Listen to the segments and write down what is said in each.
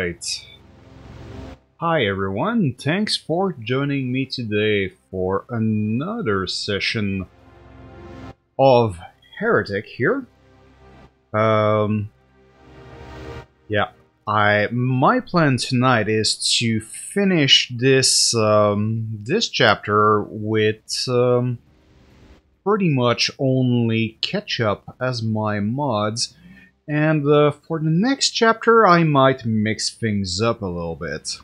Alright. Hi everyone, thanks for joining me today for another session of Heretic here. My plan tonight is to finish this this chapter with pretty much only Ketchup as my mods, and for the next chapter I might mix things up a little bit.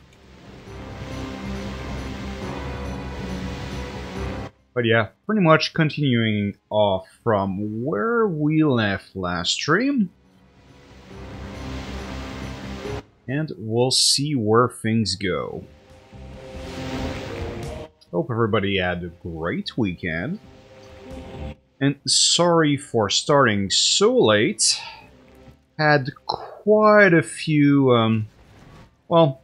But yeah, pretty much continuing off from where we left last stream. And we'll see where things go. Hope everybody had a great weekend. And sorry for starting so late. Had quite a few, well,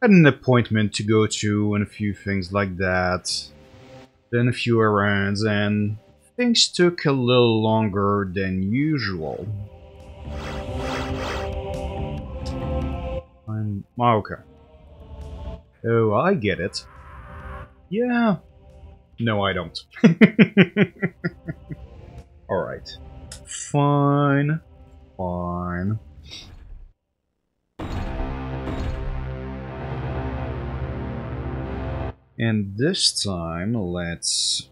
had an appointment to go to and a few things like that. Then a few errands, and things took a little longer than usual. Okay. Oh, I get it. Yeah. No, I don't. Alright. Fine. Fine. And this time, let's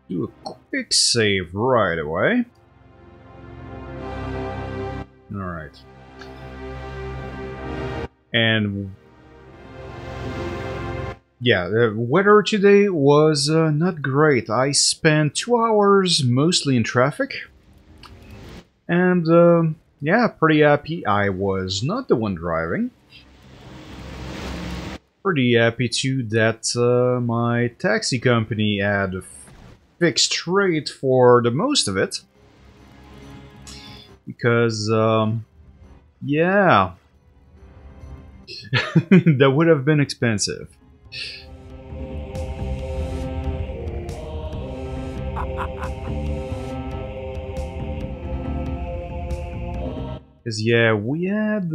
do a quick save right away. Alright. And yeah, the weather today was not great. I spent 2 hours mostly in traffic. And yeah, pretty happy I was not the one driving. Pretty happy too that my taxi company had a fixed rate for the most of it. Because, yeah, that would have been expensive. Because, yeah, we had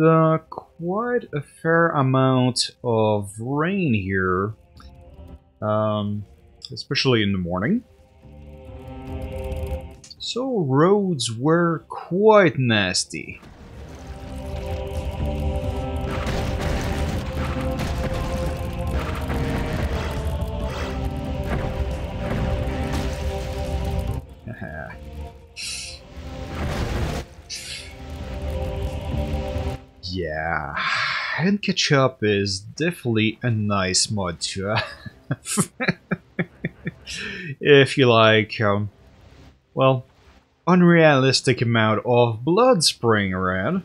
quite a fair amount of rain here, especially in the morning. So roads were quite nasty. Yeah, and Ketchup is definitely a nice mod to have. If you like, well, unrealistic amount of blood spraying around.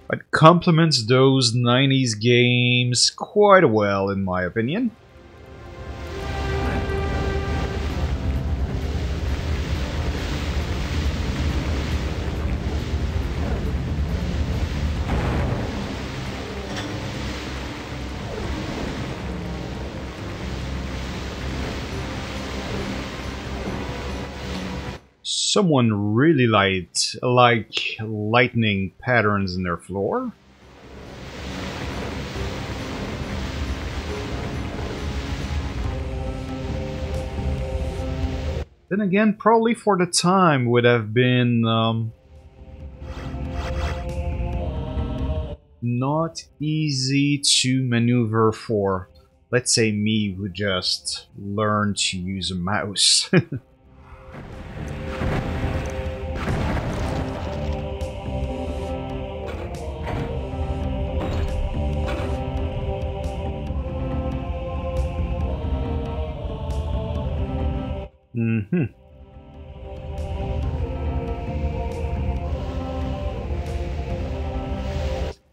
But complements those 90s games quite well, in my opinion. Someone really like lightning patterns in their floor. Then again, probably for the time would have been not easy to maneuver for, let's say, me who just learned to use a mouse.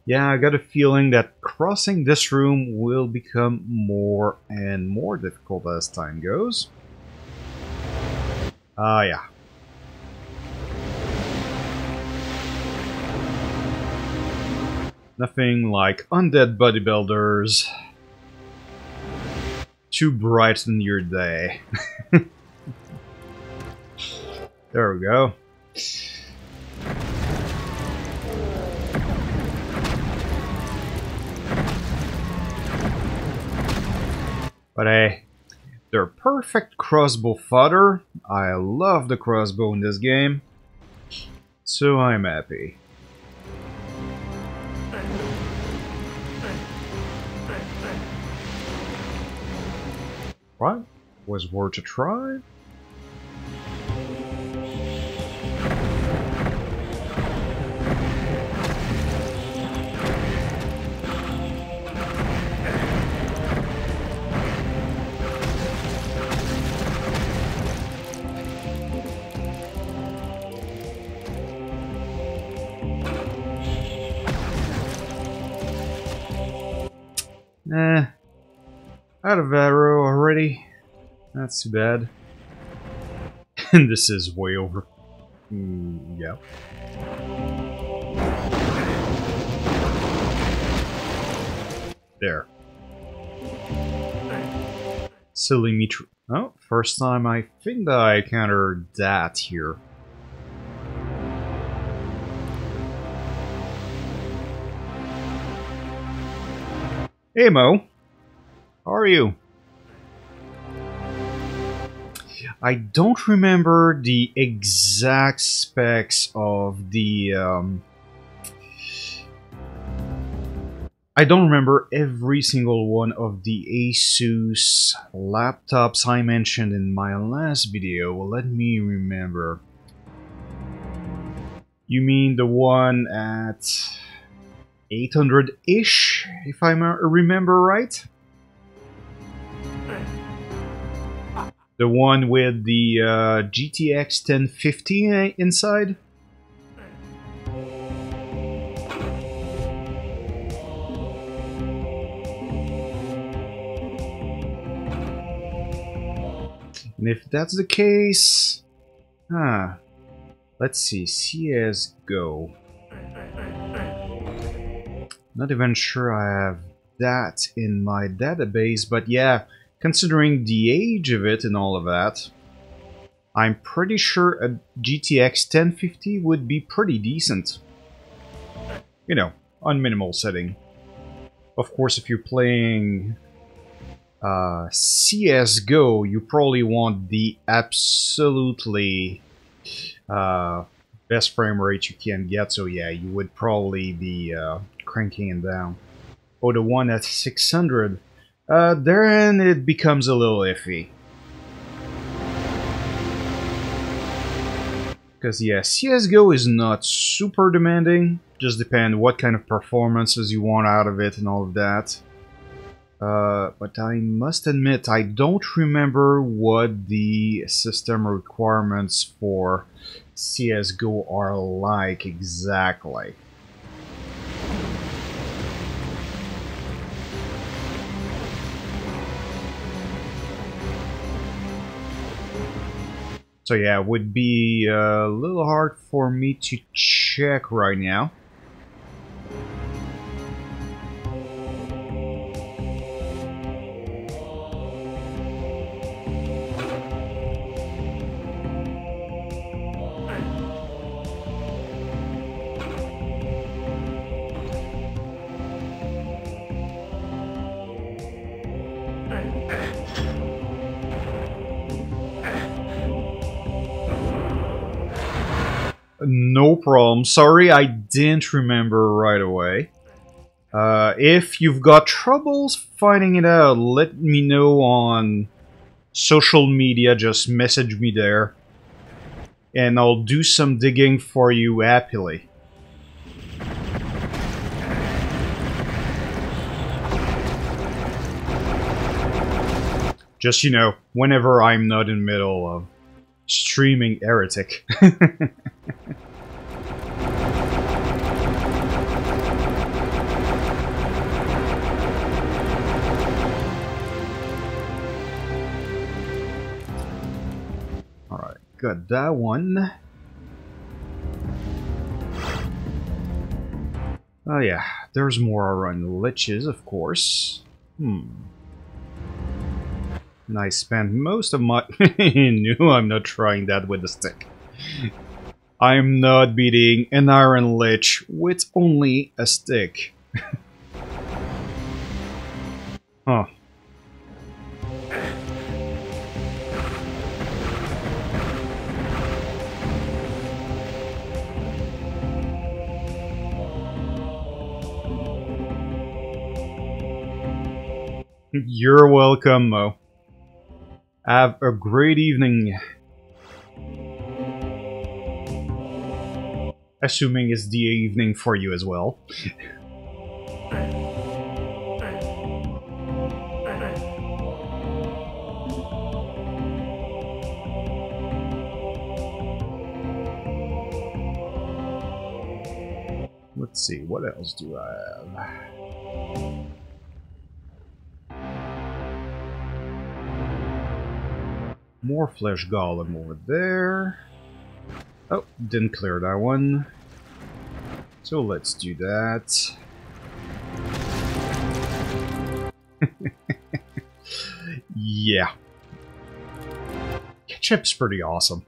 Yeah, I got a feeling that crossing this room will become more and more difficult as time goes. Yeah. Nothing like undead bodybuilders to brighten your day. There we go. But hey, they're perfect crossbow fodder. I love the crossbow in this game, so I'm happy. What? Was worth a try? Out of arrow already. That's too bad. And this is way over. Yeah. There. Silly me. Oh, first time I think that I encountered that here. Hey Mo, how are you? I don't remember the exact specs of the... I don't remember every single one of the Asus laptops I mentioned in my last video. Let me remember. You mean the one at 800-ish, if I remember right? The one with the GTX 1050 inside? And if that's the case... let's see, CSGO. Not even sure I have that in my database, but yeah, considering the age of it and all of that, I'm pretty sure a GTX 1050 would be pretty decent. You know, on minimal setting. Of course, if you're playing CSGO, you probably want the absolutely best frame rate you can get, so yeah, you would probably be cranking it down. Oh, the one at 600, then it becomes a little iffy. Because yeah, CSGO is not super demanding, just depend what kind of performances you want out of it and all of that. But I must admit, I don't remember what the system requirements for CSGO are like exactly. So yeah, it would be a little hard for me to check right now. No problem. Sorry, I didn't remember right away. If you've got troubles finding it out, let me know on social media. Just message me there. And I'll do some digging for you happily. Just, you know, whenever I'm not in the middle of streaming Heretic. Alright, got that one. Oh yeah, there's more around liches, of course. And I spent most of my... No, I'm not trying that with the stick. I'm not beating an iron lich with only a stick. Huh. You're welcome, Mo. Have a great evening. Assuming it's the evening for you as well. Let's see, what else do I have? More flesh golem over there. Oh, didn't clear that one. So let's do that. Yeah. Ketchup's pretty awesome.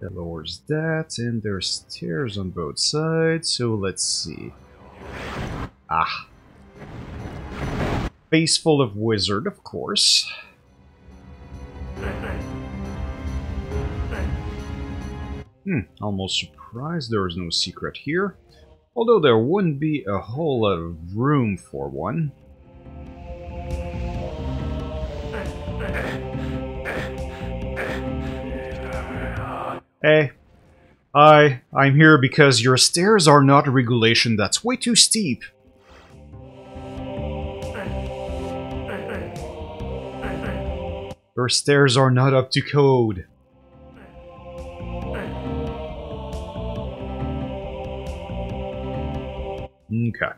That lowers that, and there's stairs on both sides, so let's see. Ah. Face full of wizard, of course. Almost surprised there was no secret here. Although there wouldn't be a whole lot of room for one. Hey. Hi, I'm here because your stairs are not a regulation that's way too steep. Your stairs are not up to code. Okay.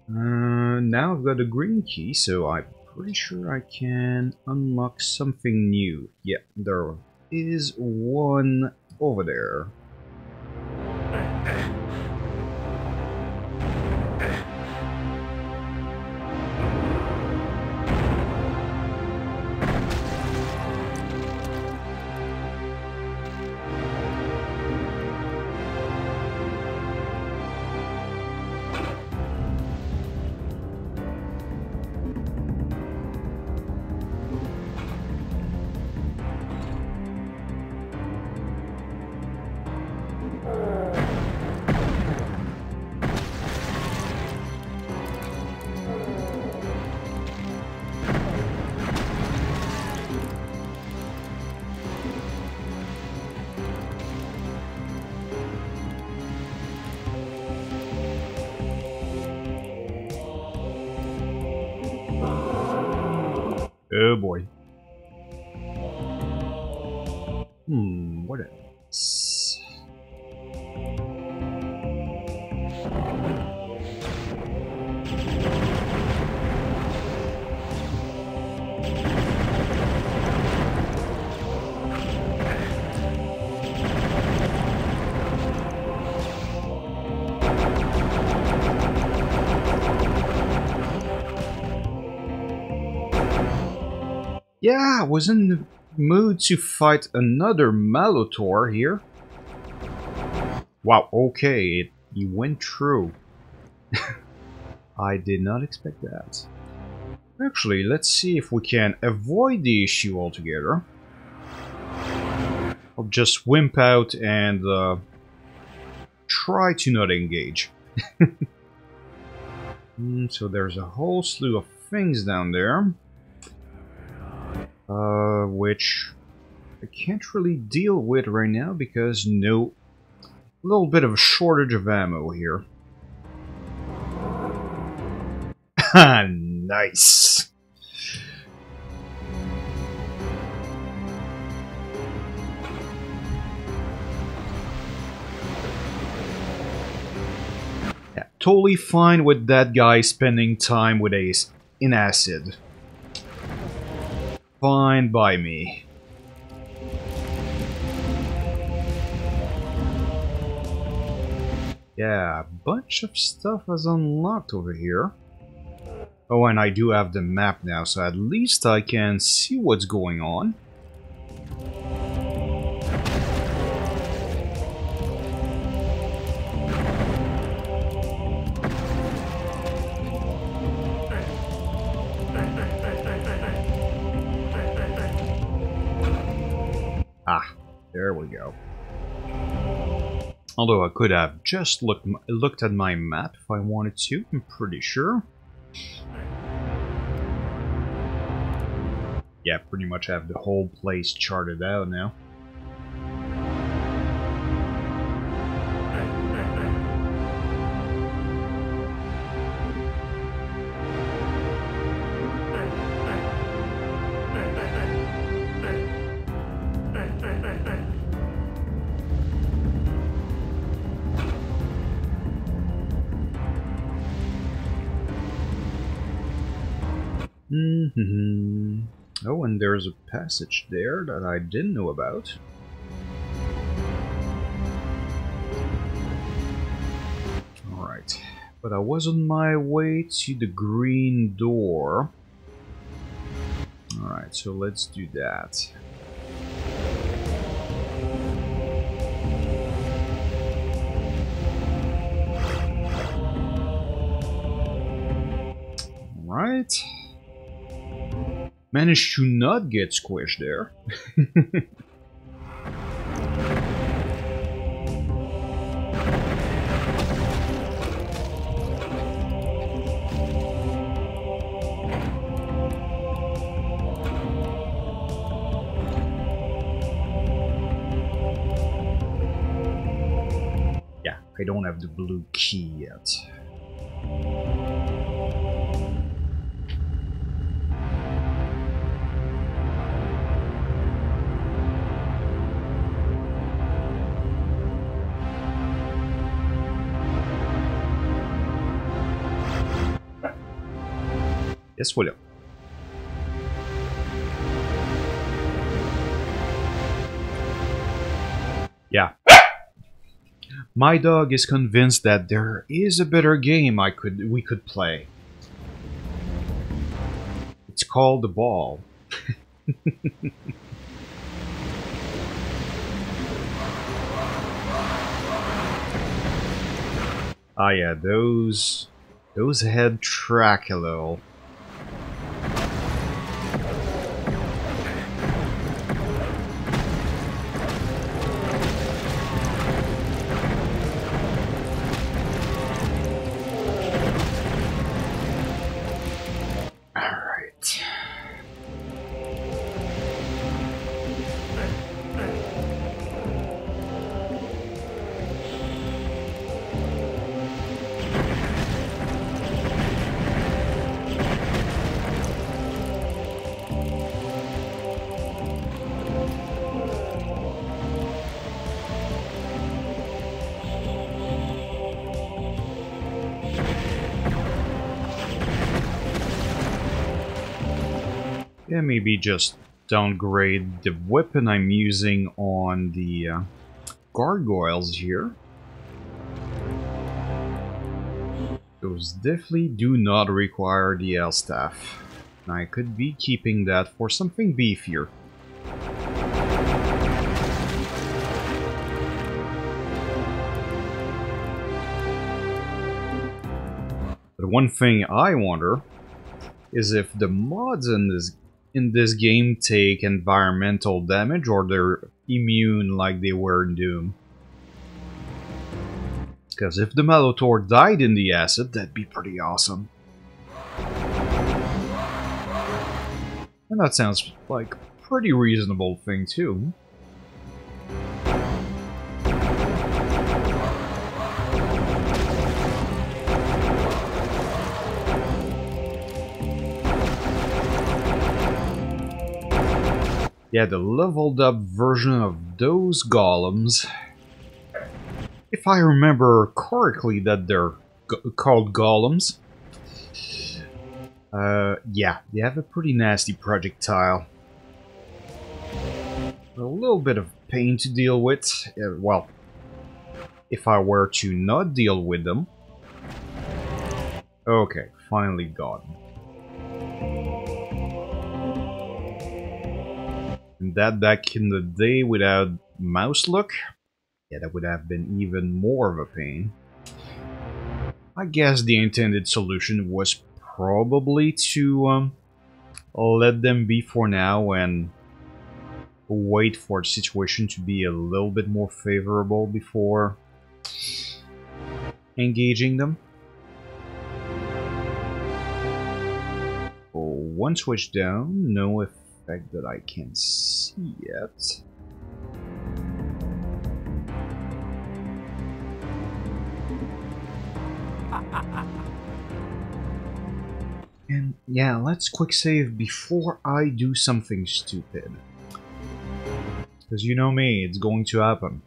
Now I've got a green key, so I'm pretty sure I can unlock something new. Yeah, there is one over there. Oh boy. What else? Yeah, I was in the mood to fight another Malotor here. Wow, okay, he went through. I did not expect that. Actually, let's see if we can avoid the issue altogether. I'll just wimp out and try to not engage. So there's a whole slew of things down there. Which I can't really deal with right now because a little bit of a shortage of ammo here. Nice. Yeah, totally fine with that guy spending time with Ace in acid. Fine by me. Yeah, a bunch of stuff is unlocked over here. Oh, and I do have the map now, so at least I can see what's going on. Ah, there we go. Although I could have just looked at my map if I wanted to, I'm pretty sure. Yeah, pretty much have the whole place charted out now. Oh, and there's a passage there that I didn't know about. Alright, but I was on my way to the green door. Alright, so let's do that. Alright. Managed to not get squished there. Yeah, I don't have the blue key yet. Yes, voilà. Yeah. My dog is convinced that there is a better game we could play. It's called the ball. Ah yeah, those head track a little. Yeah, maybe just downgrade the weapon I'm using on the gargoyles here. Those definitely do not require the L-staff. I could be keeping that for something beefier. But one thing I wonder is if the mods in this game take environmental damage or they're immune like they were in Doom. Because if the Malotor died in the acid, that'd be pretty awesome. And that sounds like a pretty reasonable thing too. Yeah, the leveled up version of those golems. If I remember correctly that they're called golems. Yeah, they have a pretty nasty projectile. A little bit of pain to deal with. Well, if I were to not deal with them. Okay, finally got them. And that back in the day without mouse look, yeah, that would have been even more of a pain. I guess the intended solution was probably to let them be for now and wait for the situation to be a little bit more favorable before engaging them. Oh, one switch down, no effect that I can see yet. And yeah, let's quick save before I do something stupid. Because you know me, it's going to happen.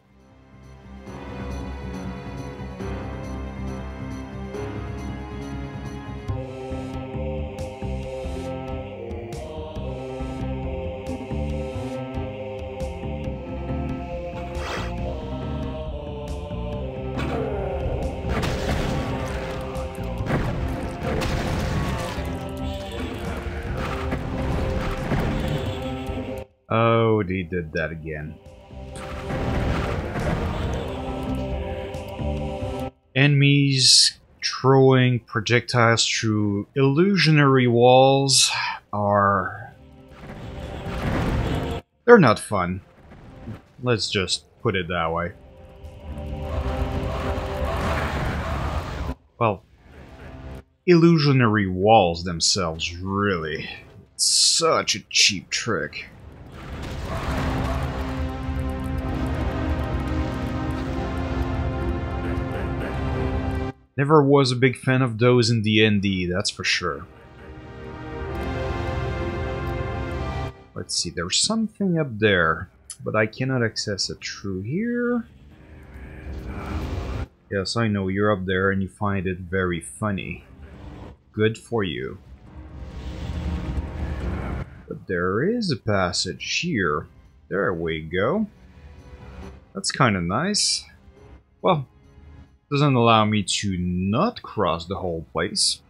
Oh, they did that again. Enemies throwing projectiles through illusionary walls are... they're not fun. Let's just put it that way. Well, illusionary walls themselves, really. It's such a cheap trick. Never was a big fan of those in D&D, that's for sure. Let's see, there's something up there, but I cannot access it through here. Yes, I know you're up there and you find it very funny. Good for you. But there is a passage here. There we go. That's kind of nice. Well, doesn't allow me to not cross the whole place.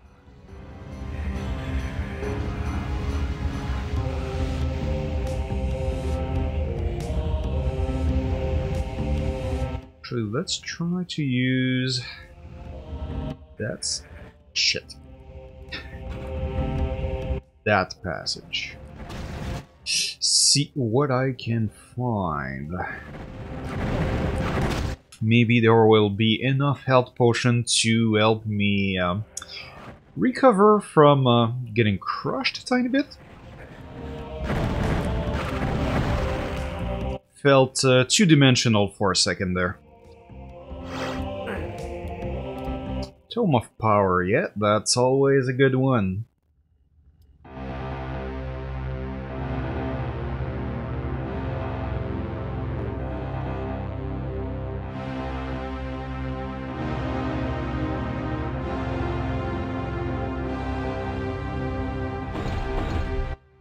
Actually, let's try to use... that's... shit. That passage. See what I can find. Maybe there will be enough health potion to help me recover from getting crushed a tiny bit. Felt two-dimensional for a second there. Tome of Power, yeah, that's always a good one.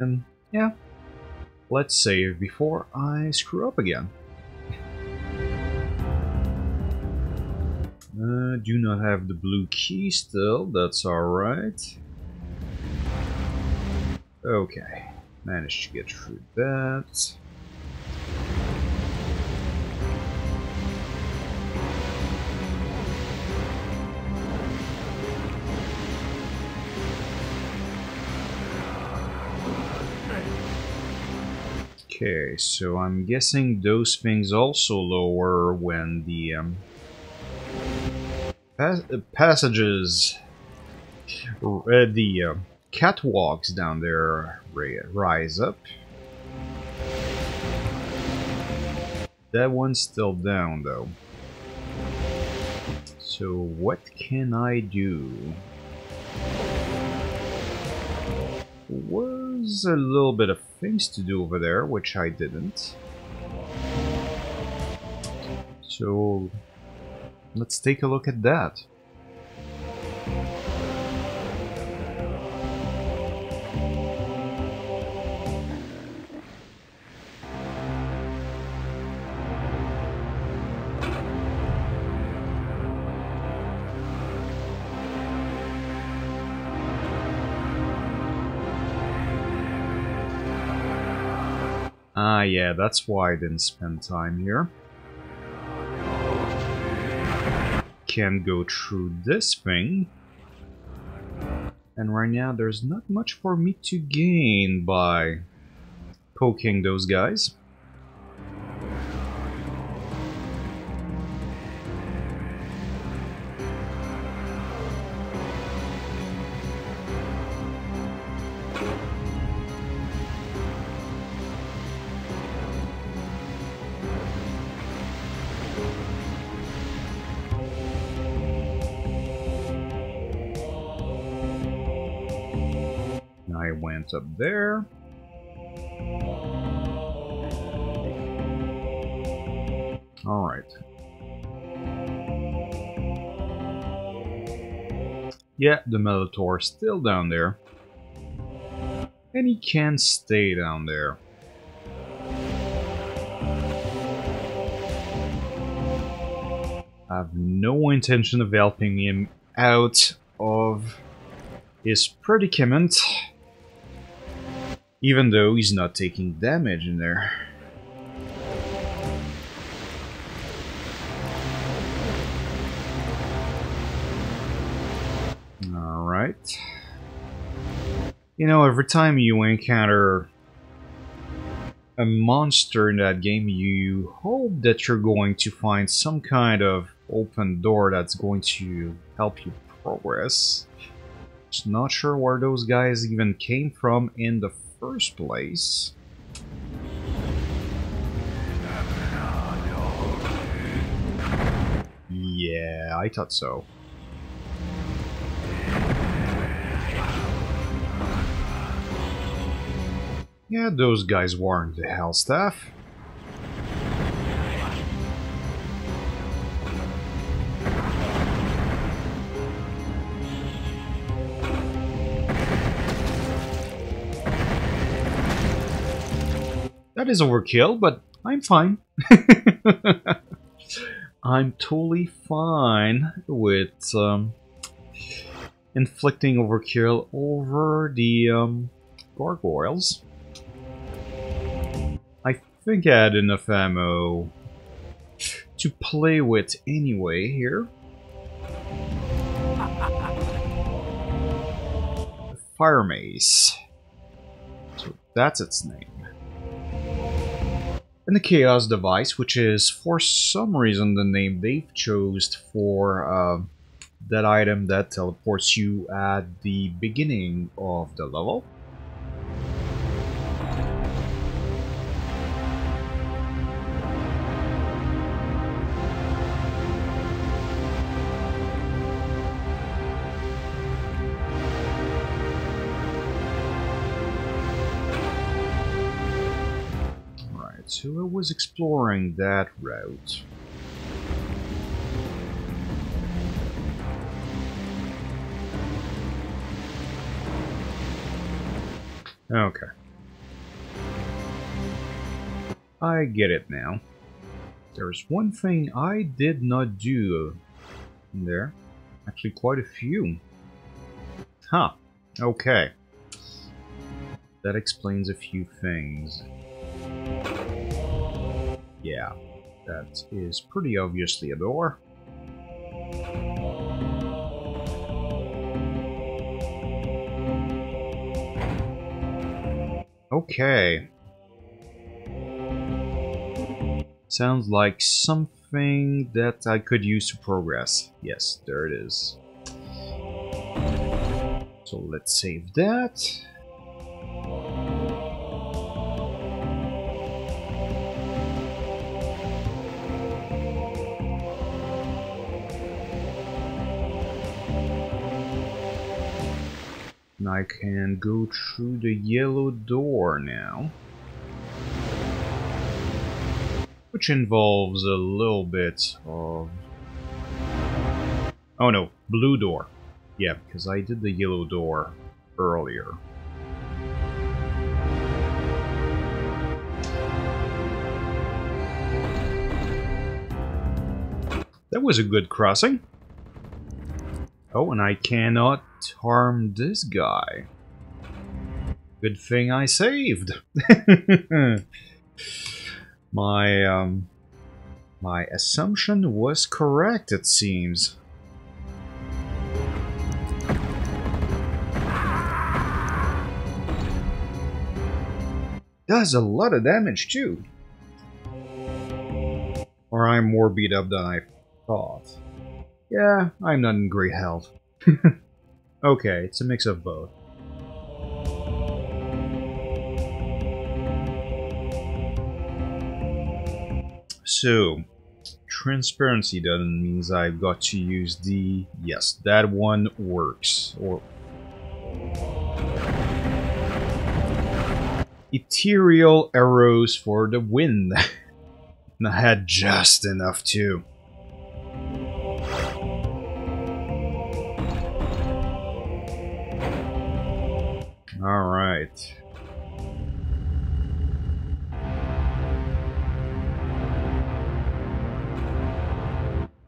And yeah, let's save before I screw up again. Do not have the blue key still, that's alright. Okay, managed to get through that. Okay, so I'm guessing those things also lower when the passages, the catwalks down there rise up. That one's still down though. So what can I do? Was a little bit of things to do over there, which I didn't. So let's take a look at that. Ah, yeah, that's why I didn't spend time here. Can go through this thing. And right now, there's not much for me to gain by poking those guys. I went up there. Alright. Yeah, the Melitor's still down there. And he can't stay down there. I have no intention of helping him out of his predicament, even though he's not taking damage in there. Alright. You know, every time you encounter a monster in that game, you hope that you're going to find some kind of open door that's going to help you progress. Just not sure where those guys even came from in the first place. Yeah, I thought so. Yeah, those guys weren't the Hellstaff. That is overkill, but I'm fine. I'm totally fine with inflicting overkill over the gargoyles. I think I had enough ammo to play with anyway here. Fire mace. So that's its name. And the Chaos Device, which is for some reason the name they've chose for that item that teleports you at the beginning of the level. So I was exploring that route. Okay. I get it now. There's one thing I did not do in there. Actually, quite a few. Huh. Okay. That explains a few things. Yeah, that is pretty obviously a door. Okay. Sounds like something that I could use to progress. Yes, there it is. So let's save that. And I can go through the yellow door now. Which involves a little bit of... Oh no, blue door. Yeah, because I did the yellow door earlier. That was a good crossing. Oh, and I cannot harm this guy. Good thing I saved. My assumption was correct, it seems. Does a lot of damage too. Or I'm more beat up than I thought. Yeah, I'm not in great health. Okay, it's a mix of both. So, transparency doesn't mean I've got to use the... Yes, that one works. Or ethereal arrows for the win. And I had just enough too. Alright.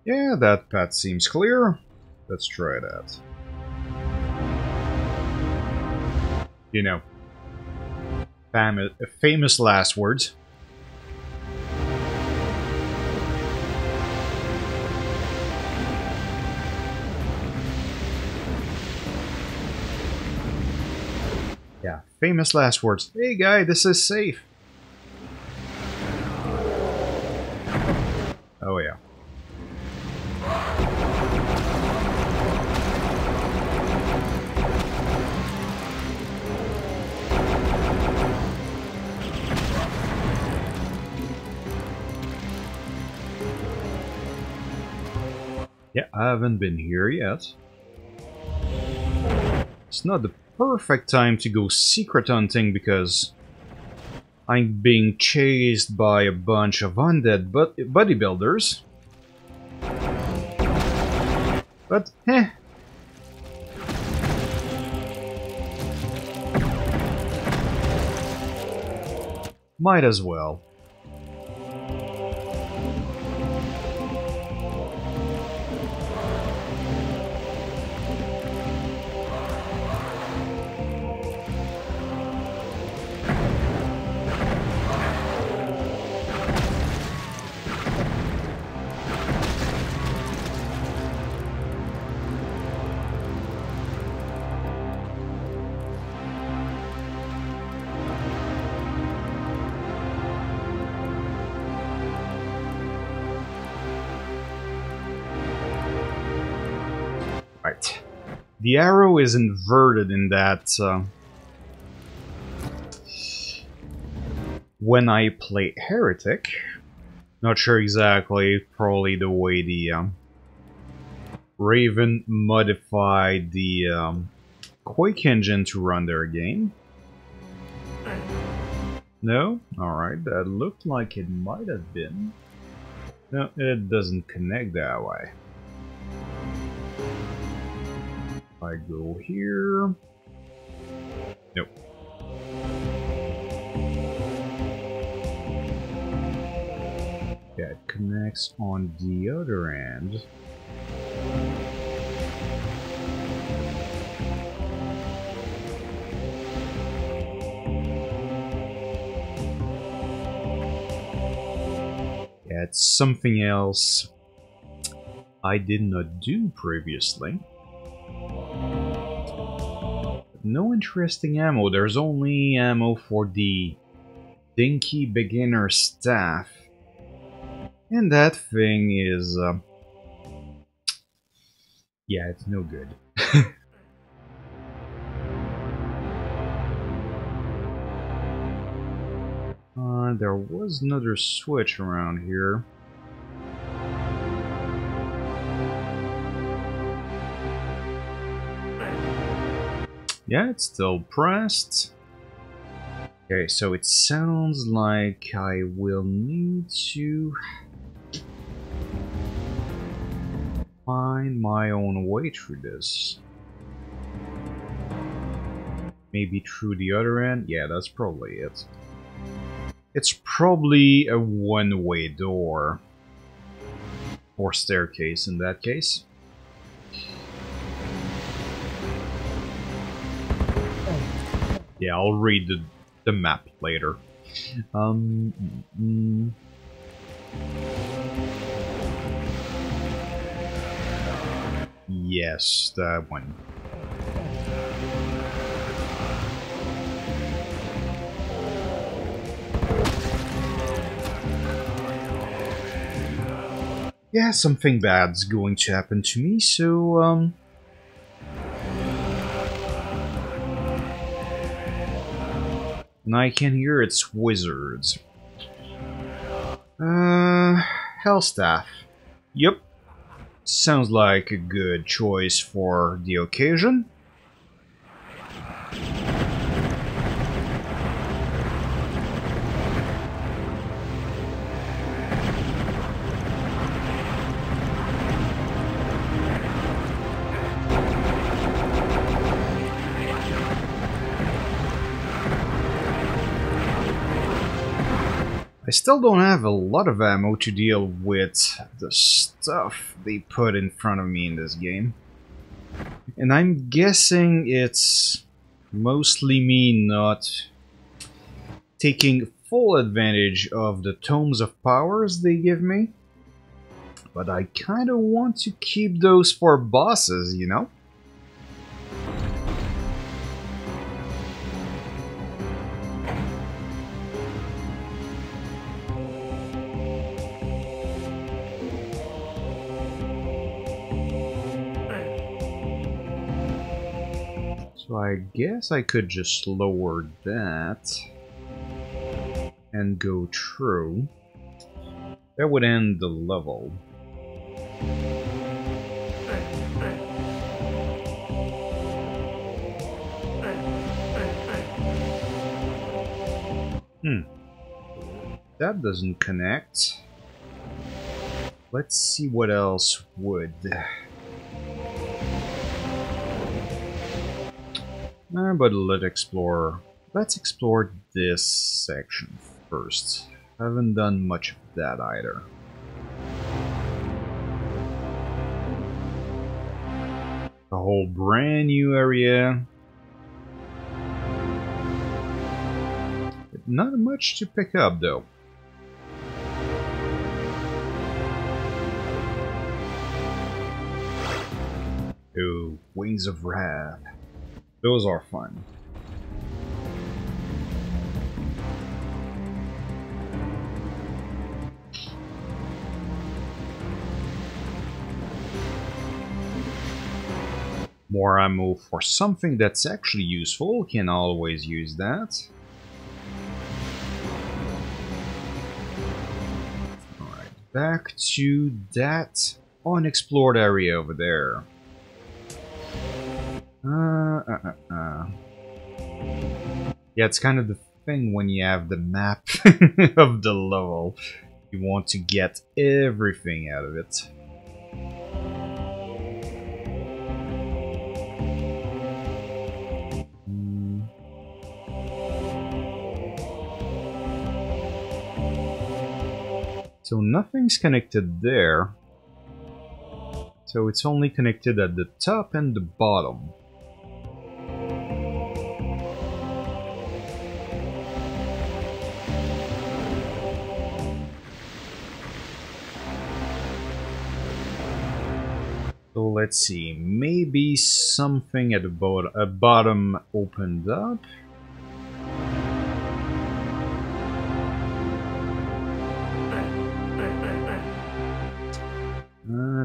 Yeah, that path seems clear. Let's try that. You know, famous last words. Yeah, famous last words. Hey guy, this is safe. Oh yeah. Yeah, I haven't been here yet. It's not the perfect time to go secret hunting because I'm being chased by a bunch of undead bodybuilders. But, might as well. Right. The arrow is inverted in that when I play Heretic, not sure exactly, probably the way the Raven modified the Quake engine to run their game. No? Alright, that looked like it might have been. No, it doesn't connect that way. I go here. Nope. Yeah, it connects on the other end. Yeah, it's something else I did not do previously. No interesting ammo. There's only ammo for the dinky beginner staff. And that thing is... yeah, it's no good. There was another switch around here. Yeah, it's still pressed. Okay, so it sounds like I will need to find my own way through this. Maybe through the other end? Yeah, that's probably it. It's probably a one-way door. Or staircase in that case. Yeah, I'll read the map later. Yes, that one. Yeah, something bad's going to happen to me, so, and I can hear it's wizards. Hellstaff. Yep. Sounds like a good choice for the occasion. I still don't have a lot of ammo to deal with the stuff they put in front of me in this game. And I'm guessing it's mostly me not taking full advantage of the tomes of powers they give me. But I kinda want to keep those for bosses, you know? So I guess I could just lower that and go through. That would end the level. That doesn't connect. Let's see what else would. But let's explore this section first. I haven't done much of that either. A whole brand new area. But not much to pick up though. Ooh, Wings of Wrath. Those are fun. More ammo for something that's actually useful, can always use that. Alright, back to that unexplored area over there. Yeah, it's kind of the thing when you have the map of the level. You want to get everything out of it. So nothing's connected there. So it's only connected at the top and the bottom. So let's see, maybe something at the bottom opened up.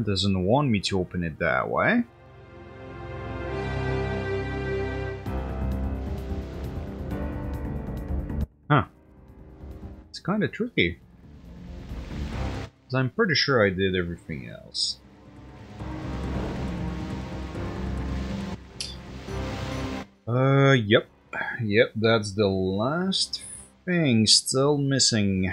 Doesn't want me to open it that way. Huh. It's kind of tricky. 'Cause I'm pretty sure I did everything else. Yep. Yep, that's the last thing still missing.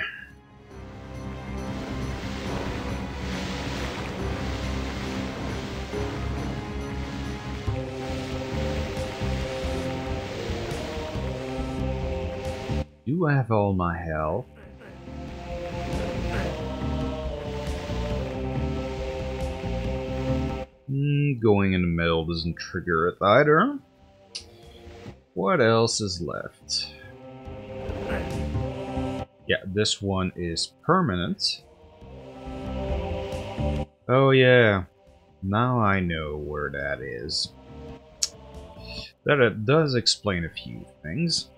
Do I have all my health? Going in the middle doesn't trigger it either. What else is left? Yeah, this one is permanent. Oh yeah, now I know where that is. That it does explain a few things.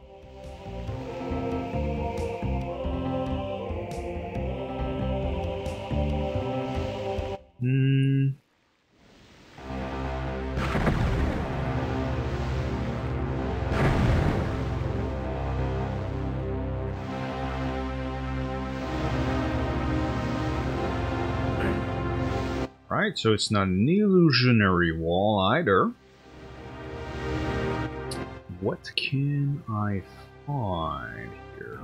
Right, so it's not an illusionary wall either. What can I find here?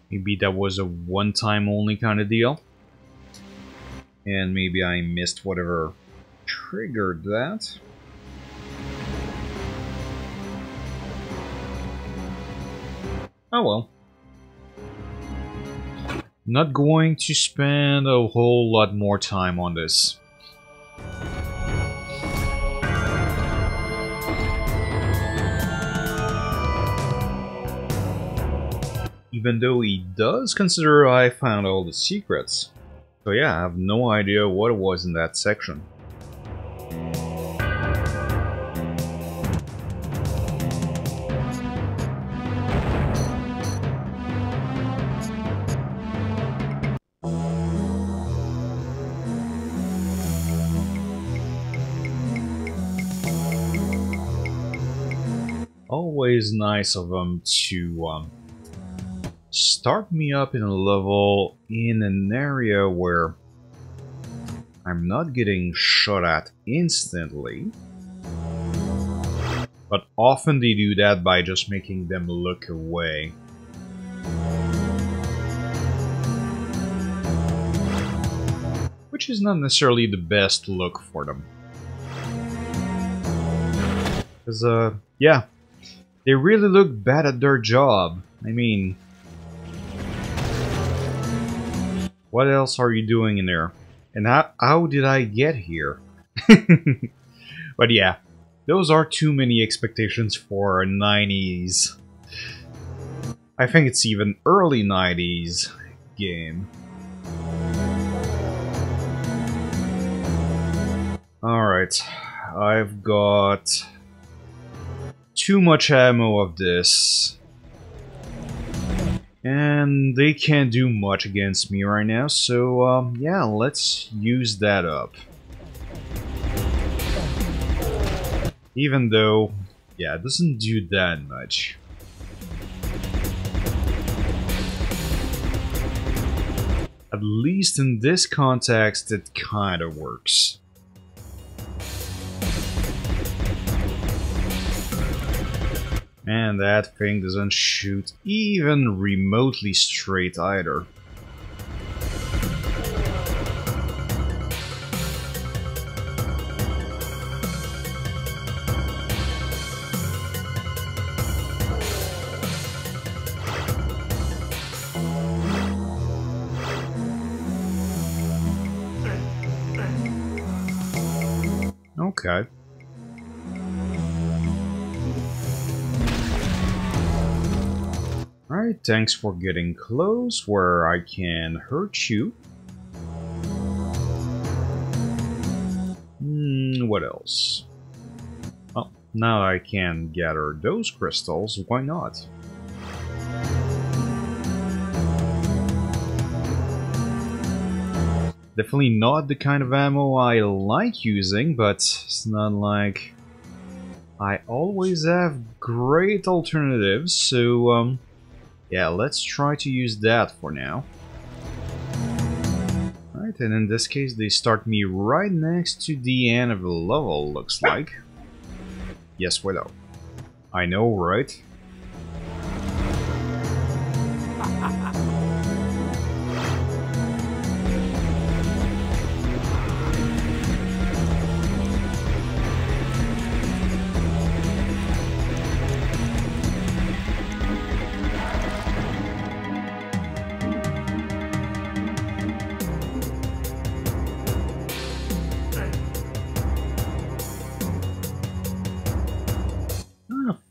Maybe that was a one-time only kind of deal. And maybe I missed whatever triggered that. Oh well. Not going to spend a whole lot more time on this. Even though he does consider I found all the secrets. So yeah, I have no idea what it was in that section. Always nice of them to start me up in a level in an area where I'm not getting shot at instantly. But often they do that by just making them look away. Which is not necessarily the best look for them. Because, yeah, they really look bad at their job. I mean, what else are you doing in there? And how did I get here? But yeah, those are too many expectations for a 90s. I think it's even early 90s game. Alright, I've got too much ammo of this. And they can't do much against me right now, so yeah, let's use that up. Even though, yeah, it doesn't do that much. At least in this context, it kinda works. And that thing doesn't shoot even remotely straight either. Okay. Alright, thanks for getting close where I can hurt you. What else? Well, now I can gather those crystals, why not? Definitely not the kind of ammo I like using, but it's not like I always have great alternatives, so yeah, let's try to use that for now. Alright, and in this case they start me right next to the end of the level, looks like. Yes, Widow. I know, right?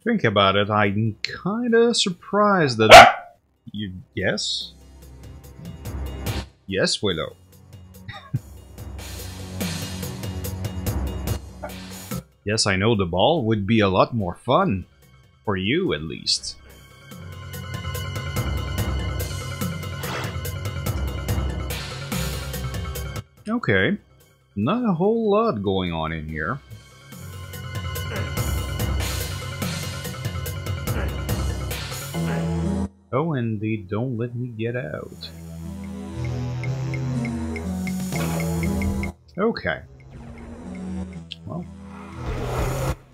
Think about it, I'm kinda surprised that you yes? Yes, Willow. Yes, I know the ball would be a lot more fun. For you, at least. Okay. Not a whole lot going on in here. Oh, and they don't let me get out. Okay. Well,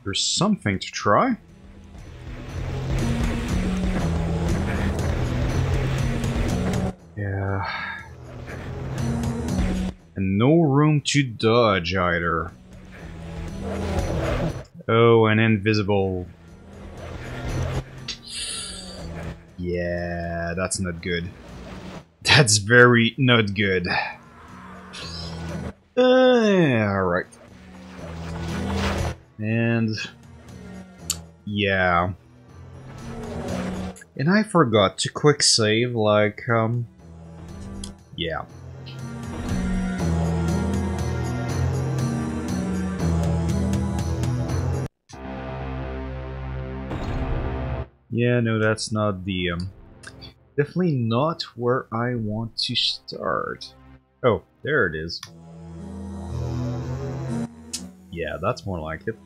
there's something to try. Yeah. And no room to dodge either. Oh, an invisible... Yeah, that's not good. That's very not good. Alright. And... yeah. And I forgot to quick save, like, yeah. Yeah, no, that's not the, definitely not where I want to start. Oh, there it is. Yeah, that's more like it.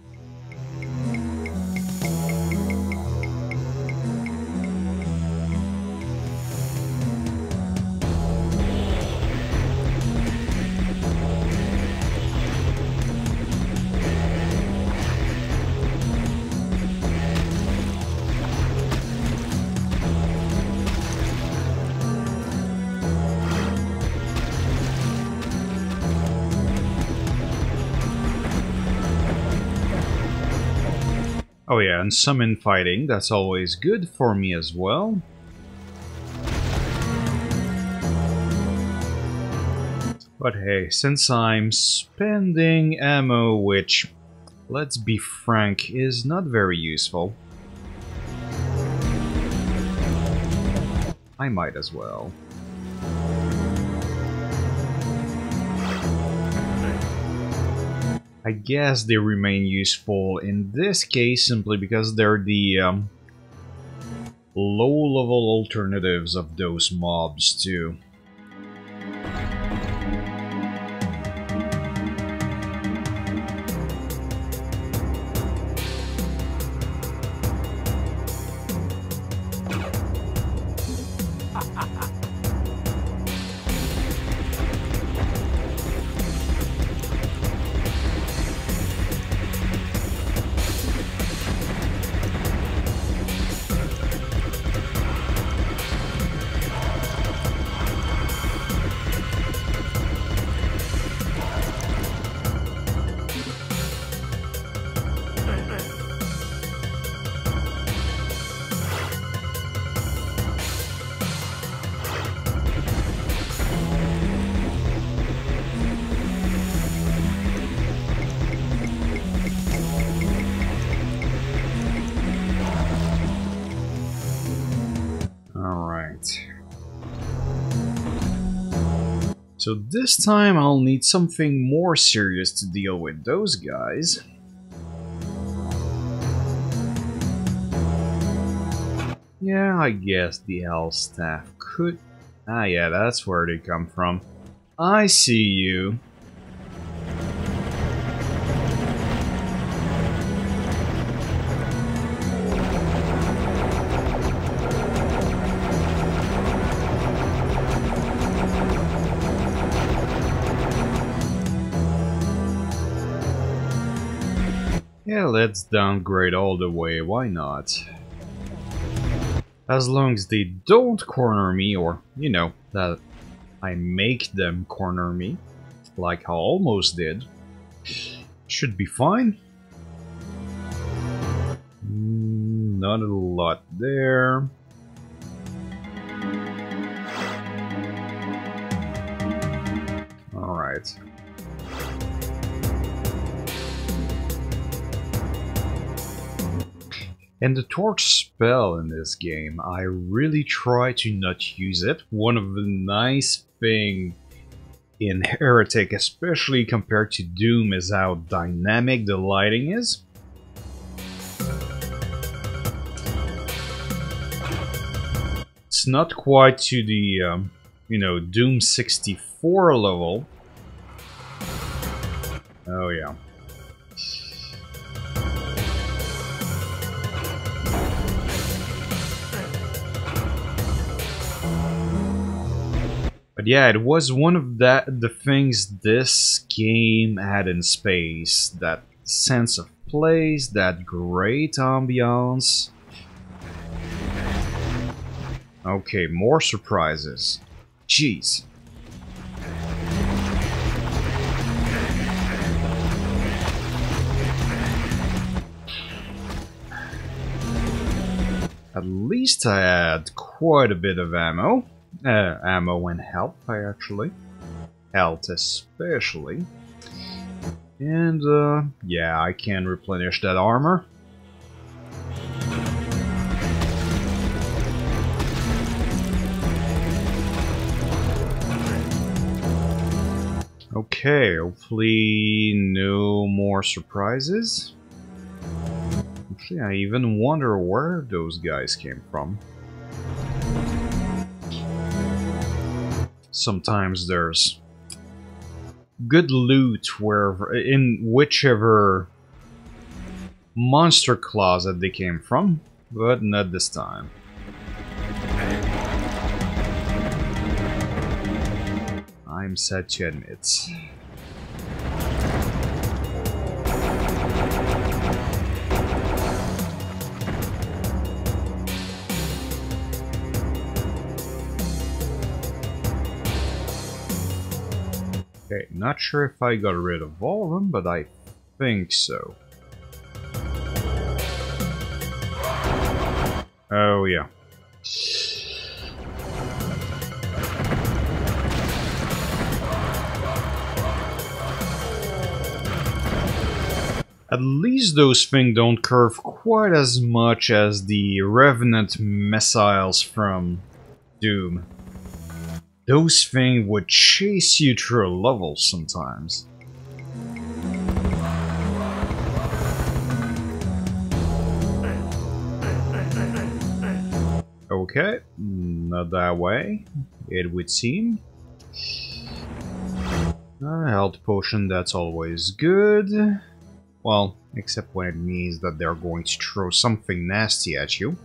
Oh yeah, and some infighting, that's always good for me as well. But hey, since I'm spending ammo, which, let's be frank, is not very useful, I might as well. I guess they remain useful in this case simply because they're the low-level alternatives of those mobs too. So this time I'll need something more serious to deal with those guys. Yeah, I guess the L staff could... Ah yeah, that's where they come from. I see you. Yeah, let's downgrade all the way, why not? As long as they don't corner me, or, you know, that I make them corner me, like I almost did, should be fine. Not a lot there. Alright. And the torch spell in this game, I really try to not use it. One of the nice things in Heretic, especially compared to Doom, is how dynamic the lighting is. It's not quite to the, you know, Doom 64 level. Oh yeah. But yeah, it was one of the things this game had in space. That sense of place, that great ambiance. Okay, more surprises. Jeez. At least I had quite a bit of ammo. Ammo and health, actually. Health especially. And, yeah, I can replenish that armor. Okay, hopefully no more surprises. Actually, I even wonder where those guys came from. Sometimes there's good loot wherever, in whichever monster closet they came from, but not this time. I'm sad to admit. Okay, not sure if I got rid of all of them, but I think so. Oh yeah. At least those things don't curve quite as much as the Revenant missiles from Doom. Those things would chase you through a level sometimes. Okay, not that way, it would seem. Health potion, that's always good. Well, except when it means that they're going to throw something nasty at you.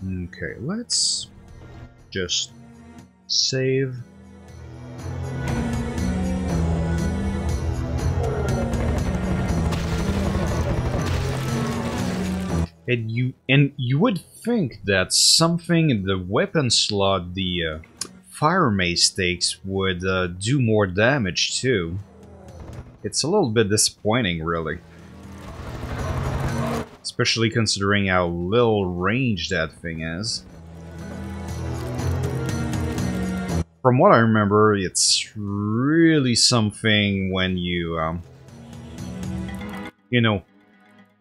Okay, let's just save. And you would think that something in the weapon slot, the fire mace takes, would do more damage too. It's a little bit disappointing, really. Especially considering how little range that thing has. From what I remember, it's really something when you, you know,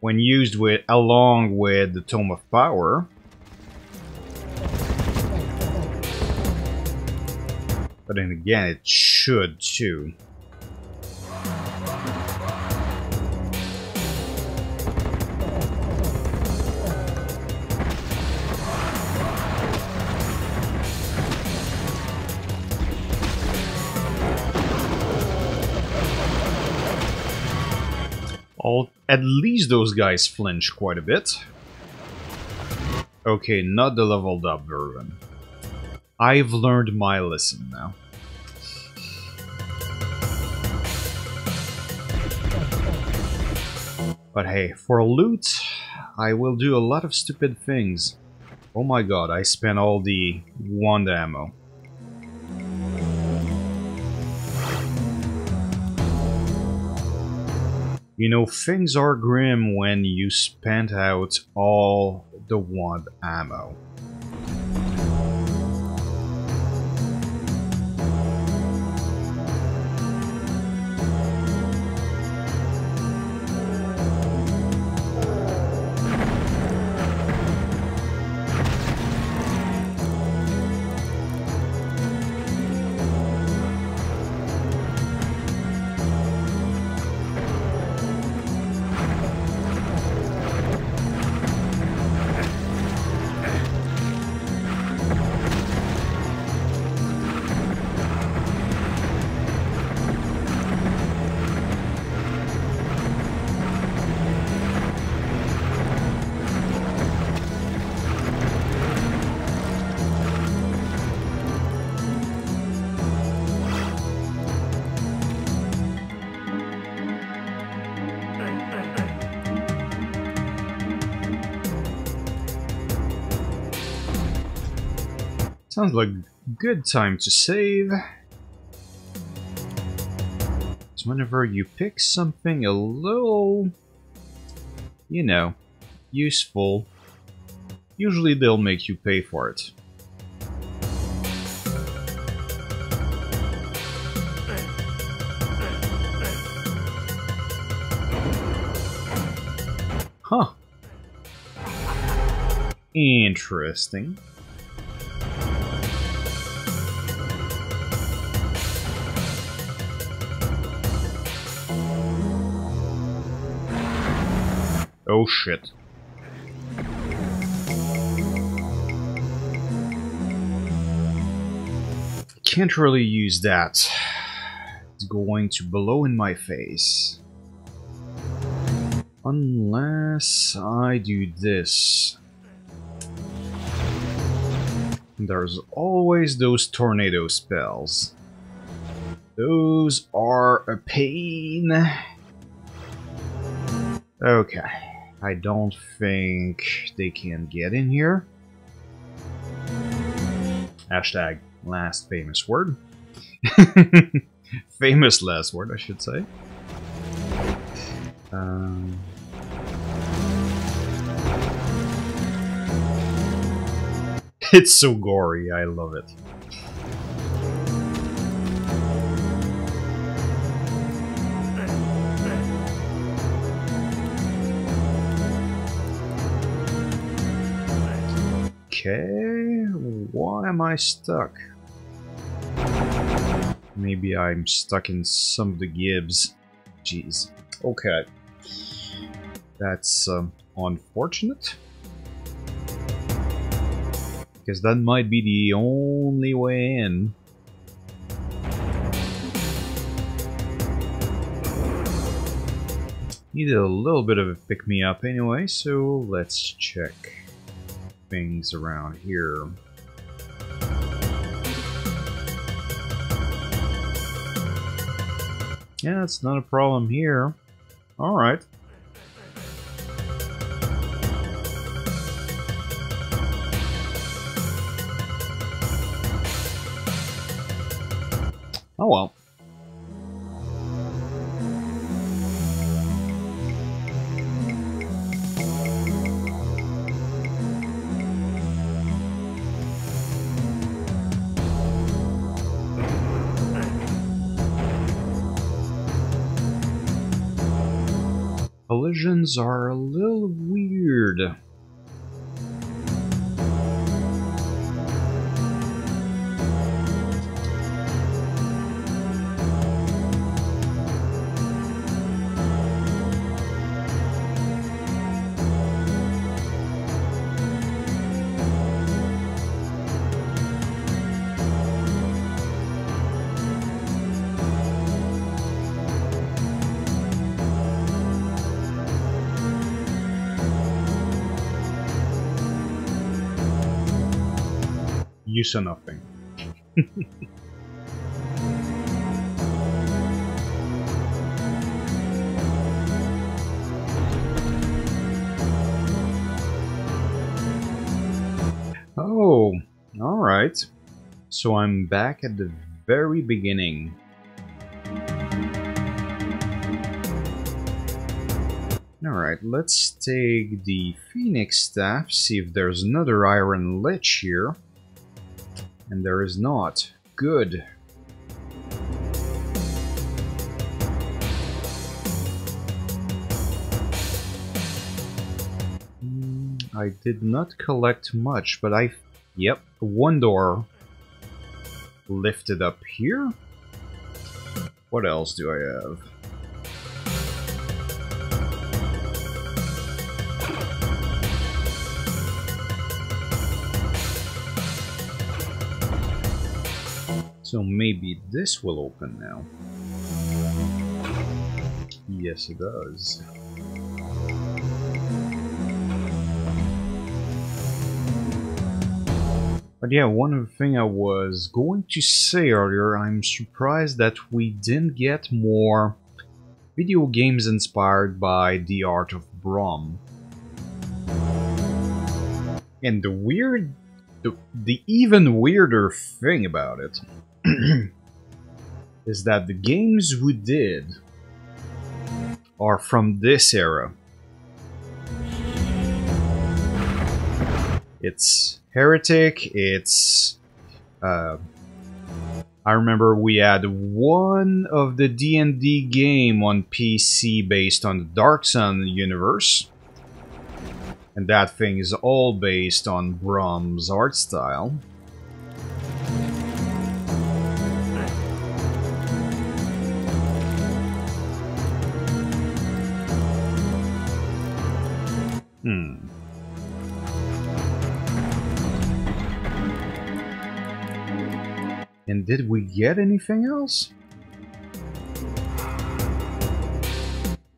when used with along with the Tome of Power. But then again, it should too. At least those guys flinch quite a bit. Okay, not the leveled up version. I've learned my lesson now. But hey, for loot, I will do a lot of stupid things. Oh my god, I spent all the wand ammo. You know, things are grim when you spent out all the wand ammo. Sounds like a good time to save. So whenever you pick something a little, you know, useful, usually they'll make you pay for it. Huh. Interesting. Oh shit. Can't really use that. It's going to blow in my face. Unless I do this. There's always those tornado spells. Those are a pain. Okay. I don't think they can get in here. Hashtag last famous word. Famous last word, I should say. It's so gory, I love it. Okay, why am I stuck? Maybe I'm stuck in some of the gibs. Jeez. Okay. That's unfortunate. Because that might be the only way in. Need a little bit of a pick-me-up anyway, so let's check things around here. Yeah, it's not a problem here. Alright. Oh well. Collisions are a little weird. You saw nothing. Oh, alright. So I'm back at the very beginning. Alright, let's take the Phoenix Staff, see if there's another Iron Lich here. And there is not. Good. I did not collect much, but yep, one door lifted up here. What else do I have? So maybe this will open now. Yes, it does. But yeah, one thing I was going to say earlier, I'm surprised that we didn't get more video games inspired by the art of Braum. And the even weirder thing about it is that the games we did are from this era. It's Heretic, it's... I remember we had one of the D&D game on PC based on the Dark Sun universe. And that thing is all based on Brom's art style. And did we get anything else?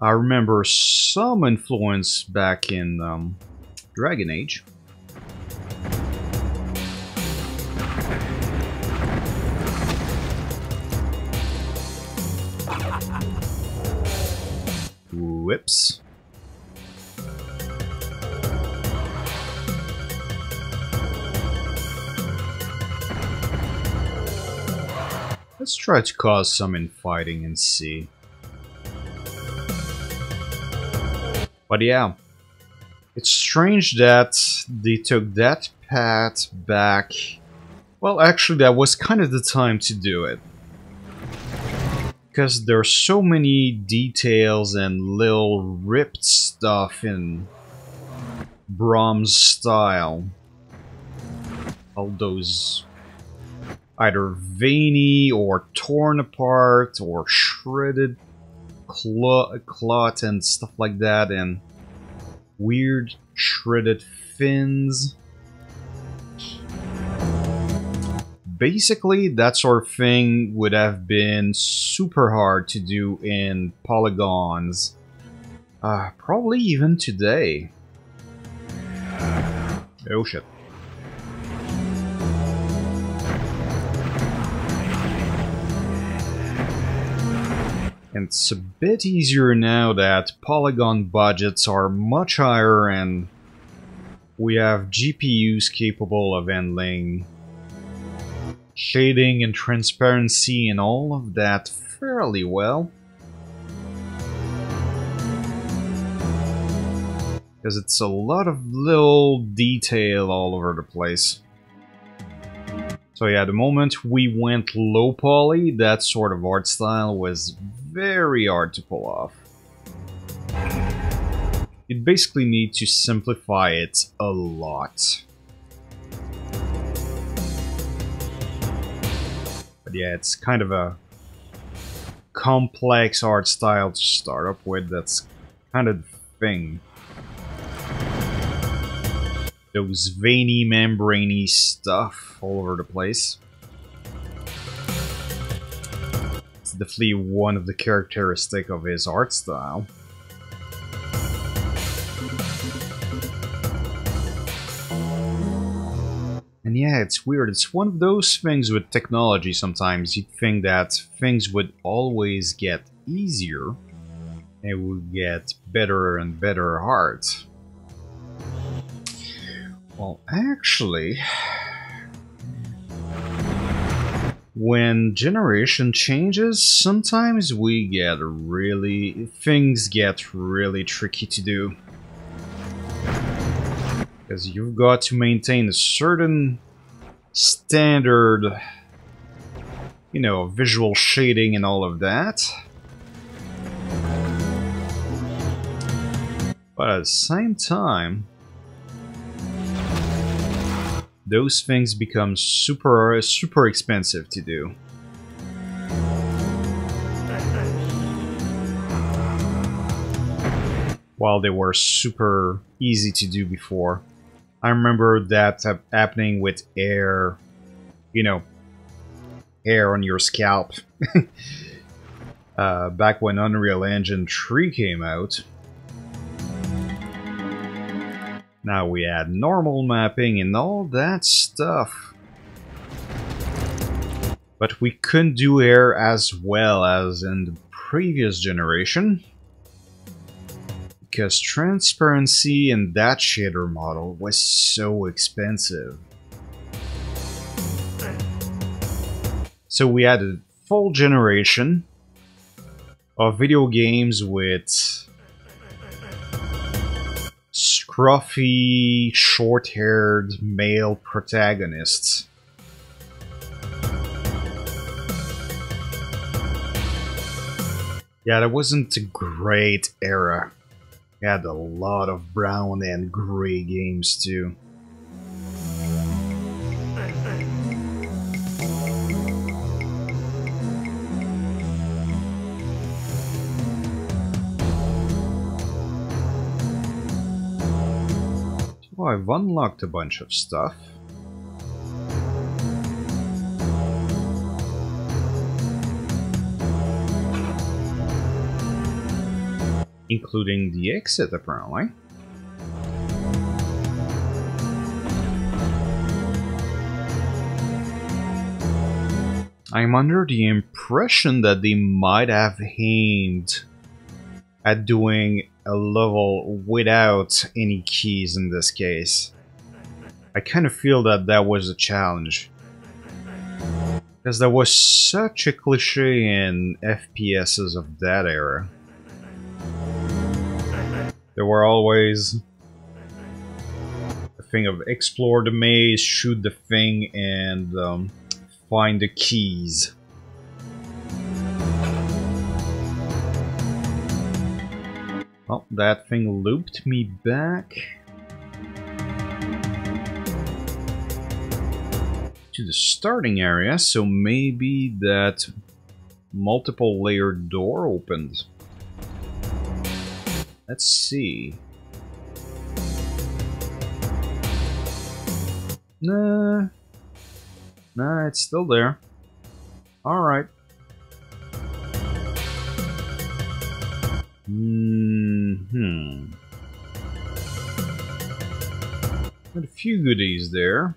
I remember some influence back in Dragon Age. Whoops. Let's try to cause some infighting and see. But yeah, it's strange that they took that path back. Well, actually, that was kind of the time to do it. Because there's so many details and little ripped stuff in Brom's style. All those either veiny or torn apart or shredded clot and stuff like that, and weird shredded fins. Basically, that sort of thing would have been super hard to do in polygons. Probably even today. Oh shit. And it's a bit easier now that polygon budgets are much higher and we have GPUs capable of handling shading and transparency and all of that fairly well. Because it's a lot of little detail all over the place. So yeah, the moment we went low poly, that sort of art style was very hard to pull off. You basically need to simplify it a lot. But yeah, it's kind of a complex art style to start up with, that's kind of the thing. Those veiny, membraney stuff all over the place. It's definitely one of the characteristics of his art style. And yeah, it's weird. It's one of those things with technology sometimes. You'd think that things would always get easier. It would get better and better art. Well, actually, when generation changes, sometimes things get really tricky to do. Because you've got to maintain a certain standard, you know, visual shading and all of that. But at the same time, those things become super expensive to do. While they were super easy to do before. I remember that happening with hair, you know, hair on your scalp. Back when Unreal Engine 3 came out. Now we had normal mapping and all that stuff. But we couldn't do hair as well as in the previous generation. Because transparency in that shader model was so expensive. So we had a full generation of video games with scruffy, short-haired male protagonists. Yeah, that wasn't a great era. We had a lot of brown and gray games too. So I've unlocked a bunch of stuff. Including the exit, apparently. I'm under the impression that they might have aimed at doing a level without any keys in this case. I kind of feel that that was a challenge. Because that was such a cliche in FPSs of that era. There were always a thing of explore the maze, shoot the thing, and find the keys. Well, that thing looped me back to the starting area, so maybe that multiple layered door opened. Let's see. Nah, it's still there. Alright. Got a few goodies there.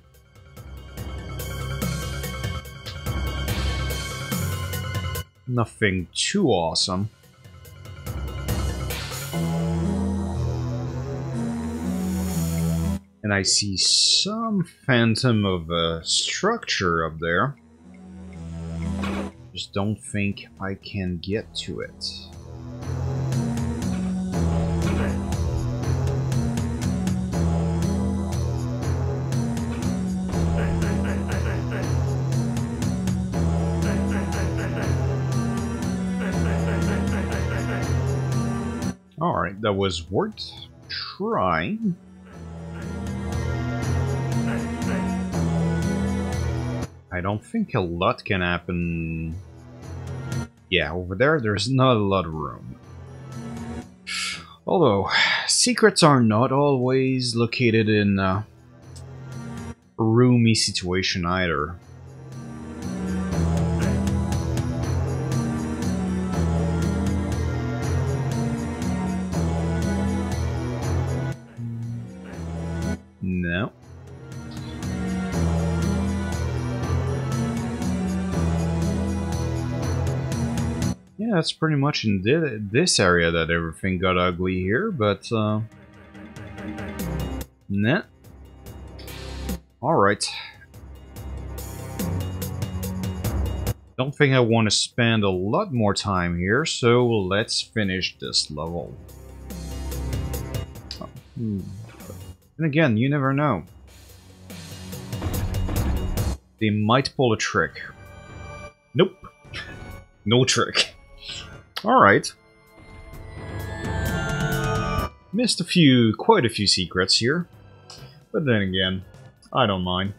Nothing too awesome. And I see some phantom of a structure up there. Just don't think I can get to it. Alright, that was worth trying. I don't think a lot can happen. Yeah, over there, there's not a lot of room. Although, secrets are not always located in a roomy situation either. No. Yeah, that's pretty much in this area that everything got ugly here, but nah. Alright. Don't think I want to spend a lot more time here, so let's finish this level. And again, you never know. They might pull a trick. Nope. No trick. Alright. Missed quite a few secrets here. But then again, I don't mind.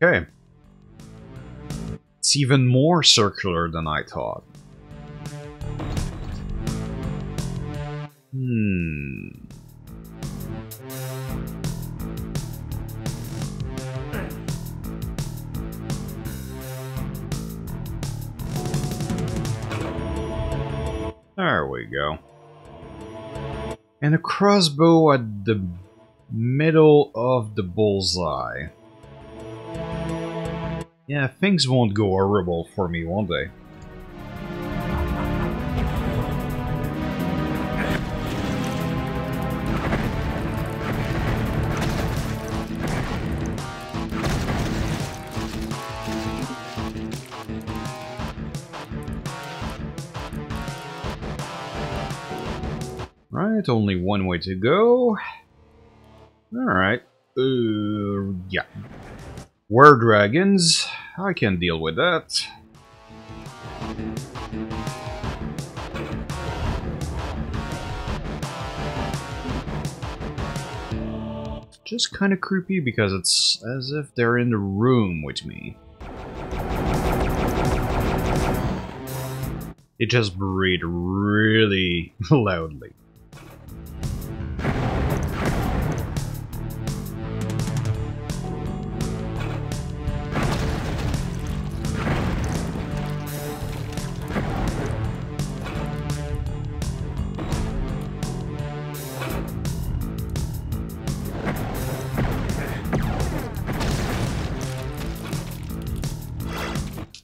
Okay. It's even more circular than I thought. There we go. And a crossbow at the middle of the bullseye. Yeah, things won't go horrible for me, won't they? Right, only one way to go. Alright. Yeah. Were dragons. I can deal with that. Just kind of creepy because it's as if they're in the room with me. They just breathe really loudly.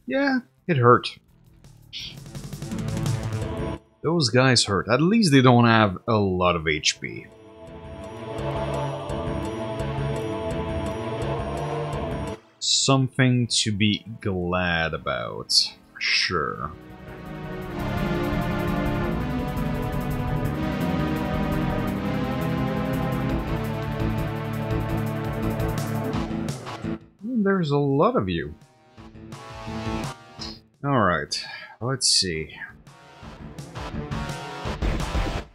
Yeah, it hurt. Those guys hurt. At least they don't have a lot of HP. Something to be glad about, for sure. There's a lot of you. Alright, let's see.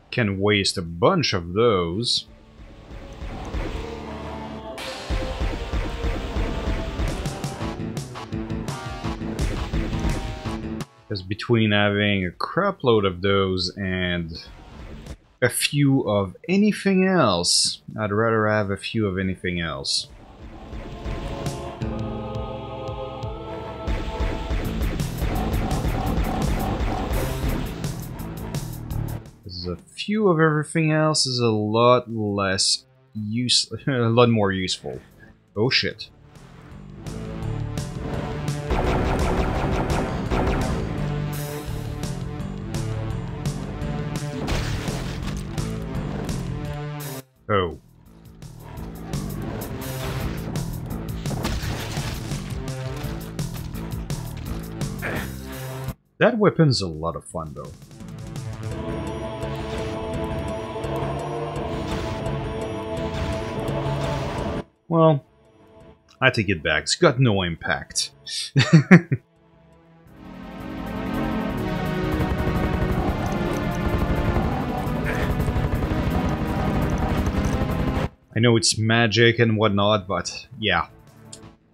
Can waste a bunch of those. Because between having a crap load of those and a few of anything else, I'd rather have a few of anything else. A few of everything else is a lot less a lot more useful. Oh shit. Oh. That weapon's a lot of fun though. Well, I take it back. It's got no impact. I know it's magic and whatnot, but yeah.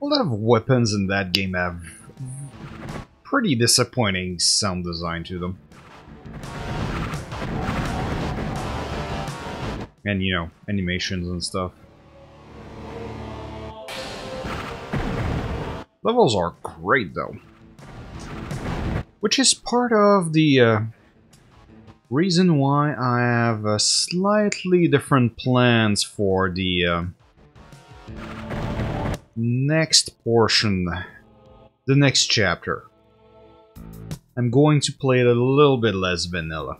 A lot of weapons in that game have pretty disappointing sound design to them. And, you know, animations and stuff. Levels are great, though. Which is part of the reason why I have slightly different plans for the next portion, the next chapter. I'm going to play it a little bit less vanilla.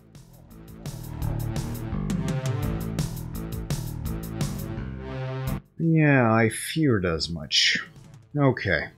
Yeah, I feared as much. Okay.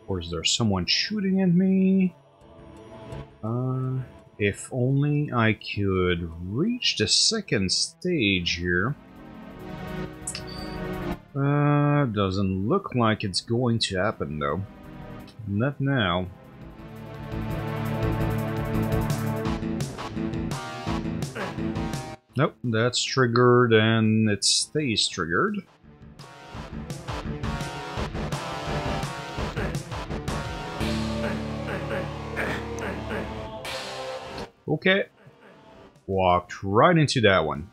Or is there someone shooting at me? If only I could reach the second stage here. Doesn't look like it's going to happen though. Not now. Nope, that's triggered and it stays triggered. Okay, Walked right into that one.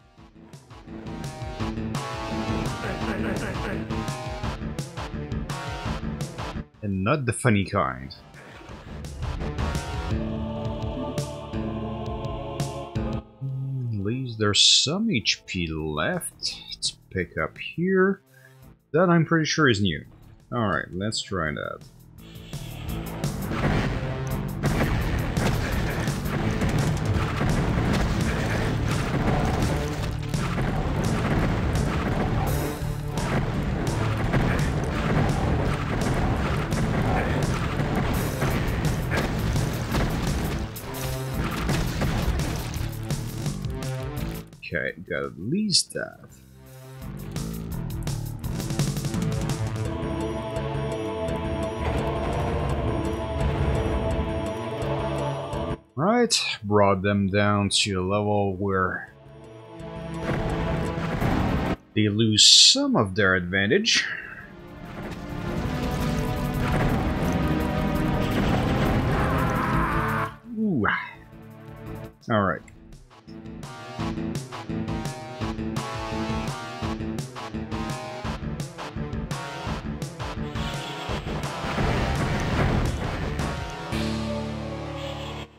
And not the funny kind. At least there's some HP left to pick up here. That I'm pretty sure is new. Alright, let's try that. Okay, got at least that. Right, brought them down to a level where they lose some of their advantage. Ooh. Alright.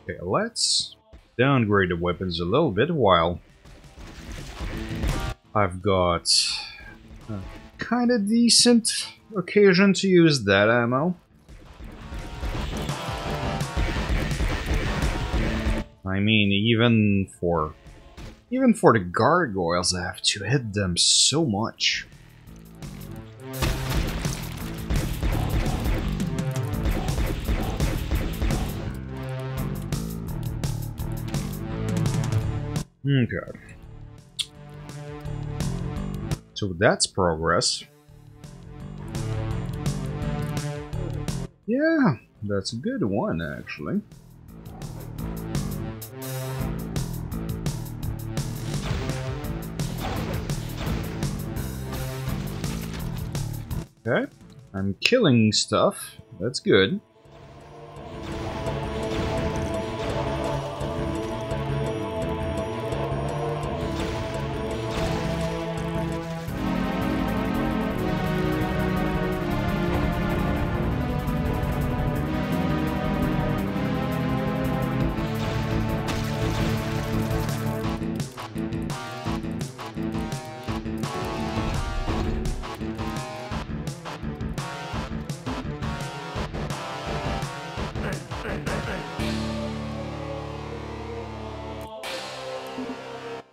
Okay, let's downgrade the weapons a little bit while I've got a kind of decent occasion to use that ammo. I mean, even for the gargoyles, I have to hit them so much. Okay. So that's progress. Yeah, that's a good one, actually. Okay, I'm killing stuff. That's good.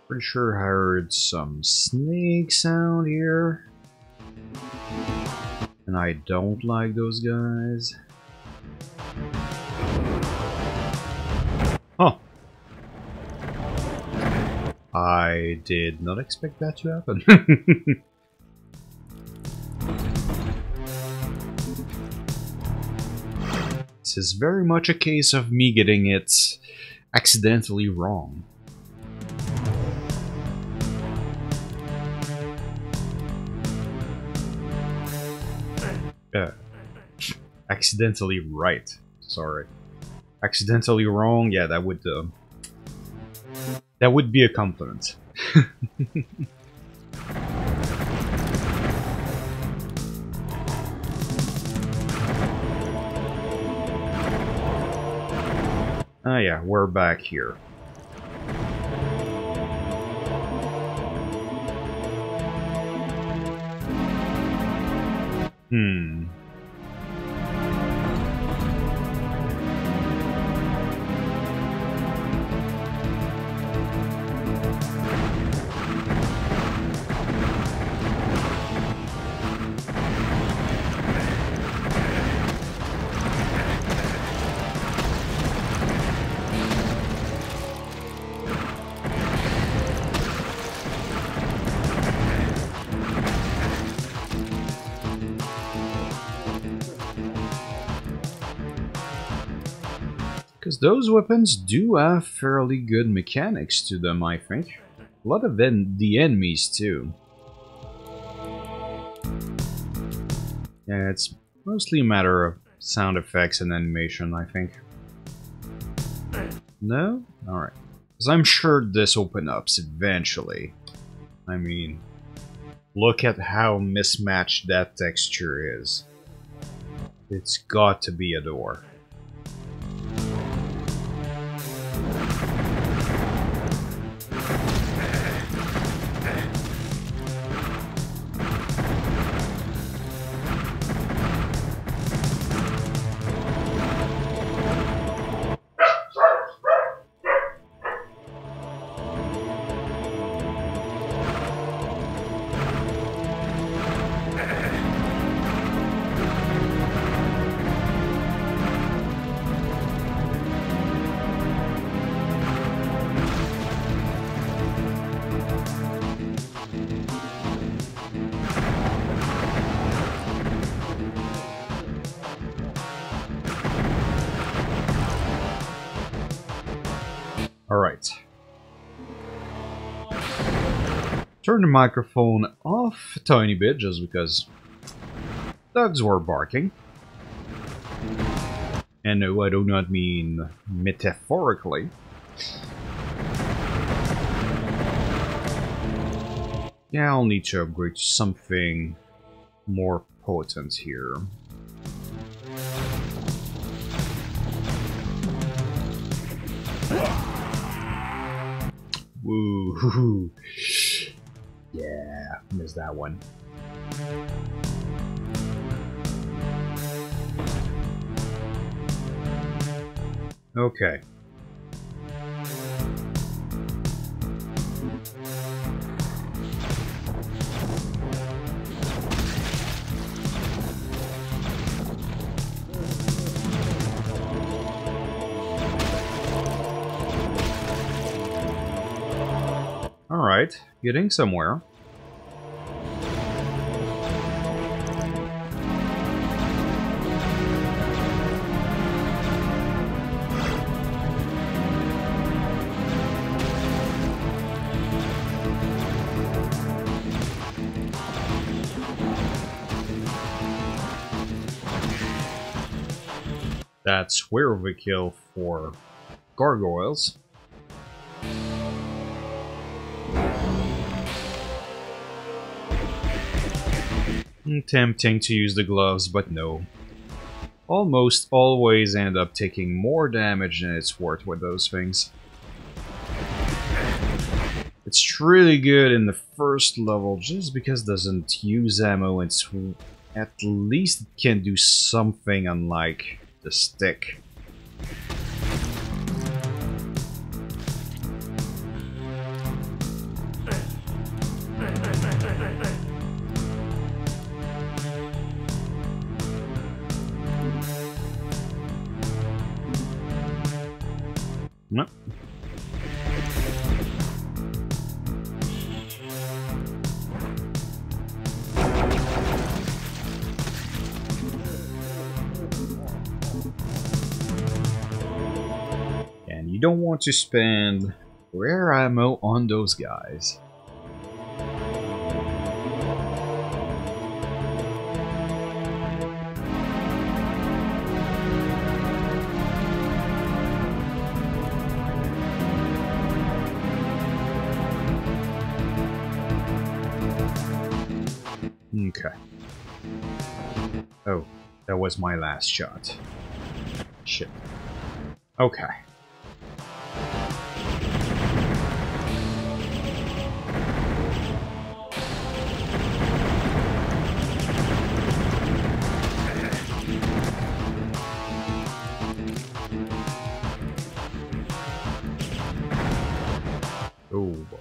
Pretty sure I heard some snake sound here. And I don't like those guys. Huh. I did not expect that to happen. This is very much a case of me getting it accidentally wrong. Accidentally right. Sorry. Accidentally wrong. Yeah, that would be a compliment. Ah, yeah, we're back here. Because those weapons do have fairly good mechanics to them, I think. A lot of the enemies, too. Yeah, it's mostly a matter of sound effects and animation, I think. No? Alright. Because I'm sure this opens up eventually. I mean, look at how mismatched that texture is. It's got to be a door. Alright. Turn the microphone off a tiny bit just because dogs were barking. And no, I do not mean metaphorically. Yeah, I'll need to upgrade to something more potent here. Woo! Yeah, missed that one. Okay. Alright, getting somewhere. That's overkill for gargoyles. Tempting to use the gloves, but no. Almost always end up taking more damage than it's worth with those things. It's really good in the first level just because it doesn't use ammo and at least it can do something unlike the stick. No. And you don't want to spend rare ammo on those guys. Okay. Oh, that was my last shot. Shit. Okay. Oh boy.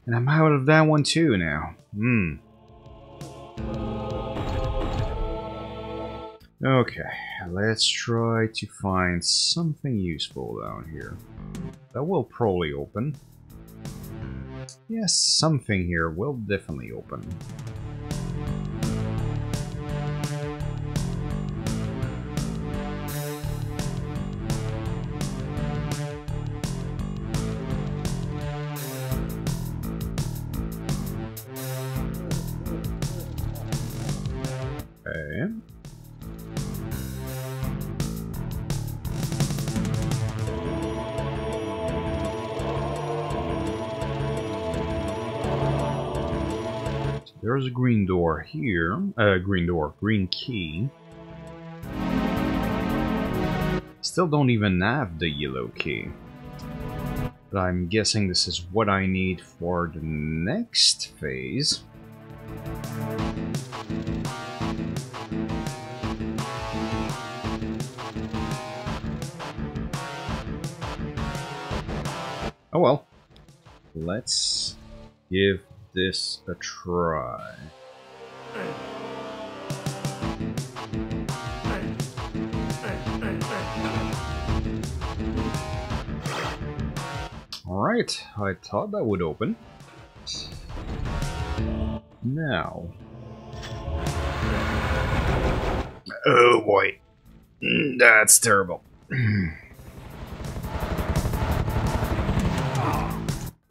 And I'm out of that one too now. Okay, let's try to find something useful down here. That will probably open. Yes, something here will definitely open. Okay. there's a green door here. Green key. Still don't even have the yellow key. But I'm guessing this is what I need for the next phase. Oh well. Let's give this a try. Alright, I thought that would open. Now. Oh boy. That's terrible.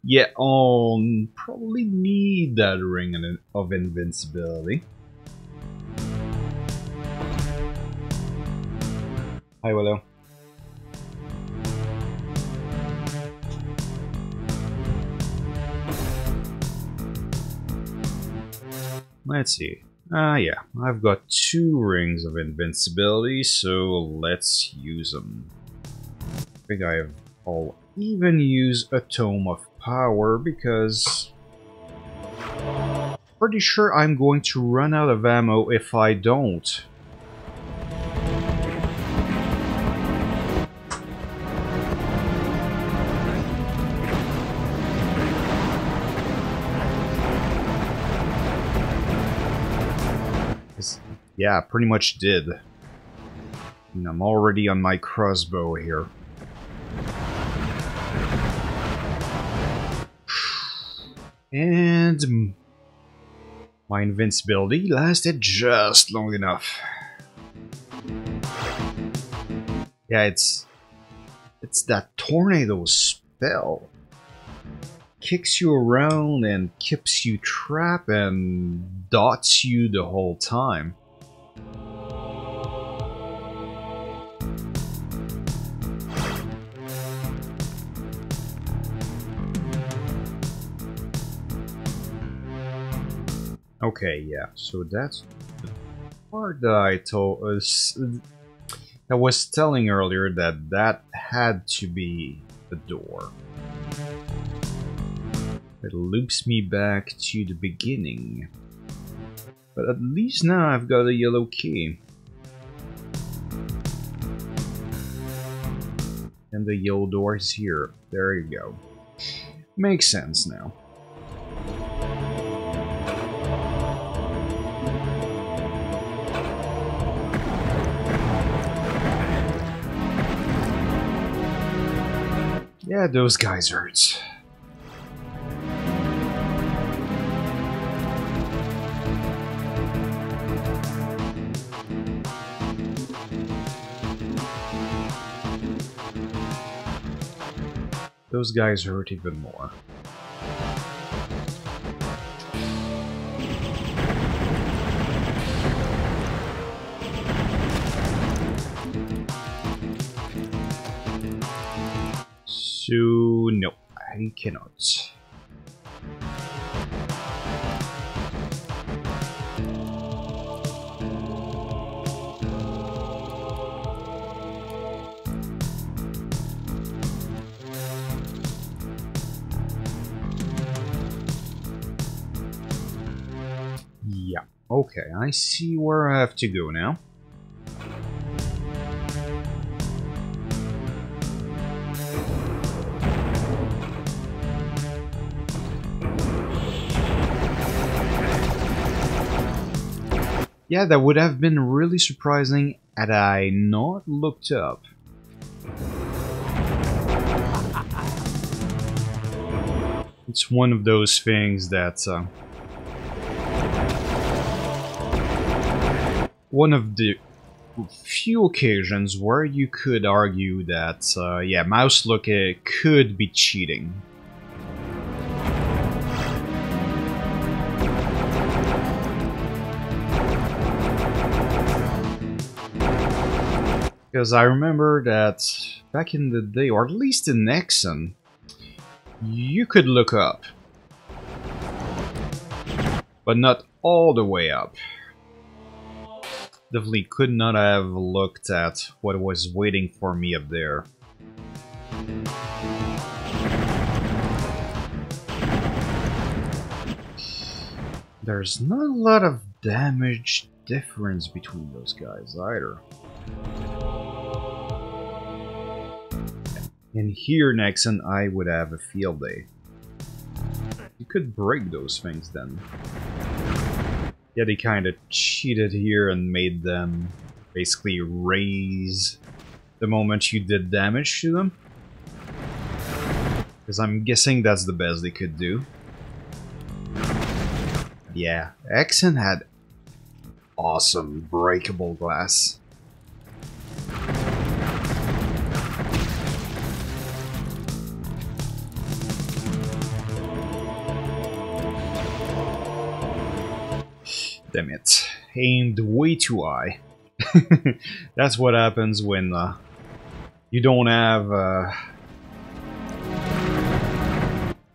Yeah, I'll probably need that ring of invincibility. Hi, Willow. Let's see. Yeah, I've got 2 rings of invincibility, so let's use them. I think I'll even use a Tome of Power because pretty sure I'm going to run out of ammo if I don't. Yeah, pretty much did. And I'm already on my crossbow here. And my invincibility lasted just long enough. Yeah, it's that tornado spell. Kicks you around and keeps you trapped and dots you the whole time. Okay, yeah, so that's the part that I told us. I was telling earlier that had to be the door. It loops me back to the beginning. But at least now I've got a yellow key. And the yellow door is here. There you go. Makes sense now. Yeah, those guys hurt. Those guys hurt even more. So, no, I cannot. Yeah, okay, I see where I have to go now. Yeah, that would have been really surprising had I not looked up. It's one of those things that... one of the few occasions where you could argue that, yeah, mouse look could be cheating. Because I remember that back in the day, or at least in Nexon, you could look up. but not all the way up. Definitely could not have looked at what was waiting for me up there. There's not a lot of damage difference between those guys either. And here next, and I would have a field day. You could break those things then. Yeah, they kind of cheated here and made them basically raise the moment you did damage to them. Because I'm guessing that's the best they could do. Yeah, Exen had awesome breakable glass. Damn it. Aimed way too high. That's what happens when you don't have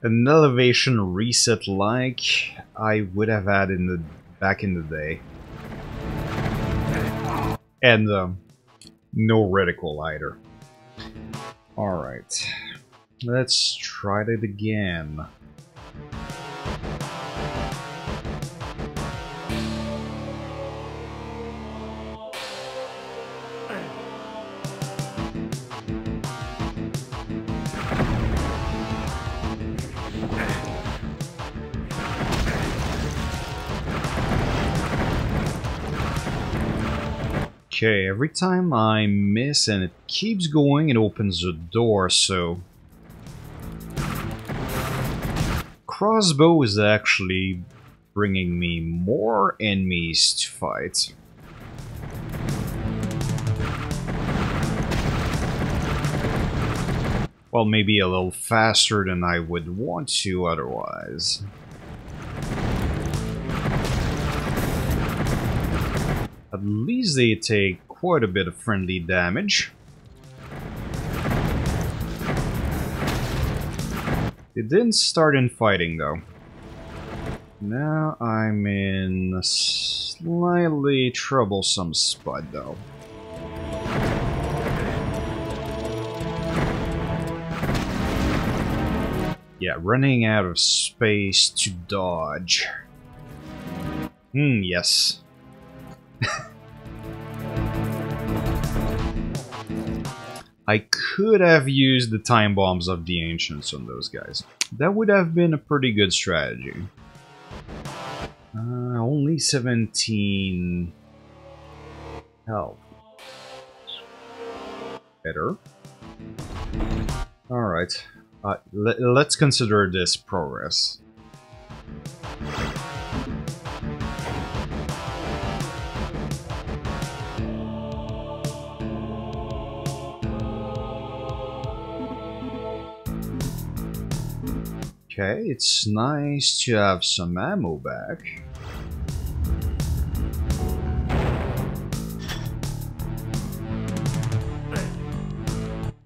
an elevation reset like I would have had in the back in the day. And no reticle either. Alright. Let's try that again. Okay, every time I miss and it keeps going, it opens a door, so... Crossbow is actually bringing me more enemies to fight. Well, maybe a little faster than I would want to otherwise. At least they take quite a bit of friendly damage. They didn't start in fighting though. Now I'm in a slightly troublesome spot though. Yeah, running out of space to dodge. Yes. I could have used the time bombs of the ancients on those guys. That would have been a pretty good strategy. Only 17 health. Better. Alright. Let's consider this progress. Okay, it's nice to have some ammo back.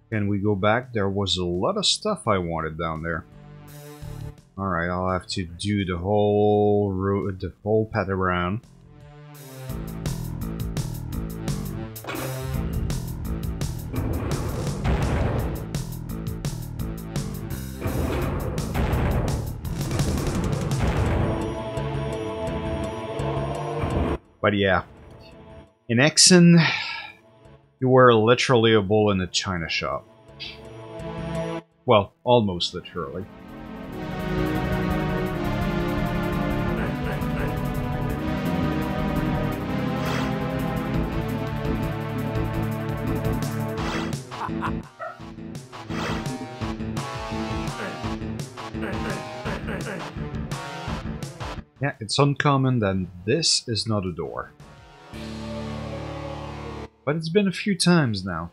Can we go back? There was a lot of stuff I wanted down there. Alright, I'll have to do the whole route, the whole path around. But yeah, in Exen, you were literally a bull in a china shop. Well, almost literally. Yeah, it's uncommon that this is not a door. But it's been a few times now.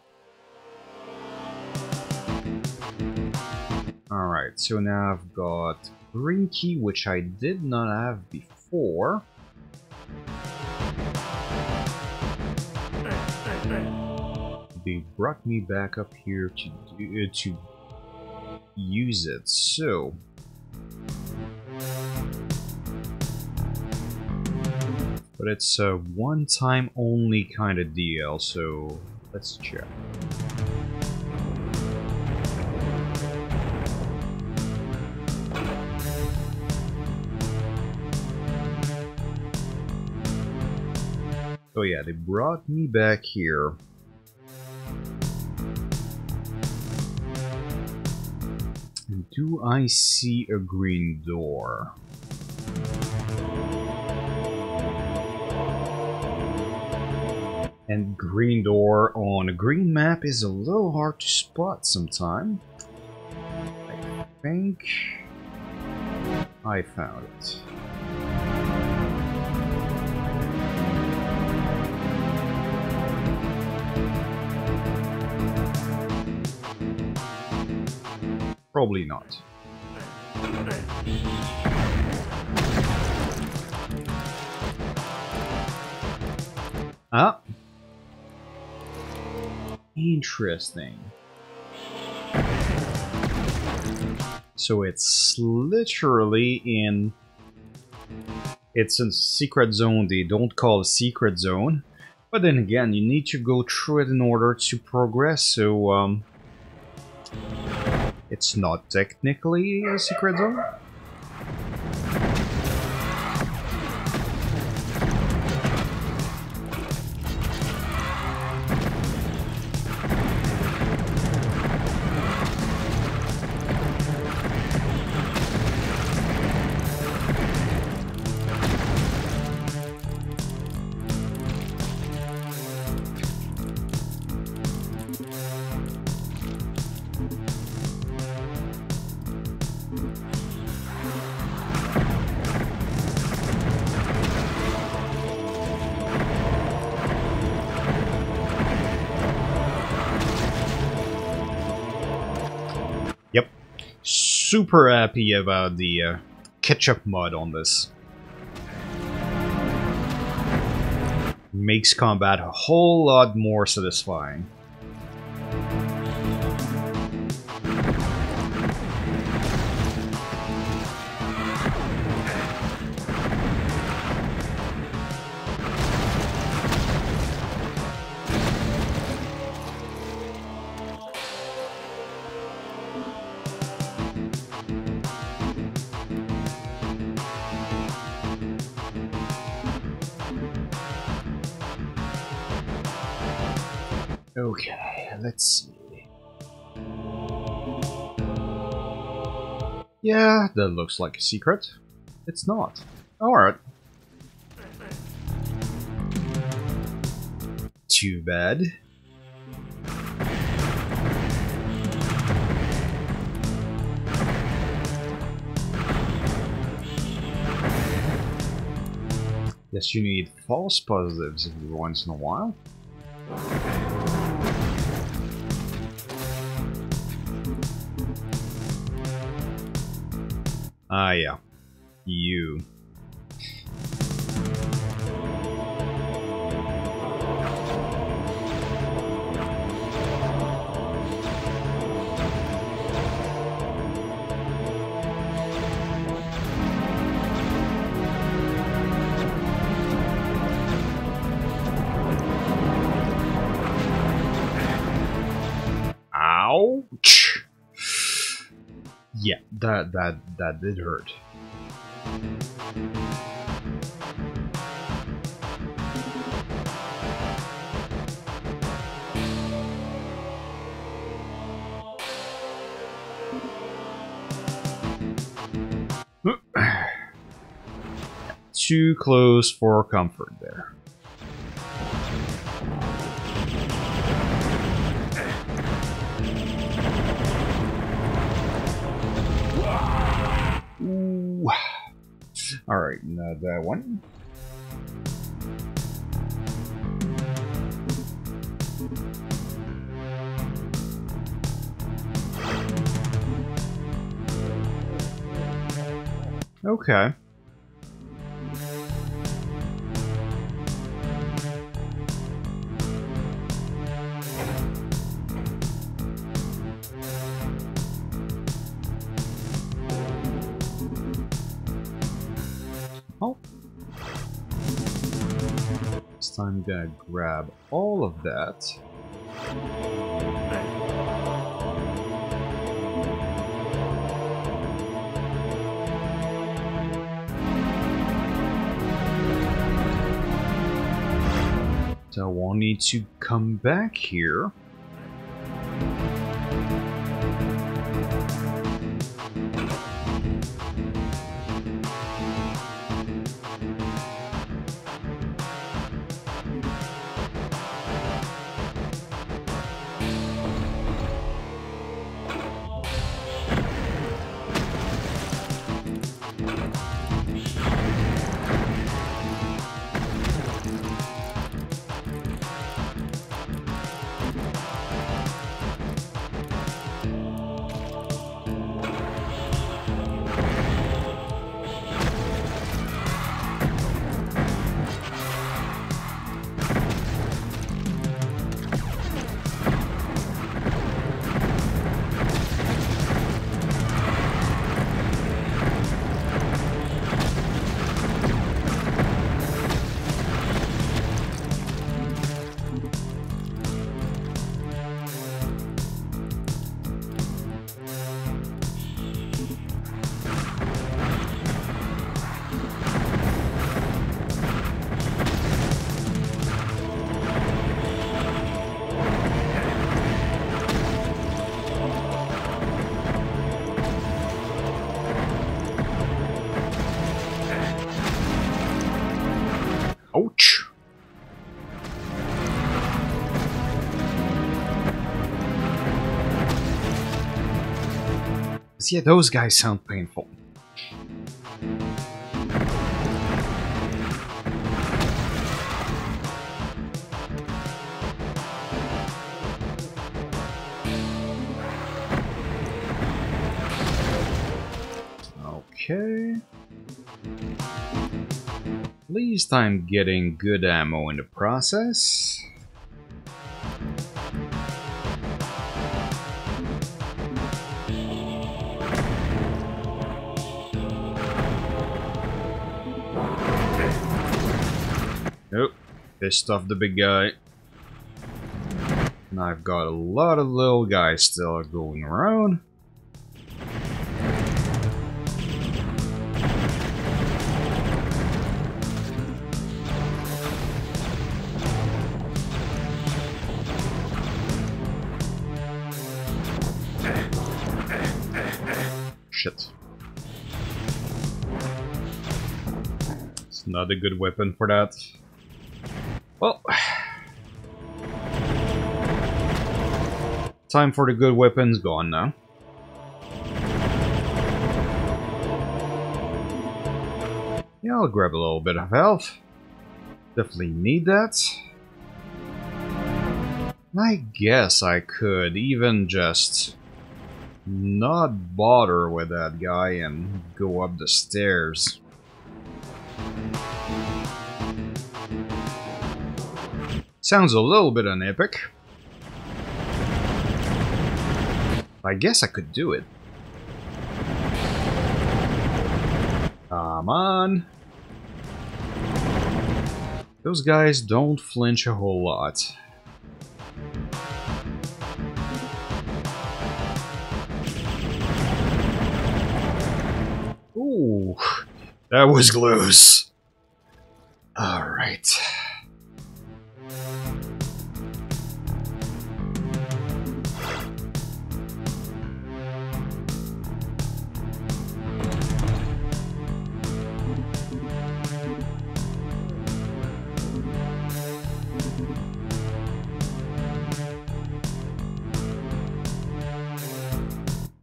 Alright, so now I've got green key, which I did not have before. They brought me back up here to use it, so... But it's a one-time only kind of deal, so let's check. Oh yeah, they brought me back here. Do I see a green door? And green door on a green map is a little hard to spot sometime. I think I found it. Probably not. Ah. Interesting. So it's literally in... It's a secret zone they don't call a secret zone. But then again, you need to go through it in order to progress, so... It's not technically a secret zone. Super happy about the ketchup mod on this. Makes combat a whole lot more satisfying. Okay, let's see. Yeah, that looks like a secret. It's not. Alright. Too bad. Guess you need false positives every once in a while. Ah, yeah. You. Ouch! Yeah, that did hurt. Too close for comfort there. Alright, now that one. Okay. Oh. This time I'm gonna grab all of that. So I won't need to come back here. Ouch! Yeah, those guys sound painful. Okay. At least I'm getting good ammo in the process. Nope, pissed off the big guy. And I've got a lot of little guys still going around. Shit. It's not a good weapon for that. Well, time for the good weapons gone now. Yeah, I'll grab a little bit of health. Definitely need that. I guess I could even just not bother with that guy and go up the stairs. Sounds a little bit unepic. I guess I could do it. Come on. Those guys don't flinch a whole lot. Ooh, that was close. Alright.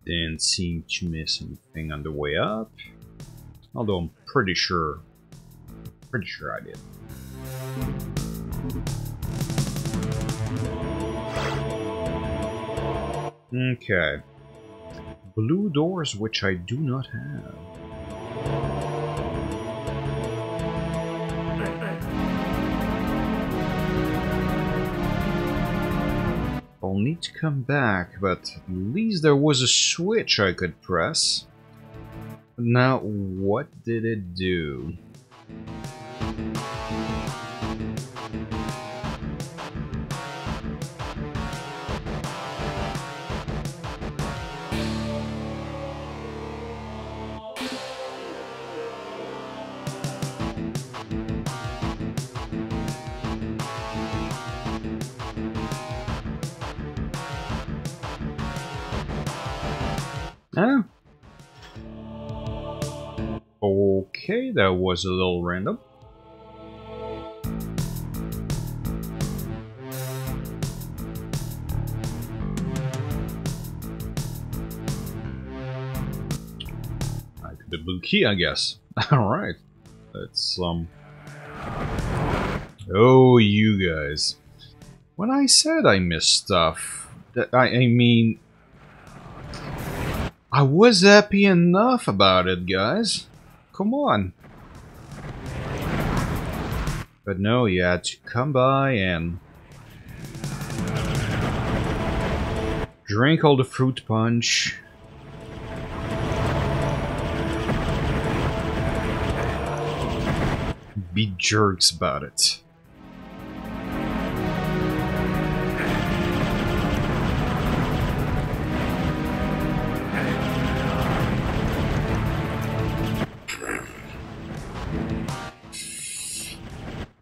Didn't seem to miss anything on the way up. Although I'm pretty sure I did. Okay. Blue doors which I do not have. I'll need to come back, but at least there was a switch I could press. Now, what did it do? Ah. Okay, that was a little random. The blue key, I guess. Alright. Let's, Oh, you guys. When I said I missed stuff, I mean... I was happy enough about it, guys. Come on. But no, you had to come by and... drink all the fruit punch. Be jerks about it.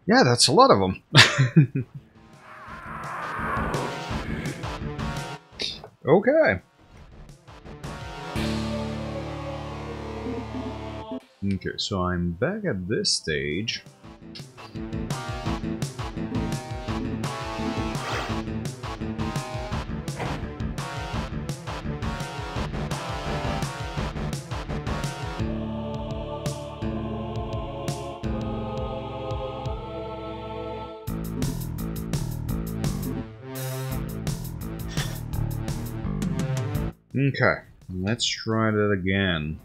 Yeah, that's a lot of them. Okay. Okay, so I'm back at this stage. Okay, let's try that again.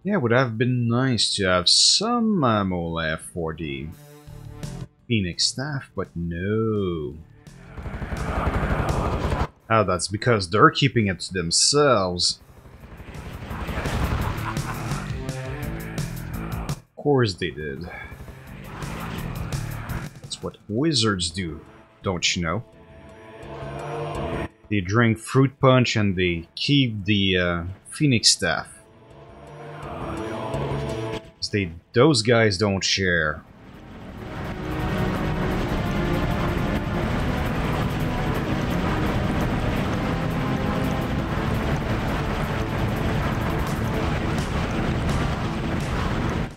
Yeah, it would have been nice to have some ammo left for the Phoenix staff, but no. Oh, that's because they're keeping it to themselves. Of course they did. That's what wizards do, don't you know? They drink fruit punch and they keep the Phoenix staff. Those guys don't share.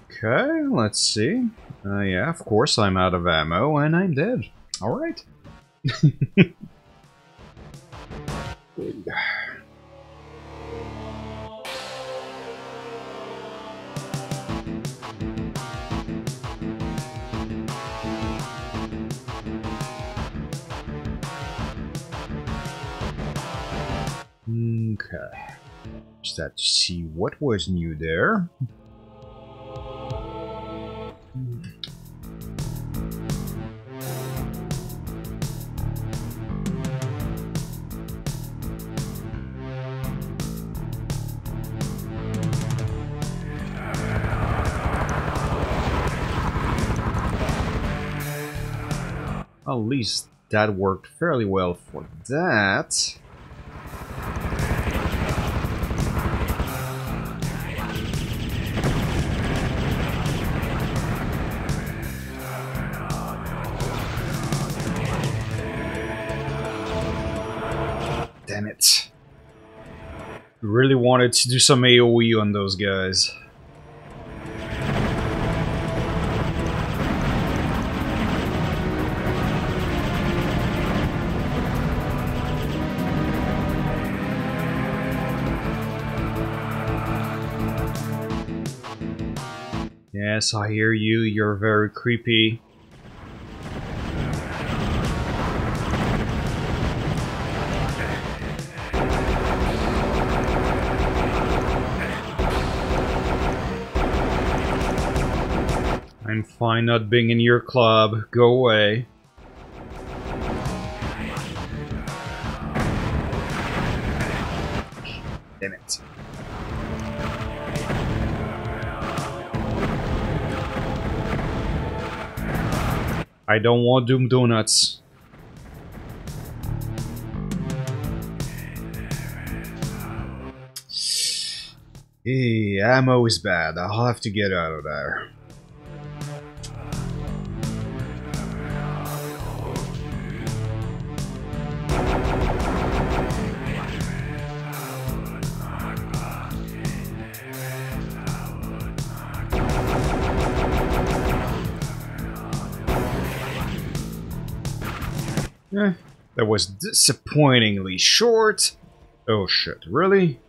Okay, let's see. Yeah, of course I'm out of ammo and I'm dead. Alright. Okay. Just had to see what was new there. At least that worked fairly well for that. Damn it. Really wanted to do some AoE on those guys. Yes, I hear you. You're very creepy. I'm fine not being in your club. Go away. Damn it. I don't want Doom Donuts. Hey, ammo is bad. I'll have to get out of there. That was disappointingly short. Oh shit, really?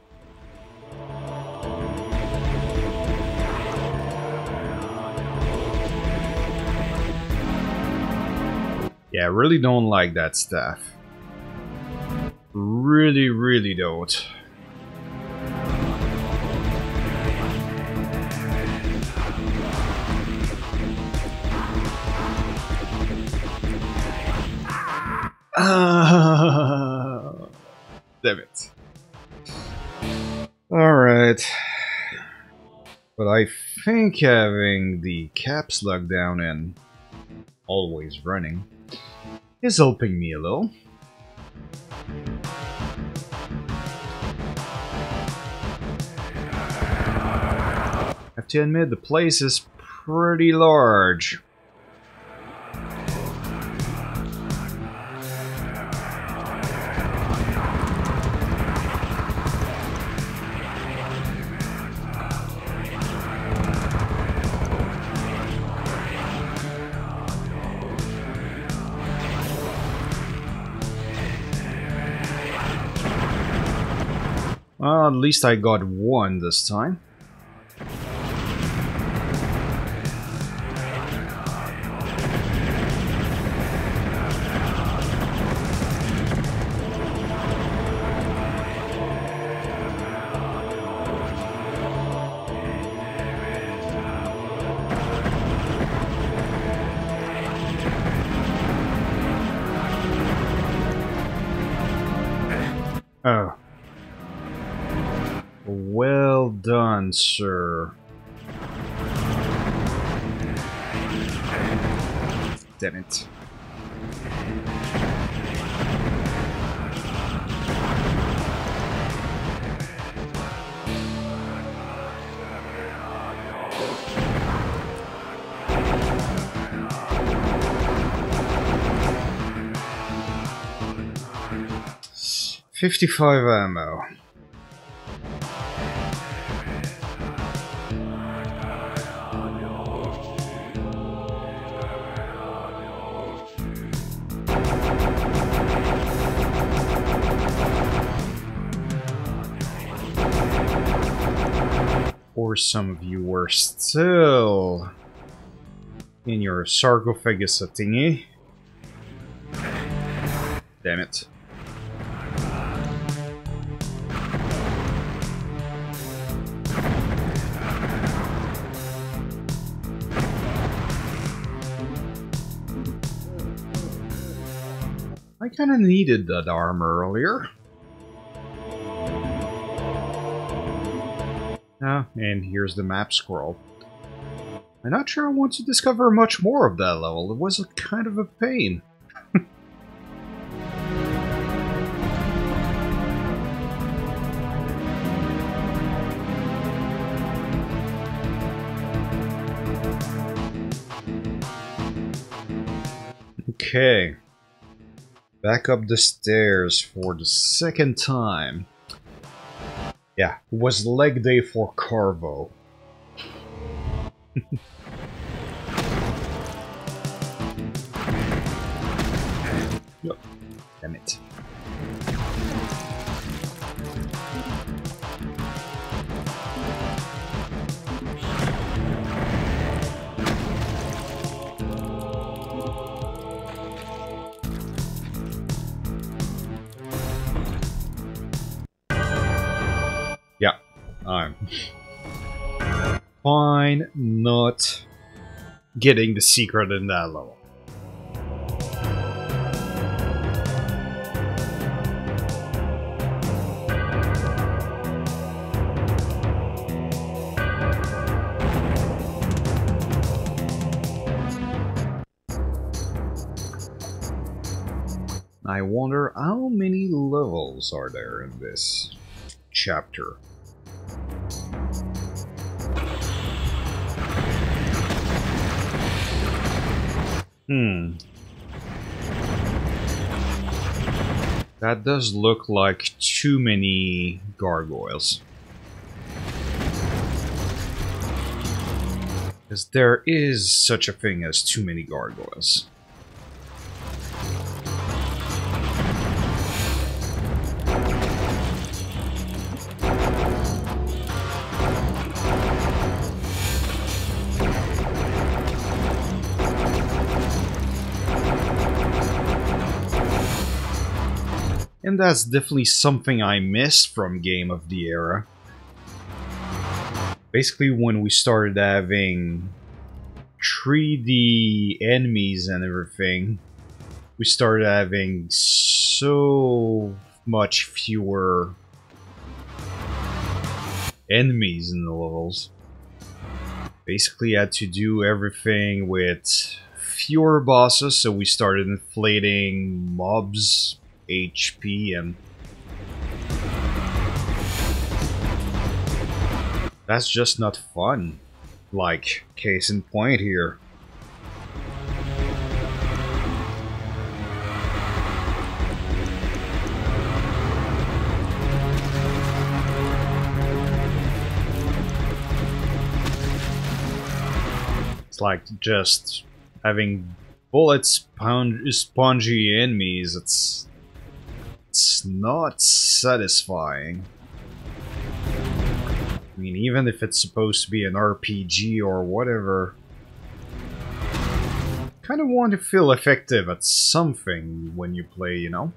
Yeah, I really don't like that staff. Really, really don't. Damn it. Alright. But I think having the caps lock down and always running is helping me a little. I have to admit, the place is pretty large. Well, at least I got one this time. Oh. Well done, sir. Damn it. $55 ammo. Or some of you were still in your sarcophagus thingy. Damn it. I kinda needed that armor earlier. Ah, and here's the map scroll. I'm not sure I want to discover much more of that level. It was a kind of a pain. Okay. Back up the stairs for the second time. Yeah, it was leg day for Carvo. Yep. Damn it. Yeah, I'm fine not getting the secret in that level. I wonder how many levels are there in this chapter. That does look like too many gargoyles. Because there is such a thing as too many gargoyles. And that's definitely something I missed from Game of the Era. Basically, when we started having 3D enemies and everything, we started having so much fewer enemies in the levels. Basically had to do everything with fewer bosses, so we started inflating mobs' HP, and that's just not fun. Like, case in point here. It's like just having spongy enemies. It's not satisfying. I mean, even if it's supposed to be an RPG or whatever, kind of want to feel effective at something when you play, you know?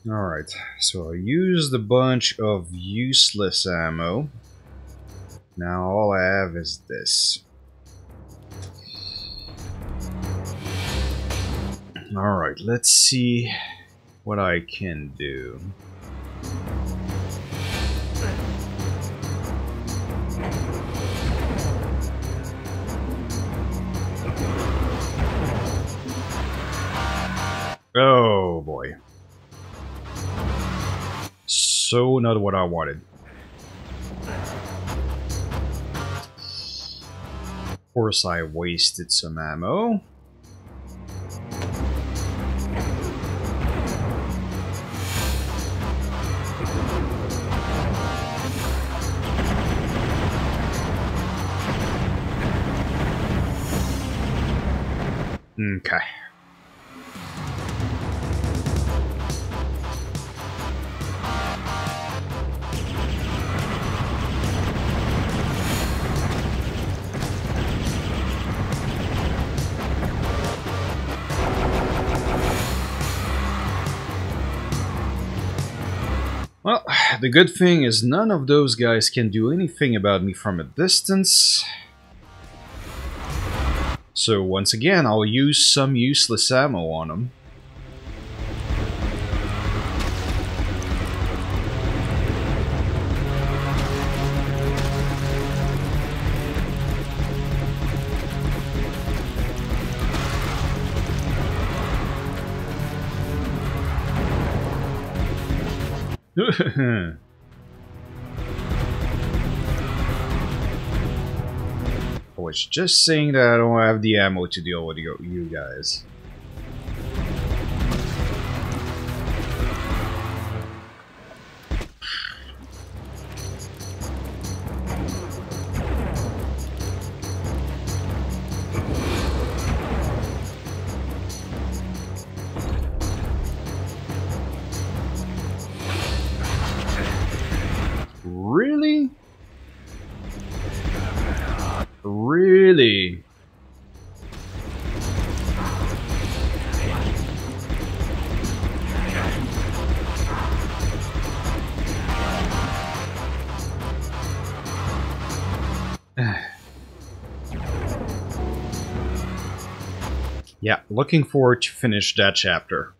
Alright, so I used a bunch of useless ammo. Now all I have is this. Alright, let's see what I can do. Oh boy. So not what I wanted. Of course I wasted some ammo. Okay. Well, the good thing is none of those guys can do anything about me from a distance. So once again, I'll use some useless ammo on them. I was just saying that I don't have the ammo to deal with you guys. Really? Really? Yeah, looking forward to finish that chapter.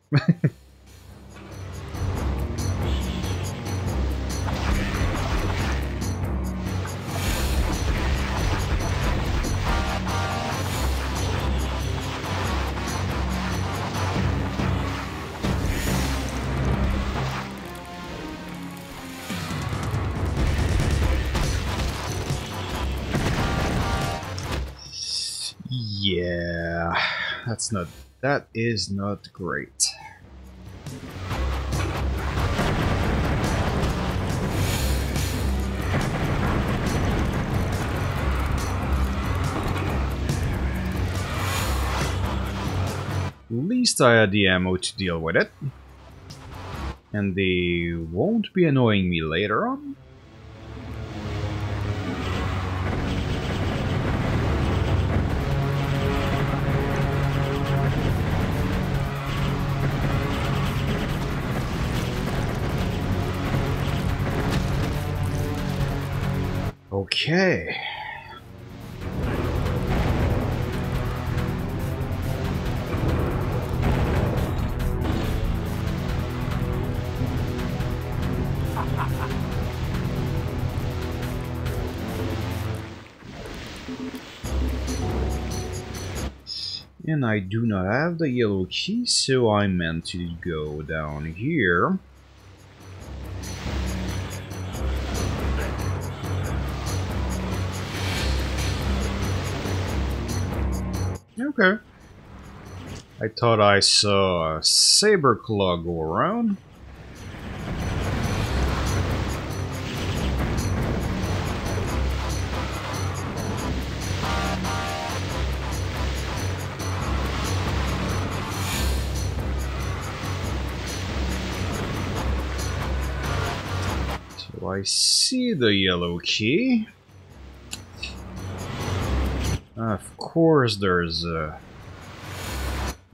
Yeah, that is not great. At least I had the ammo to deal with it. And they won't be annoying me later on. Okay. And I do not have the yellow key, so I meant to go down here. Okay. I thought I saw a saber claw go around. So I see the yellow key. Of course, there's an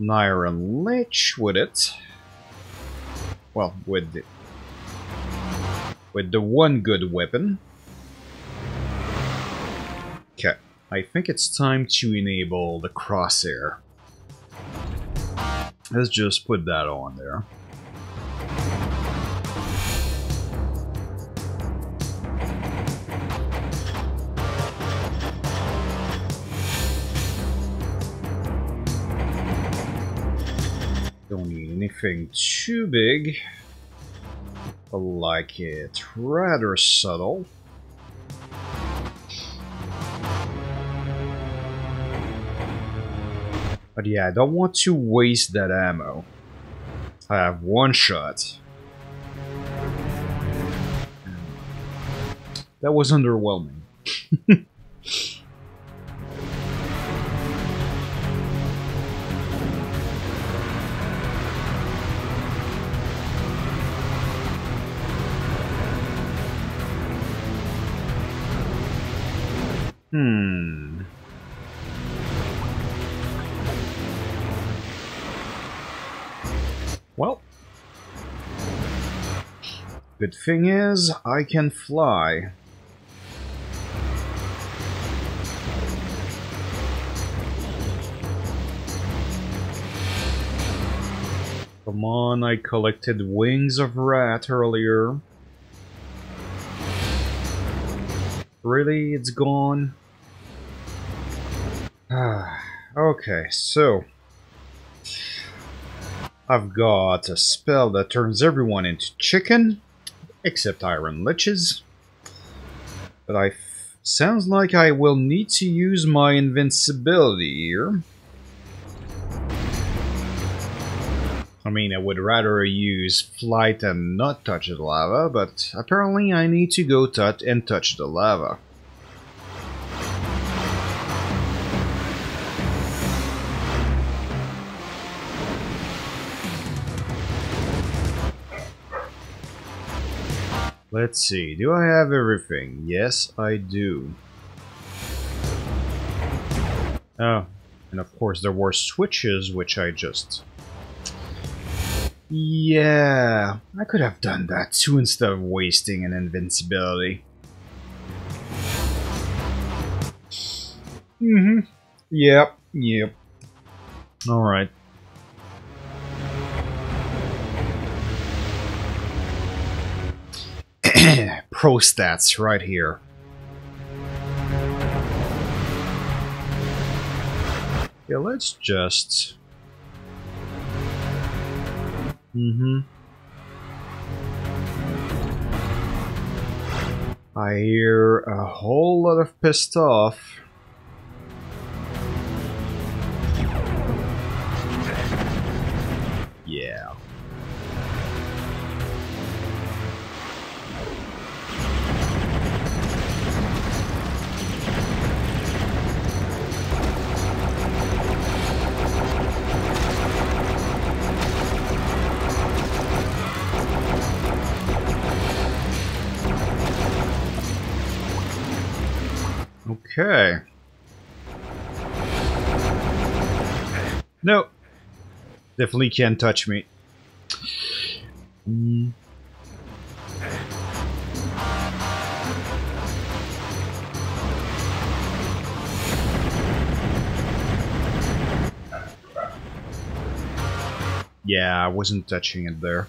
iron lich with it. Well, with the one good weapon. Okay, I think it's time to enable the crosshair. Let's just put that on there. Don't need anything too big. I like it rather subtle. But yeah, I don't want to waste that ammo. I have one shot. That was underwhelming. Well, good thing is, I can fly. Come on, I collected wings of rat earlier. Really? It's gone? Okay, so I've got a spell that turns everyone into chicken, except iron liches. But sounds like I will need to use my invincibility here. I mean, I would rather use flight and not touch the lava, but apparently I need to go touch the lava. Let's see, do I have everything? Yes, I do. Oh, and of course there were switches which I just... Yeah, I could have done that too instead of wasting an invincibility. Yep. Alright. Pro stats right here. Yeah, let's just... I hear a whole lot of pissed off. Yeah. Okay. No. Definitely can't touch me. Yeah, I wasn't touching it there.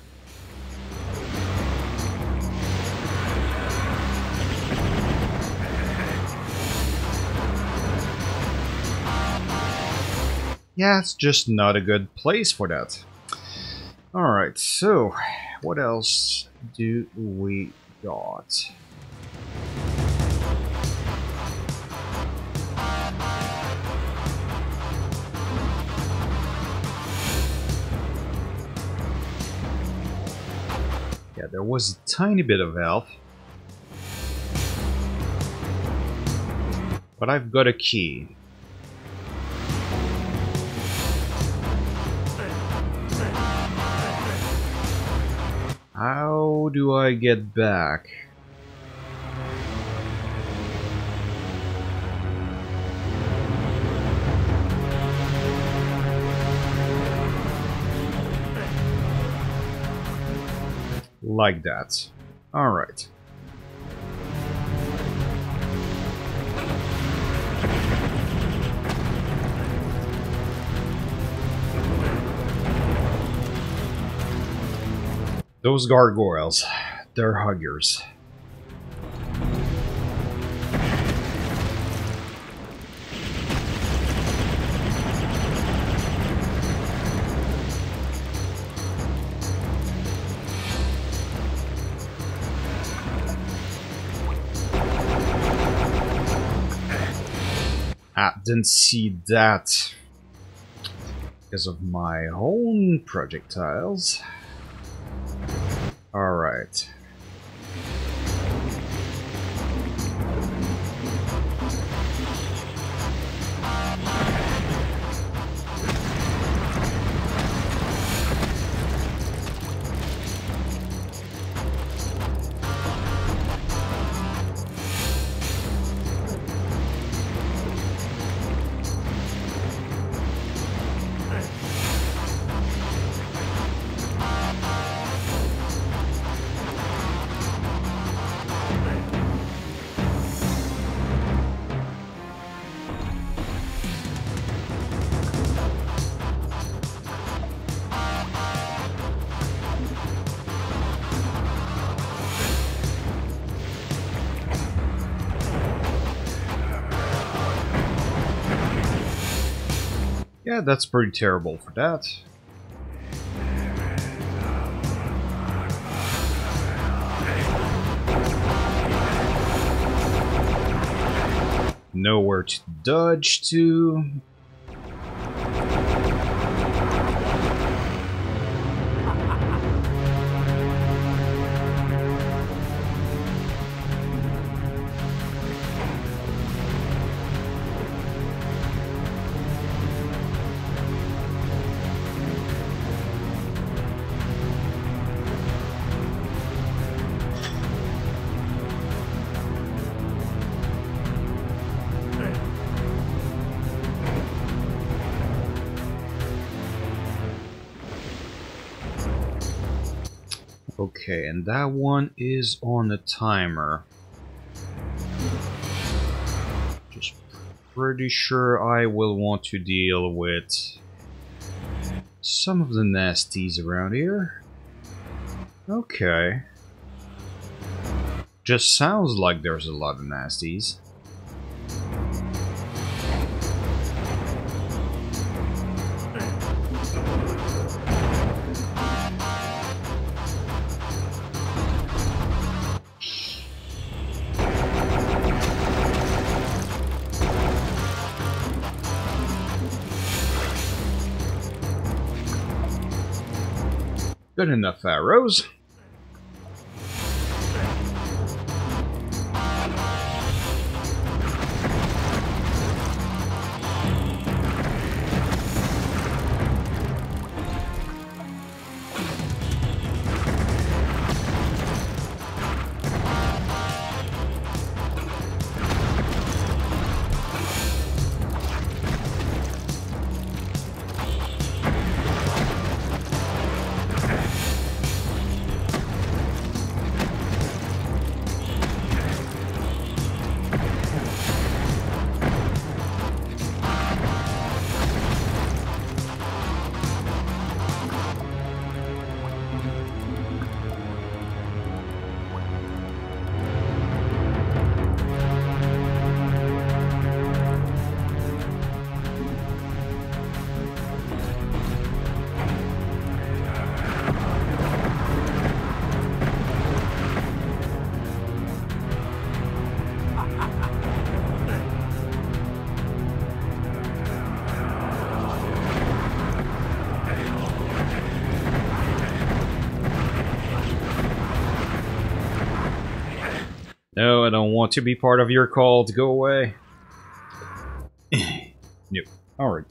Yeah, it's just not a good place for that. Alright, so what else do we got? Yeah, there was a tiny bit of health. But I've got a key. How do I get back? Like that. Alright. Those gargoyles, they're huggers. Ah, didn't see that because of my own projectiles. Alright. Yeah, that's pretty terrible for that. Nowhere to dodge to. Okay, and that one is on the timer. Just pretty sure I will want to deal with some of the nasties around here. Okay. Just sounds like there's a lot of nasties. Good enough arrows. don't want to be part of your cult. Go away. Nope. Alright.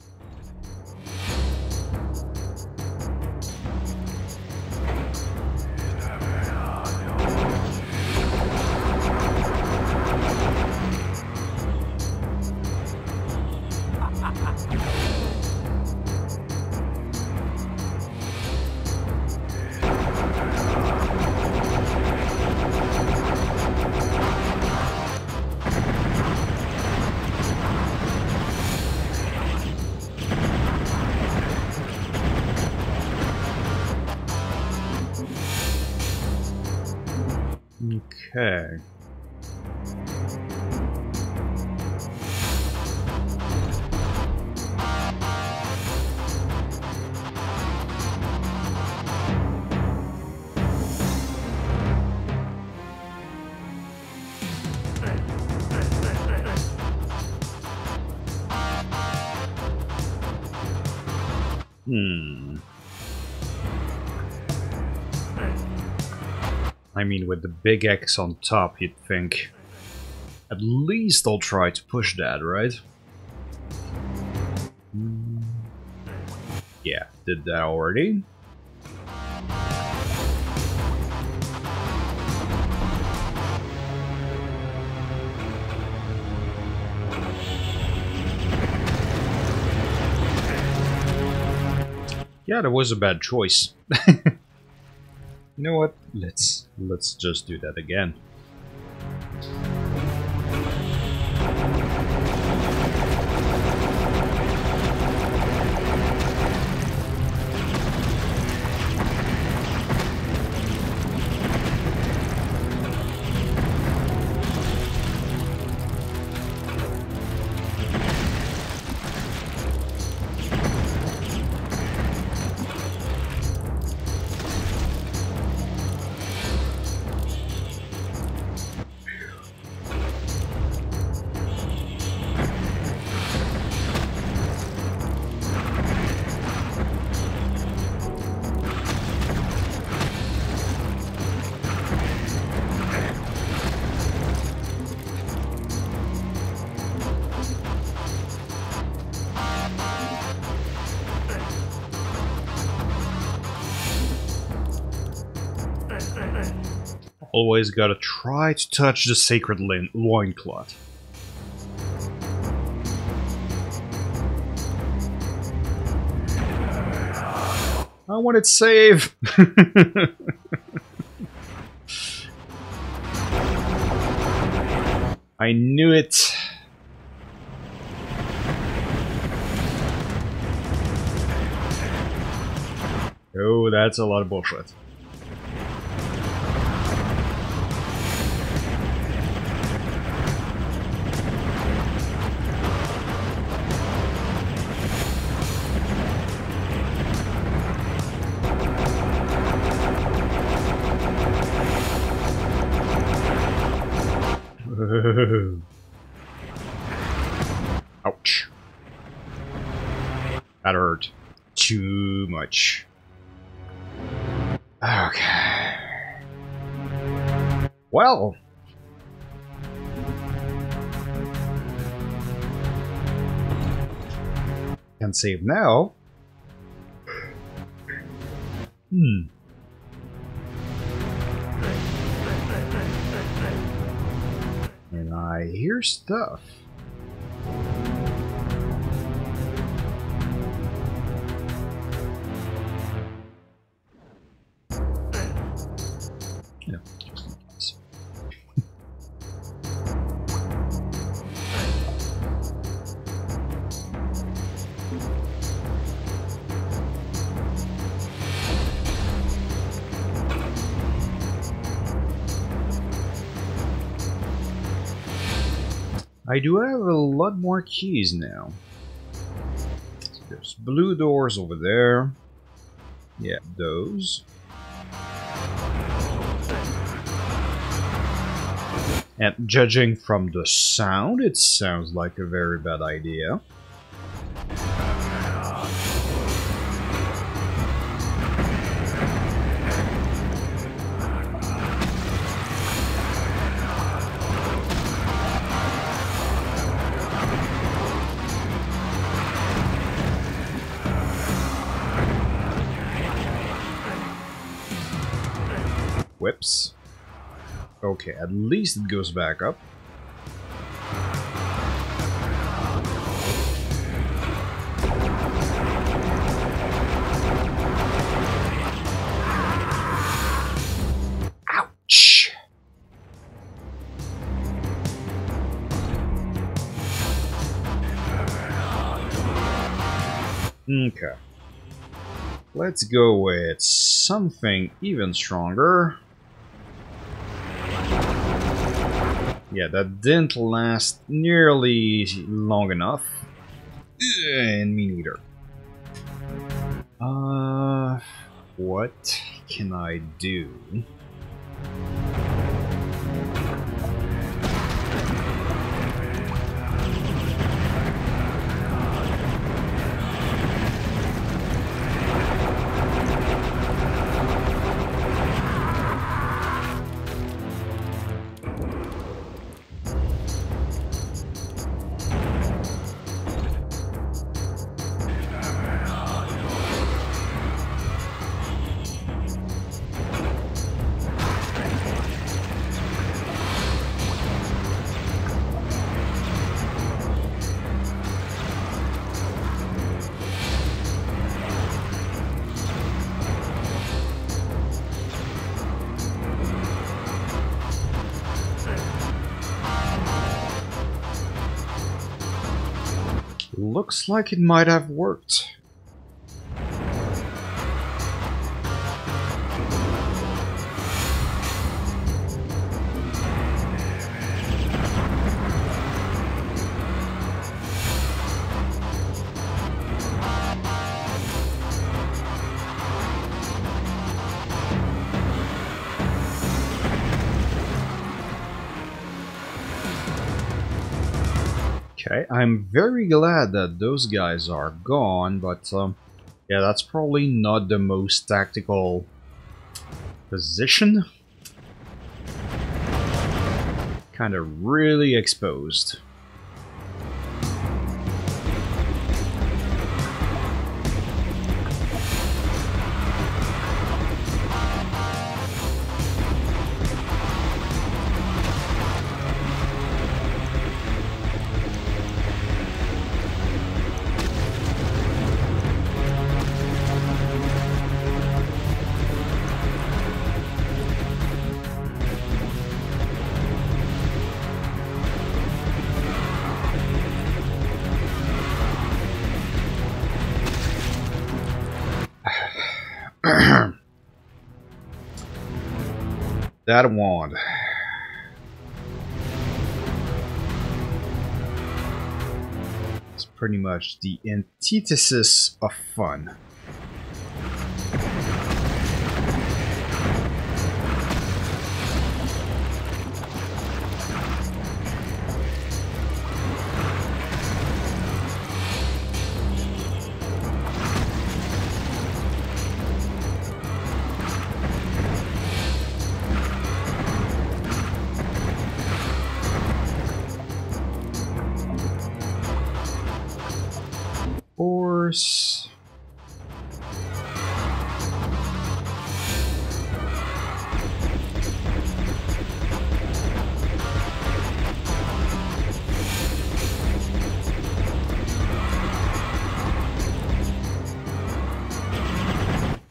Okay. I mean, with the big X on top, you'd think at least I'll try to push that, right? Yeah, did that already. Yeah, that was a bad choice. You know what? Let's just do that again. Always gotta try to touch the sacred loincloth. I want it safe! I knew it! Oh, that's a lot of bullshit. Ouch. That hurt too much. Okay. Well. Can save now. And I hear stuff. Yeah. I do have a lot more keys now. So there's blue doors over there. Yeah, those. And judging from the sound, it sounds like a very bad idea. whips. Okay, at least it goes back up. Ouch! Okay. Let's go with something even stronger. Yeah, that didn't last nearly long enough. And me neither. What can I do? Looks like it might have worked. Okay, I'm very glad that those guys are gone, but yeah, that's probably not the most tactical position. Kind of really exposed. That wand. It's pretty much the antithesis of fun. Horse.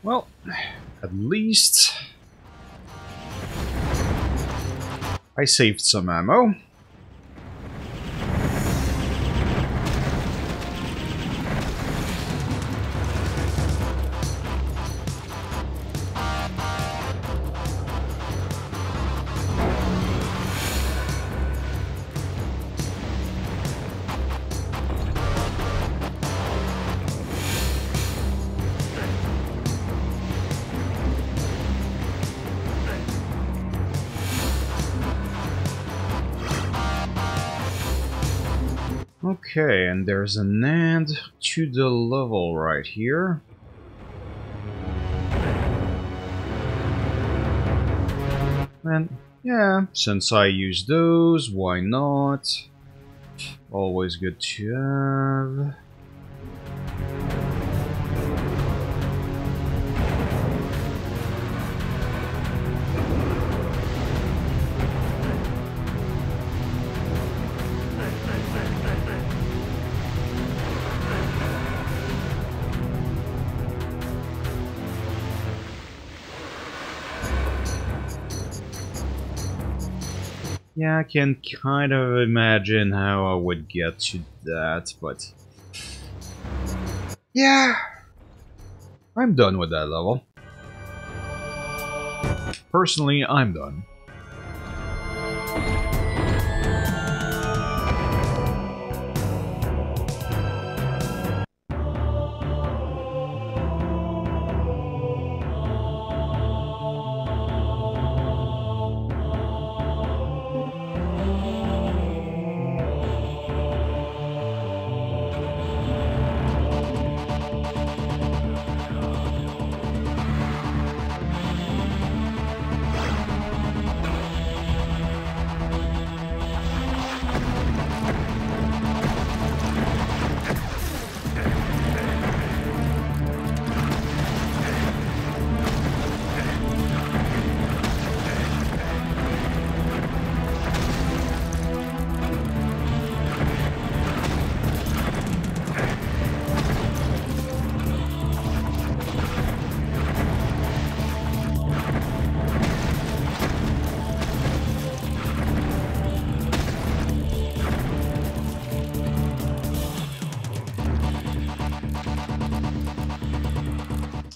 Well, at least I saved some ammo. Okay, and there's an end to the level right here. And yeah, since I use those, why not? Always good to have. Yeah, I can kind of imagine how I would get to that, but... yeah, I'm done with that level. Personally, I'm done.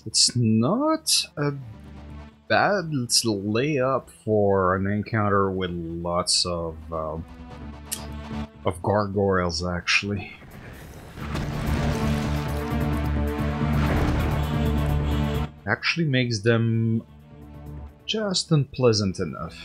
It's not a bad layup for an encounter with lots of gargoyles, actually. Actually makes them just unpleasant enough.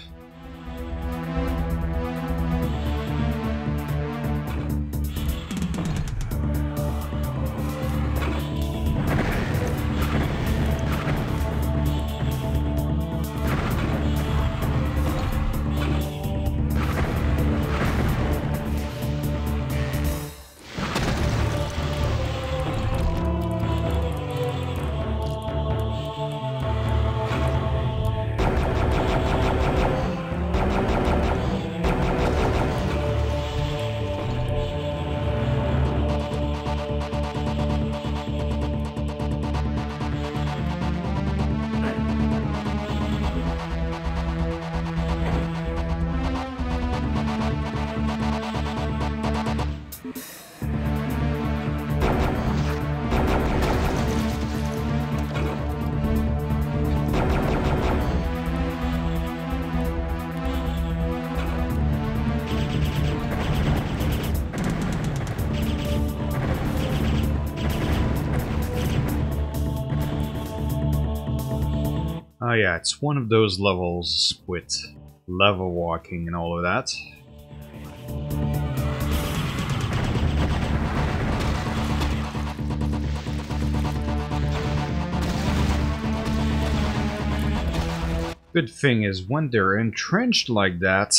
Oh yeah, it's one of those levels with level walking and all of that. Good thing is, when they're entrenched like that,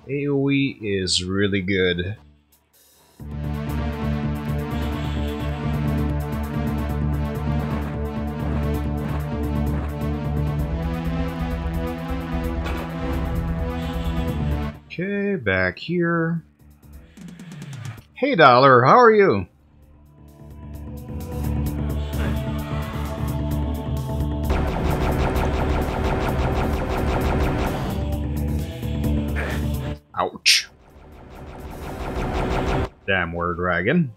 AoE is really good. Okay, back here. Hey Dollar, how are you? Ouch. Damn were dragon.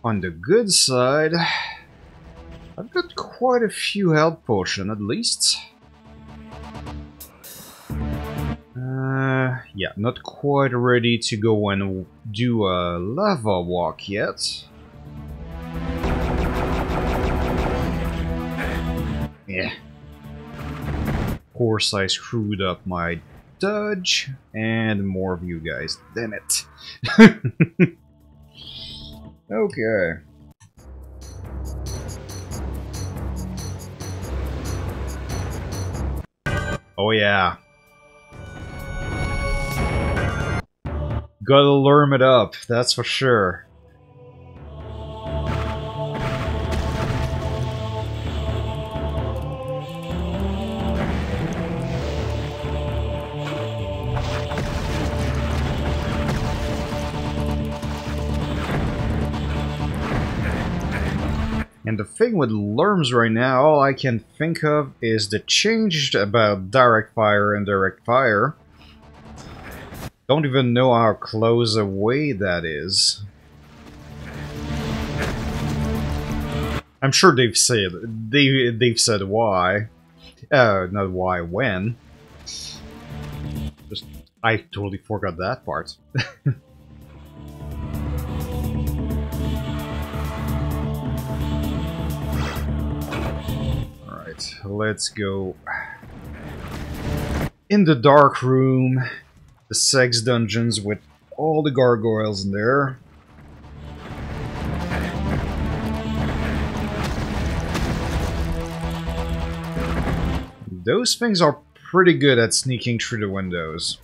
On the good side, I've got quite a few health potions at least. Yeah, not quite ready to go and do a lava walk yet. Yeah. Of course I screwed up my dodge, and more of you guys, damn it. Okay. Oh yeah. Gotta lurm it up, that's for sure. And the thing with Lerms right now, all I can think of is the change about direct fire and direct fire. Don't even know how close away that is. I'm sure they've said why. Not why, when. Just I totally forgot that part. Alright, let's go in the dark room, the sex dungeons with all the gargoyles in there. Those things are pretty good at sneaking through the windows.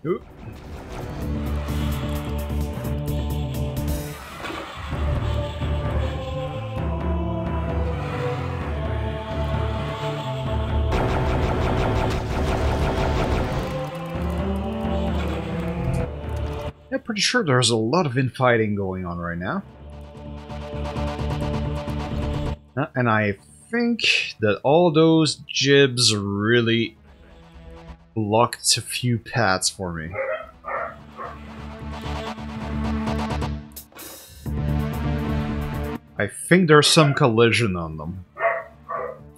Oop. I'm pretty sure there's a lot of infighting going on right now. And I think that all those jibs really blocked a few paths for me. I think there's some collision on them.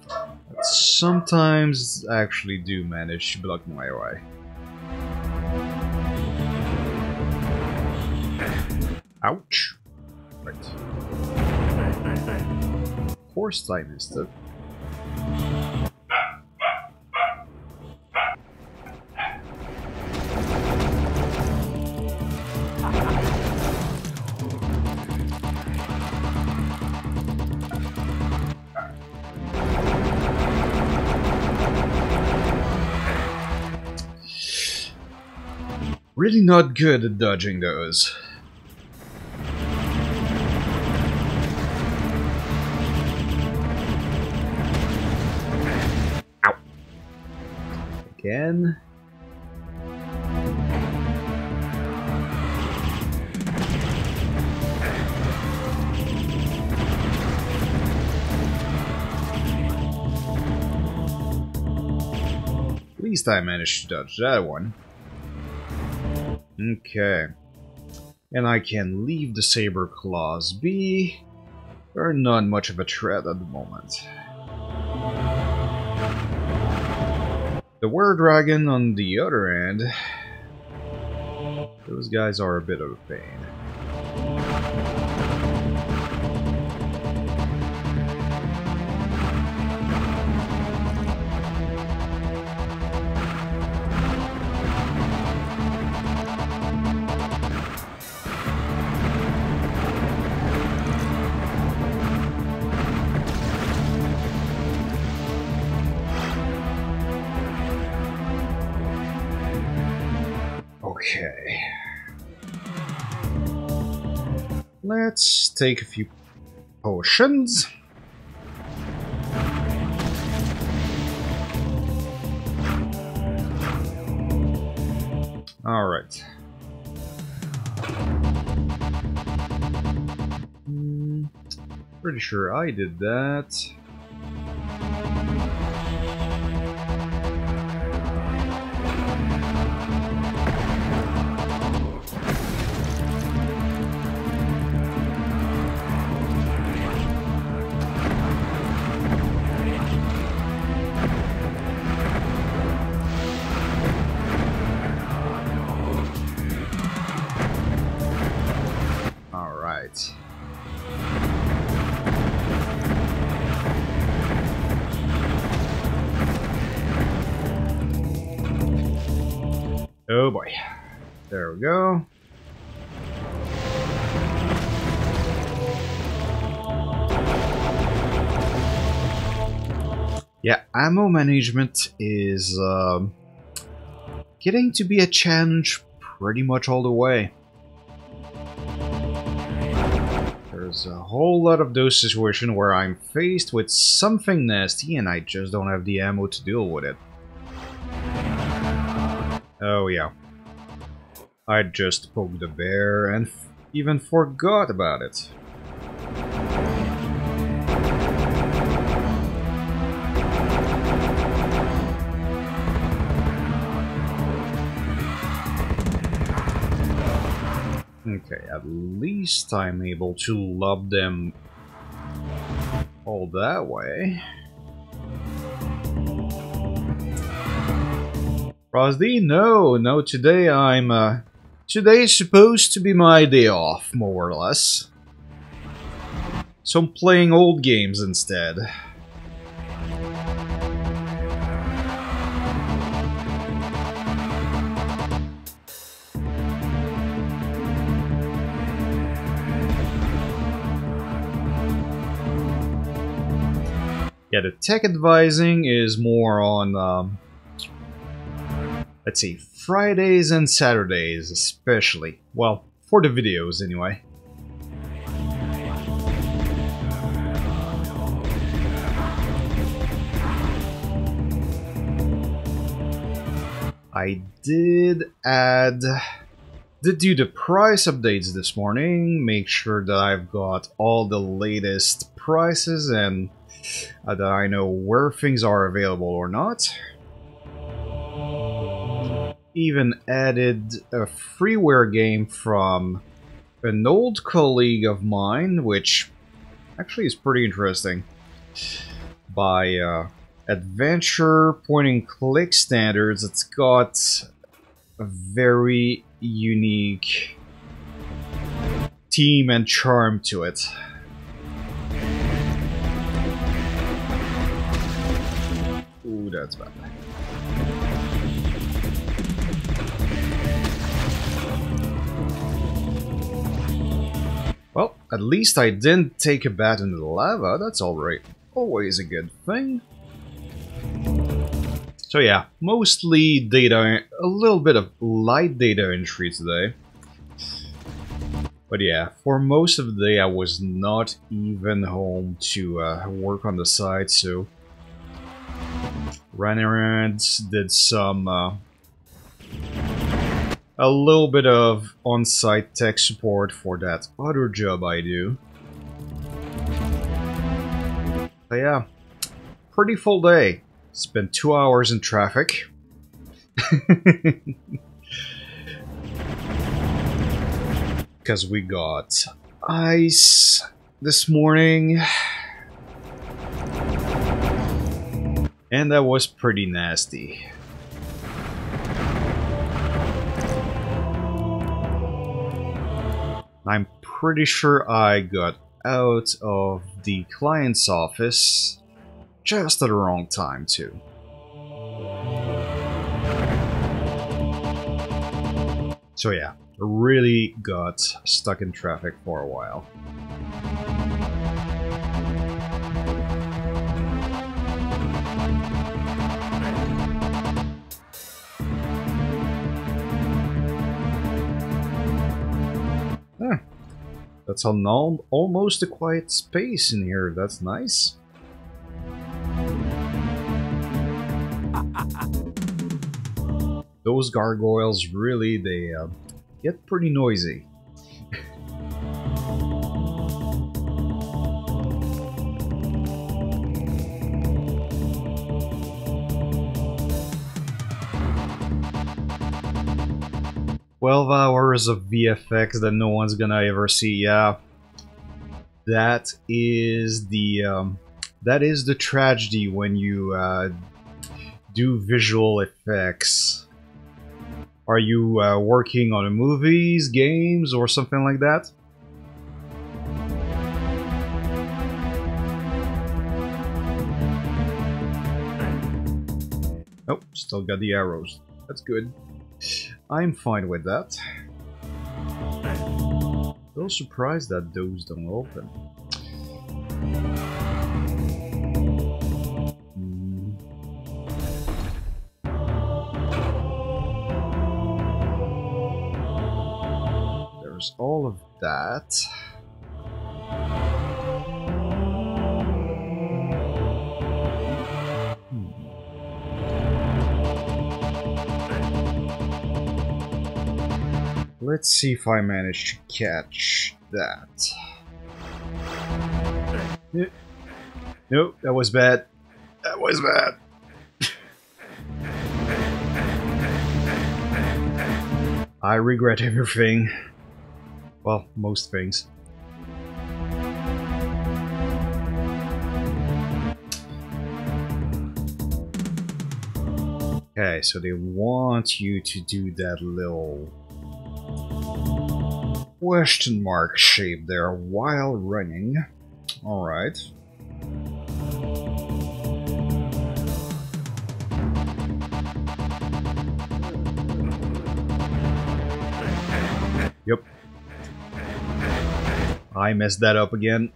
But sometimes actually do manage to block my way. Ouch. Right. Of course I missed it. Really not good at dodging those. Ow. Again. At least I managed to dodge that one. Okay. And I can leave the saber claws be. They're not much of a threat at the moment. The were dragon on the other end. Those guys are a bit of a pain. Okay. Let's take a few potions. All right. Pretty sure I did that. Oh boy. There we go. Yeah, ammo management is getting to be a challenge pretty much all the way. There's a whole lot of those situations where I'm faced with something nasty and I just don't have the ammo to deal with it. Oh yeah. I just poked the bear and even forgot about it. Okay, at least I'm able to lob them all that way. Frosty, no, today today's supposed to be my day off, more or less. So I'm playing old games instead. Yeah, the tech advising is more on, let's see, Fridays and Saturdays especially. Well, for the videos anyway. I did do the price updates this morning, make sure that I've got all the latest prices and that I know where things are available or not. Even added a freeware game from an old colleague of mine, which actually is pretty interesting, by adventure point-and-click standards. It's got a very unique theme and charm to it. Ooh, that's bad. Well, at least I didn't take a bath in the lava, that's alright. Always a good thing. So yeah, mostly data, a little bit of light data entry today. But yeah, for most of the day I was not even home to work on the site, so ran around, did some a little bit of on-site tech support for that other job I do. But yeah, pretty full day. Spent 2 hours in traffic. Because we got ice this morning. And that was pretty nasty. I'm pretty sure I got out of the client's office just at the wrong time, too. So yeah, really got stuck in traffic for a while. That's almost a quiet space in here. That's nice. Those gargoyles really, they get pretty noisy. "12 hours of VFX that no one's gonna ever see." Yeah, that is the tragedy when you do visual effects. Are you working on movies, games, or something like that? Oh, still got the arrows. That's good. I'm fine with that. A little surprised that those don't open. all of that. Let's see if I manage to catch that. Nope, that was bad. That was bad. I regret everything. Well, most things. Okay, so they want you to do that little question mark shape there while running. Alright. Yep. I messed that up again.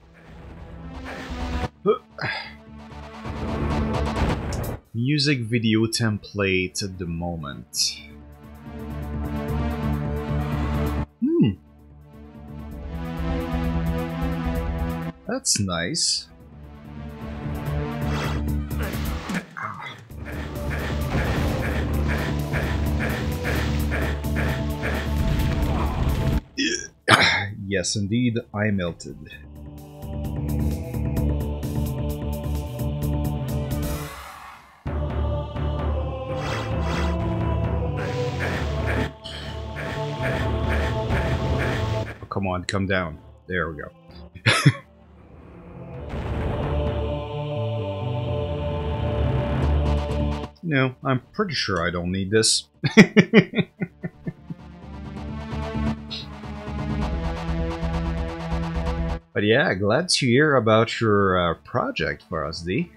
Music video template at the moment. That's nice. Yes, indeed, I melted. Oh, come on, come down. There we go. No, I'm pretty sure I don't need this. But yeah, glad to hear about your project for us, D.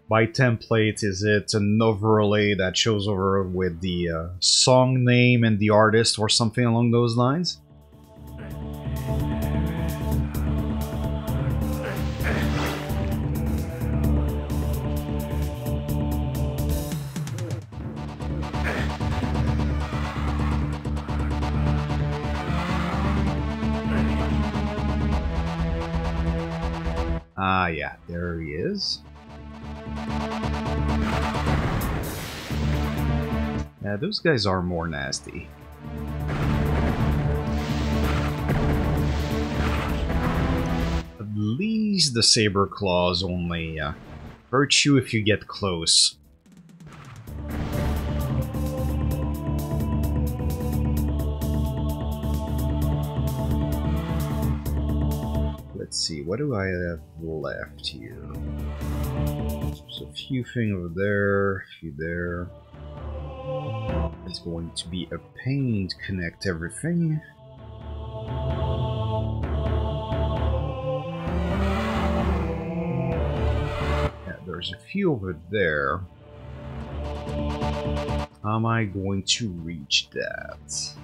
By template, is it an overlay that shows over with the song name and the artist or something along those lines? Ah, yeah, there he is. Yeah, those guys are more nasty. At least the saber claws only hurt you if you get close. Let's see, what do I have left here? There's a few things over there, a few there. It's going to be a pain to connect everything. Yeah, there's a few over there. How am I going to reach that?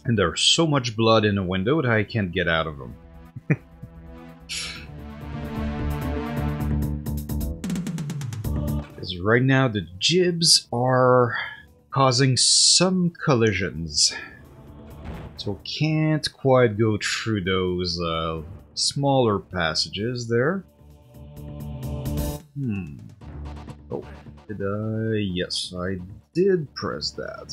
And there's so much blood in the window that I can't get out of them. Because right now the jibs are causing some collisions. So can't quite go through those smaller passages there. Oh, did I? Yes, I did press that.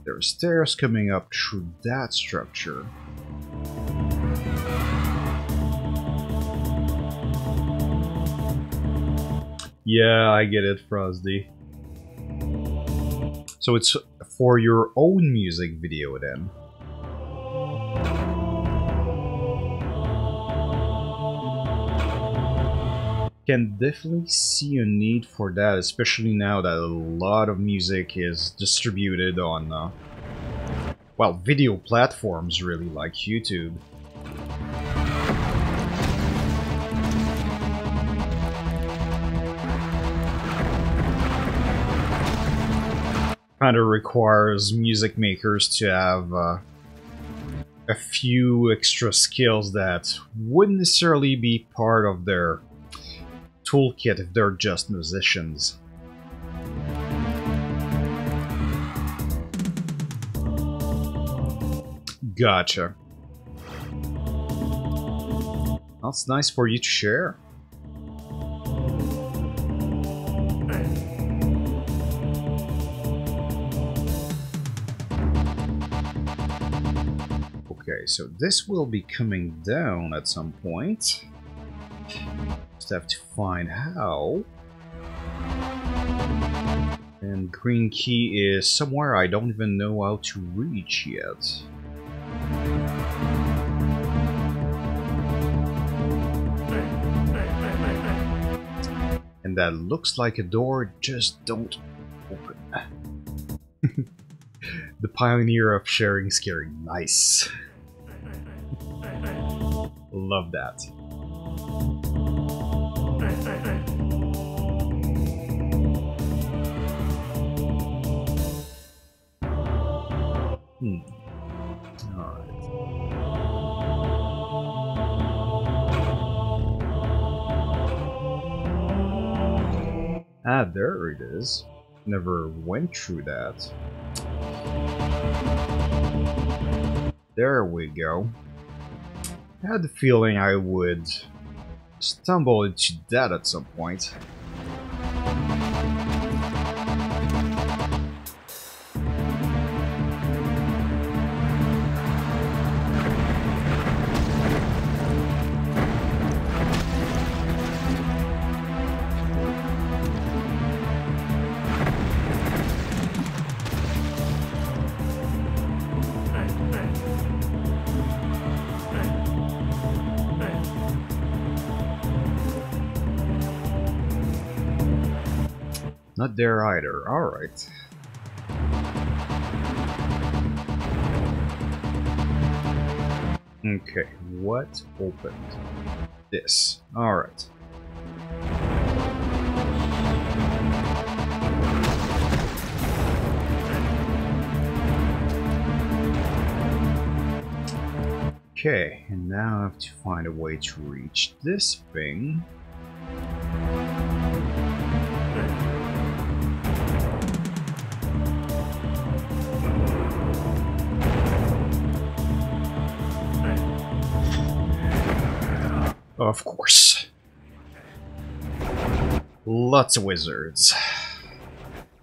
There are stairs coming up through that structure. Yeah, I get it, Frosty. So it's for your own music video then. Can definitely see a need for that, especially now that a lot of music is distributed on, well, video platforms really like YouTube. Kind of requires music makers to have a few extra skills that wouldn't necessarily be part of their toolkit if they're just musicians. Gotcha. That's nice for you to share. Okay, so this will be coming down at some point. Just have to find how. And green key is somewhere I don't even know how to reach yet. And that looks like a door, just don't open. The pioneer of sharing scaring. Nice. Love that. Alright. Ah, there it is. Never went through that. There we go. I had the feeling I would stumble into that at some point. Not there either. Alright. Okay, what opened? This. Alright. Okay, and now I have to find a way to reach this thing. Of course. Lots of wizards.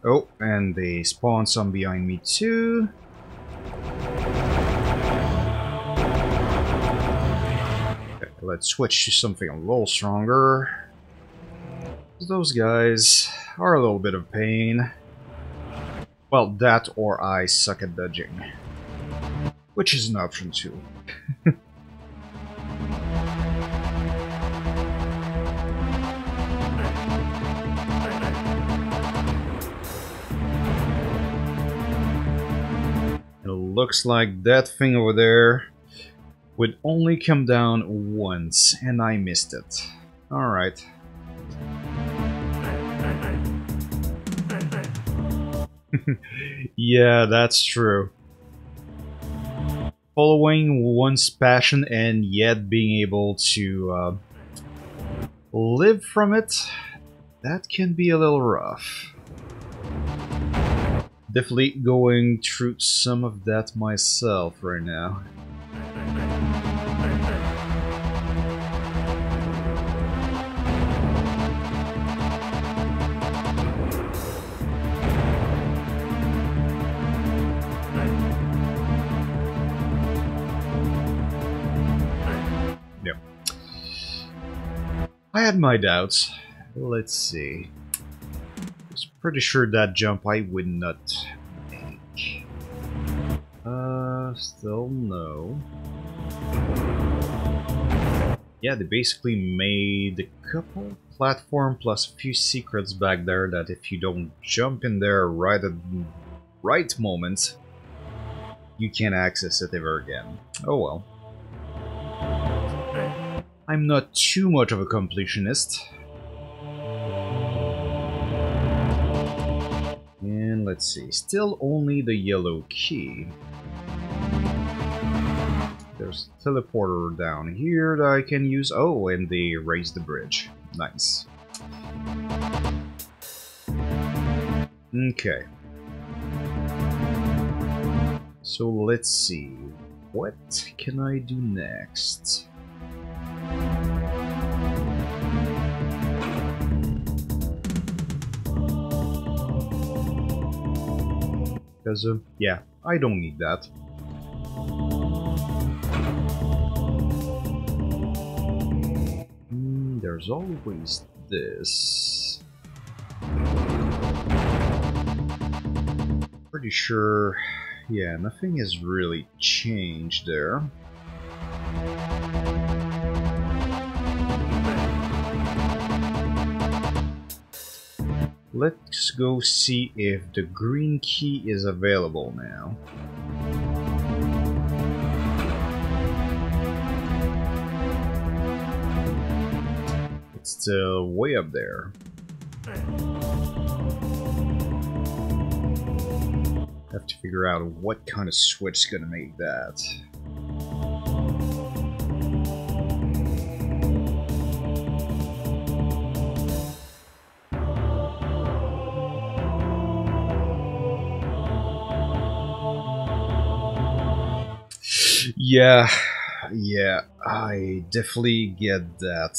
Oh, and they spawn some behind me too. Okay, let's switch to something a little stronger. Those guys are a little bit of pain. Well, that or I suck at dodging. Which is an option too. Looks like that thing over there would only come down once, and I missed it. Alright. Yeah, that's true. Following one's passion and yet being able to live from it, that can be a little rough. Definitely going through some of that myself right now. Yep. I had my doubts. Let's see. I was pretty sure that jump I would not Still no. Yeah, they basically made a couple platform plus a few secrets back there that if you don't jump in there right at the right moment, you can't access it ever again. Oh well. I'm not too much of a completionist. And let's see, still only the yellow key. There's a teleporter down here that I can use. Oh, and they raised the bridge. Nice. Okay. So let's see. What can I do next? Because, yeah, I don't need that. There's always this. Pretty sure, yeah, nothing has really changed there. Let's go see if the green key is available now. It's still way up there. Have to figure out what kind of switch is gonna make that. Yeah, I definitely get that.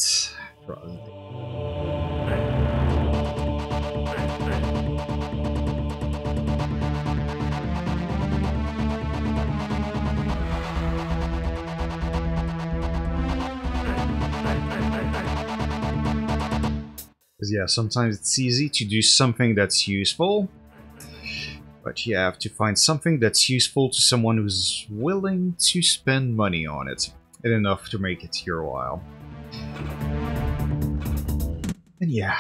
Because yeah, sometimes it's easy to do something that's useful, but you have to find something that's useful to someone who's willing to spend money on it, and enough to make it your while. And yeah,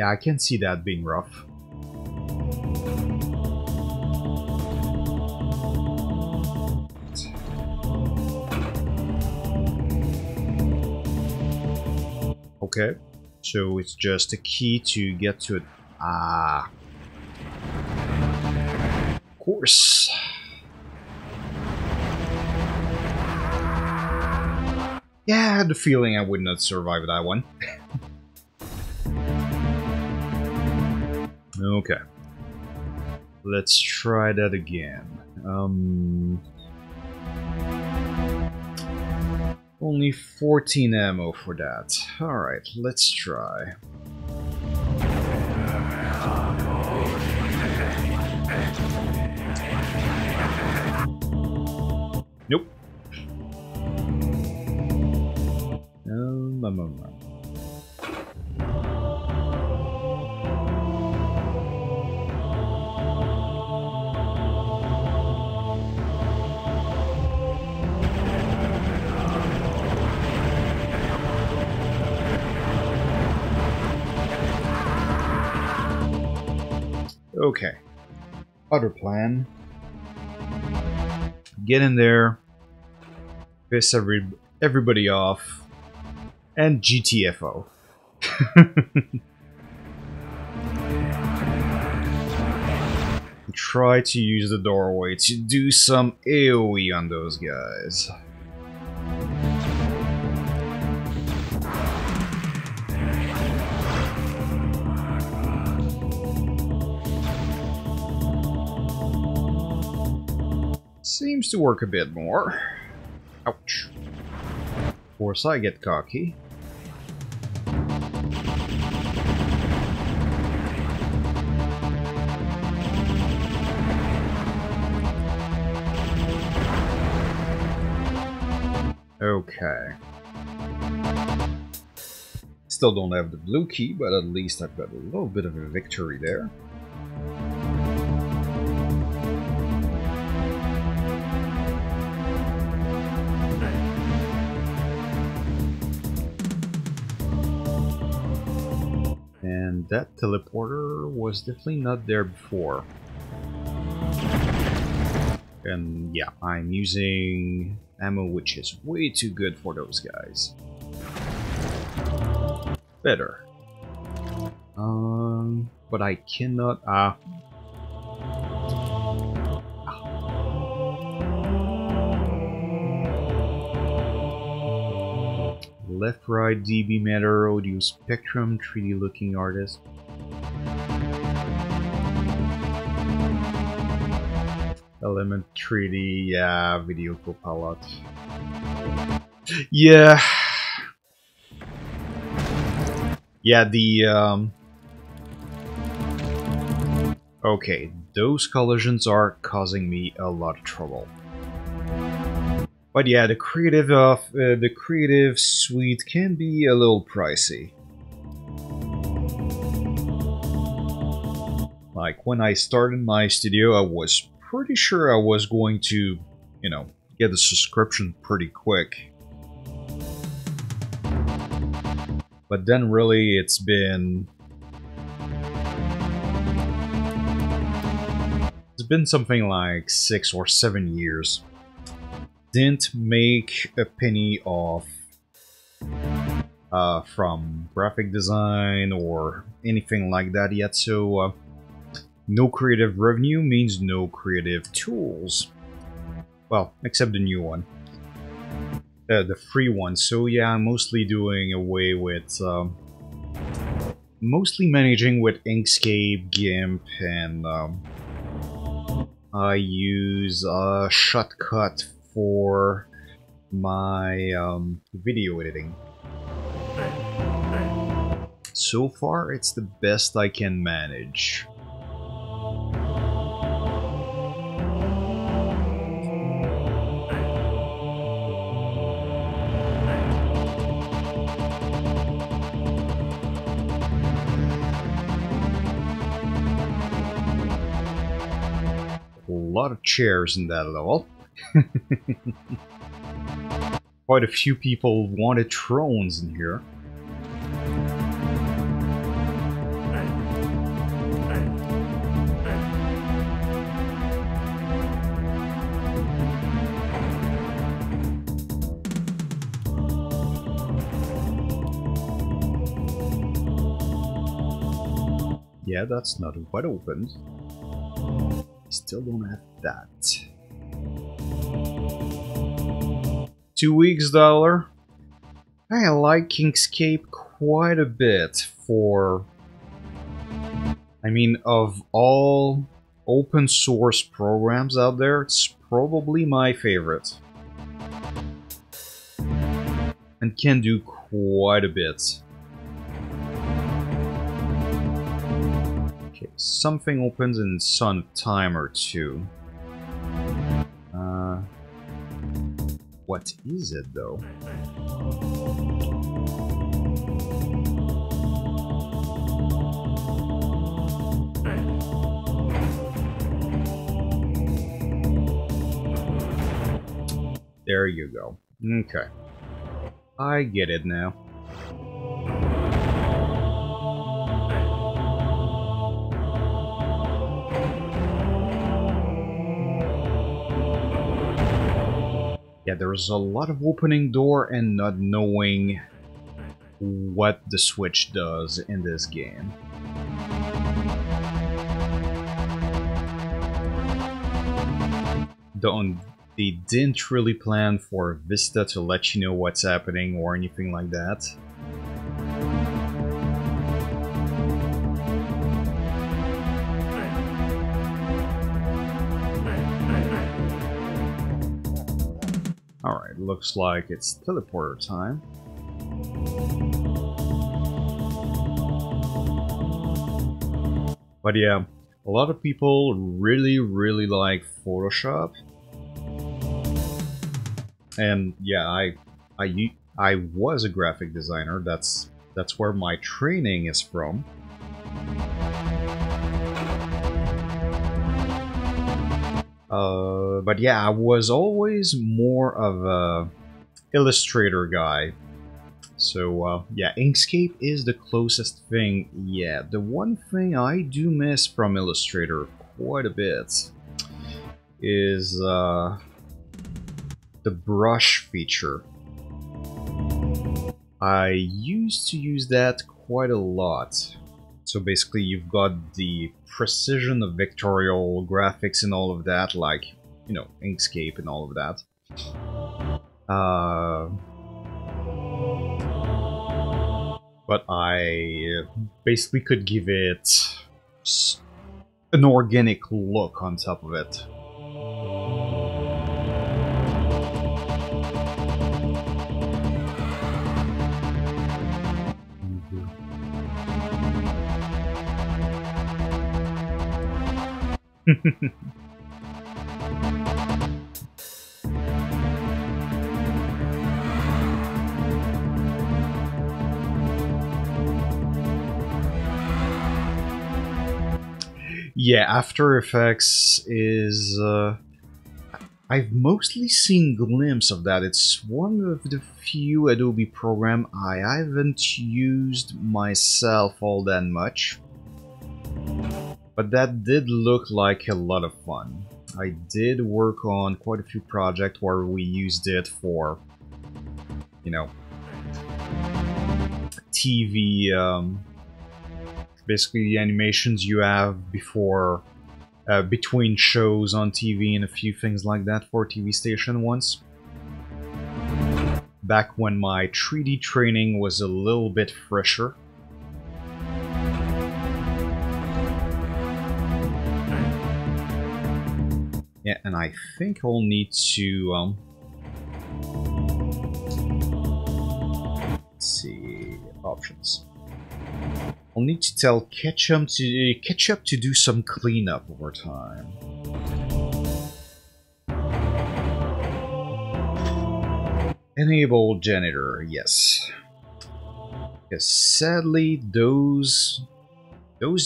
I can see that being rough. Okay, so it's just a key to get to it. Ah. Of course. Yeah, I had the feeling I would not survive that one. Okay. Let's try that again. Only 14 ammo for that. Alright, let's try. Nope. Okay. Other plan. Get in there, piss everybody off, and GTFO. Try to use the doorway to do some AoE on those guys. Seems to work a bit more. Ouch. Of course, I get cocky. Okay. Still don't have the blue key, but at least I've got a little bit of a victory there. that teleporter was definitely not there before. And yeah, I'm using ammo which is way too good for those guys. Better. But I cannot... Left, right, dB matter, audio spectrum, 3D looking artist. Element 3D, yeah, video copilot. Yeah. Yeah, the, okay, those collisions are causing me a lot of trouble. But yeah, the creative suite can be a little pricey. Like when I started my studio, I was pretty sure I was going to, you know, get a subscription pretty quick. But then really it's been something like 6 or 7 years. Didn't make a penny off from graphic design or anything like that yet, so no creative revenue means no creative tools. Well, except the new one. The free one. So yeah, I'm mostly doing away with... mostly managing with Inkscape, GIMP, and I use Shotcut for my video editing. So far, it's the best I can manage. A lot of chairs in that level. Quite a few people wanted thrones in here. Yeah, that's not wide open. Still don't have that. 2 weeks dollar. I like Inkscape quite a bit for... I mean, of all open source programs out there, it's probably my favorite. And can do quite a bit. Okay, something opens in some time or two. What is it though? There you go. Okay. I get it now. Yeah, there's a lot of opening door and not knowing what the switch does in this game. They didn't really plan for Vista to let you know what's happening or anything like that. Alright, looks like it's teleporter time. But yeah, a lot of people really like Photoshop. And yeah, I was a graphic designer. That's where my training is from. But yeah, I was always more of a Illustrator guy. So yeah, Inkscape is the closest thing. Yeah, the one thing I do miss from Illustrator quite a bit is the brush feature. I used to use that quite a lot. So basically you've got the precision of vectorial graphics and all of that, like, you know, Inkscape and all of that. But I basically could give it an organic look on top of it. Yeah, After Effects is... I've mostly seen glimpses of that. It's one of the few Adobe programs I haven't used myself all that much. But that did look like a lot of fun. I did work on quite a few projects where we used it for, you know, TV, basically the animations you have before, between shows on TV and a few things like that for TV station once. Back when my 3D training was a little bit fresher. Yeah, and I think I'll need to, let's see, options. I'll need to tell Ketchup to do some cleanup over time. Enable janitor, yes. Because sadly, those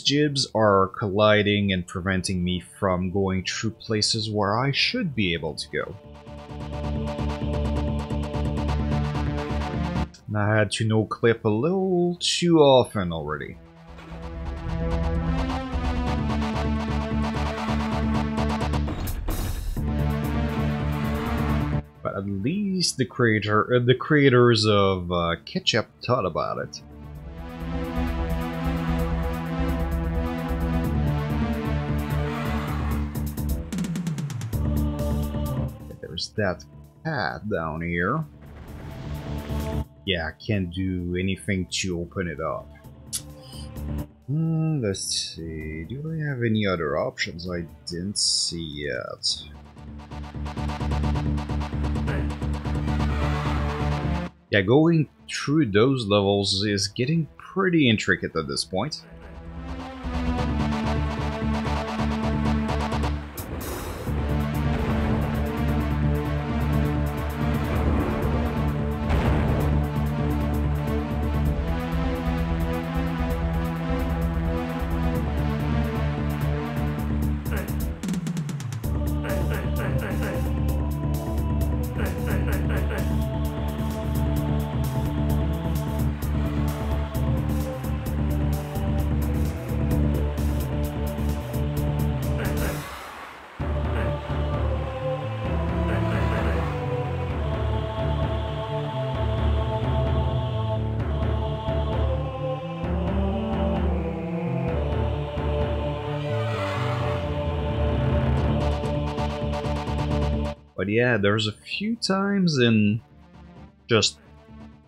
jibs are colliding and preventing me from going through places where I should be able to go. And I had to no-clip a little too often already. But at least the creators of Ketchup thought about it. There's that pad down here. Yeah, I can't do anything to open it up. Let's see, do I have any other options I didn't see yet? Yeah, going through those levels is getting pretty intricate at this point. But yeah, there's a few times in just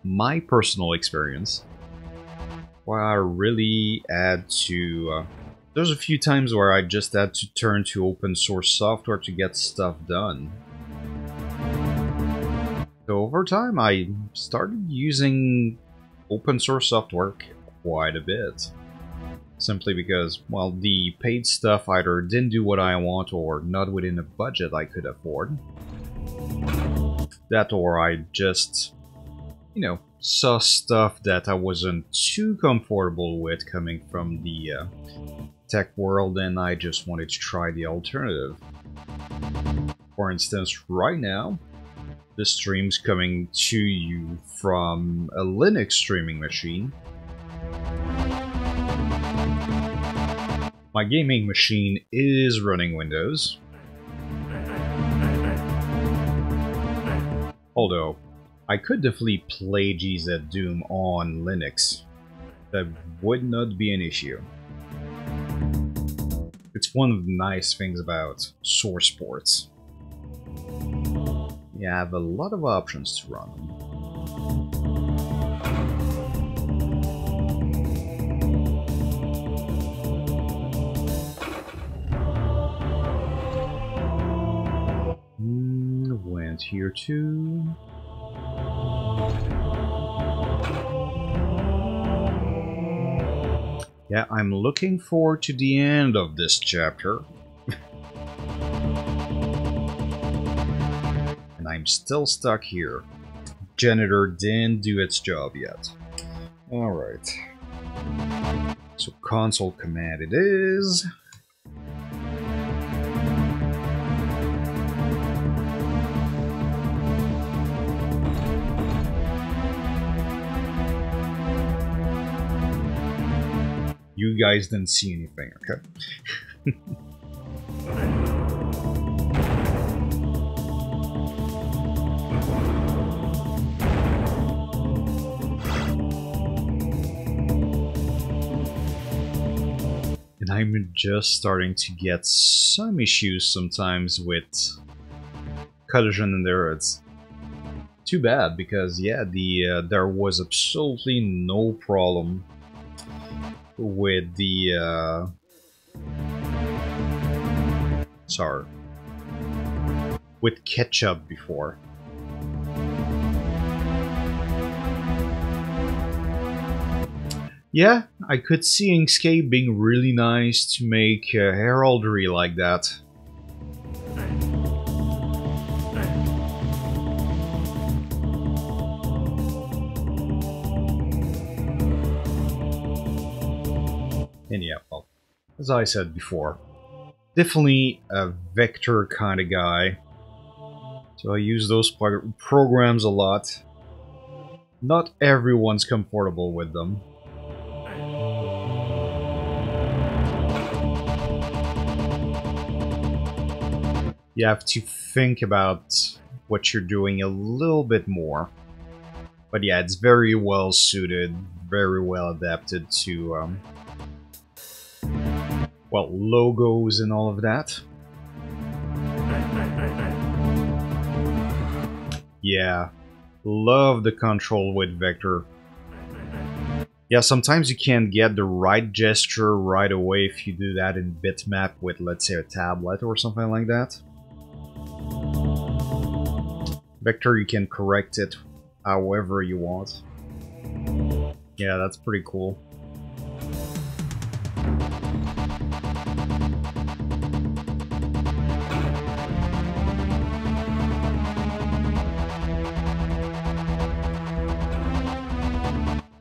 my personal experience where I really had to... there's a few times where I just had to turn to open source software to get stuff done. So over time I started using open source software quite a bit. Simply because, well, the paid stuff either didn't do what I want or not within a budget I could afford. That or I just, you know, saw stuff that I wasn't too comfortable with coming from the tech world and I just wanted to try the alternative. For instance, right now, This stream's coming to you from a Linux streaming machine. My gaming machine is running Windows. Although, I could definitely play GZ Doom on Linux. That would not be an issue. It's one of the nice things about source ports. You have a lot of options to run them. Went here too. Yeah, I'm looking forward to the end of this chapter. And I'm still stuck here. Janitor didn't do its job yet. Alright. So console command it is. You guys didn't see anything, okay? And I'm just starting to get some issues sometimes with collision in there. It's too bad because, yeah, there was absolutely no problem with the with Ketchup before. Yeah, I could see Inkscape being really nice to make heraldry like that. And yeah, well, as I said before, definitely a vector kind of guy. So I use those programs a lot. Not everyone's comfortable with them. You have to think about what you're doing a little bit more. But yeah, it's very well suited, very well adapted to well, logos and all of that. Yeah, love the control with vector. Yeah, sometimes you can't get the right gesture right away if you do that in bitmap with, let's say, a tablet or something like that. Vector, you can correct it however you want. Yeah, that's pretty cool.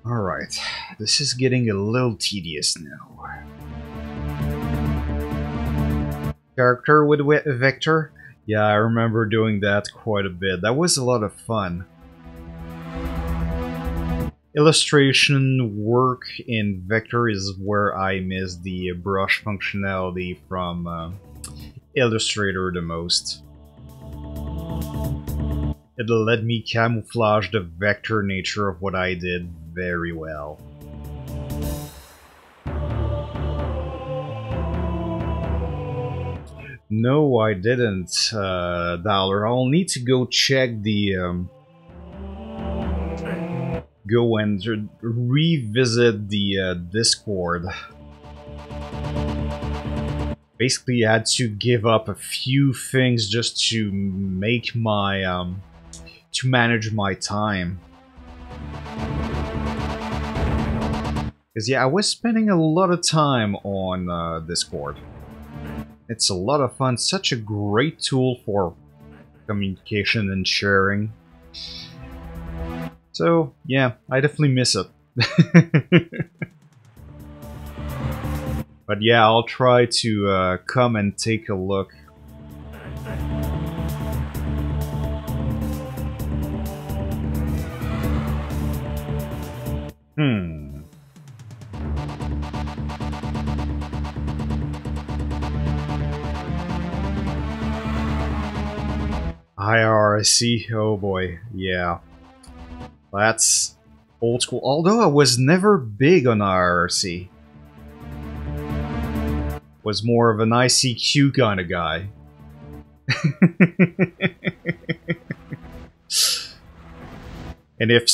Alright, this is getting a little tedious now. Character with vector? Yeah, I remember doing that quite a bit. That was a lot of fun. Illustration work in vector is where I miss the brush functionality from Illustrator the most. It'll let me camouflage the vector nature of what I did very well. No, I didn't, Dollar. I'll need to go check the... go and revisit the Discord. Basically, I had to give up a few things just to make my... to manage my time. Because yeah, I was spending a lot of time on Discord. It's a lot of fun, such a great tool for communication and sharing. So yeah, I definitely miss it. But yeah, I'll try to come and take a look. IRC, oh boy, yeah. That's old school. Although I was never big on IRC. Was more of an ICQ kind of guy. And if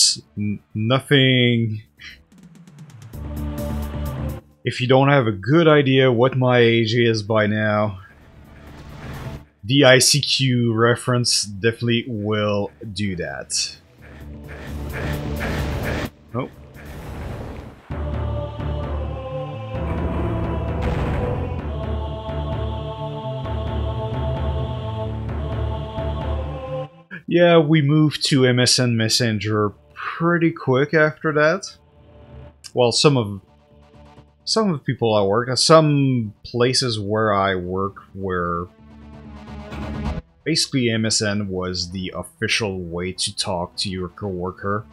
nothing... If you don't have a good idea what my age is by now, the ICQ reference definitely will do that. Oh. Yeah, we moved to MSN Messenger pretty quick after that. Well, some of the people I work at, some places where I work were basically MSN was the official way to talk to your coworker.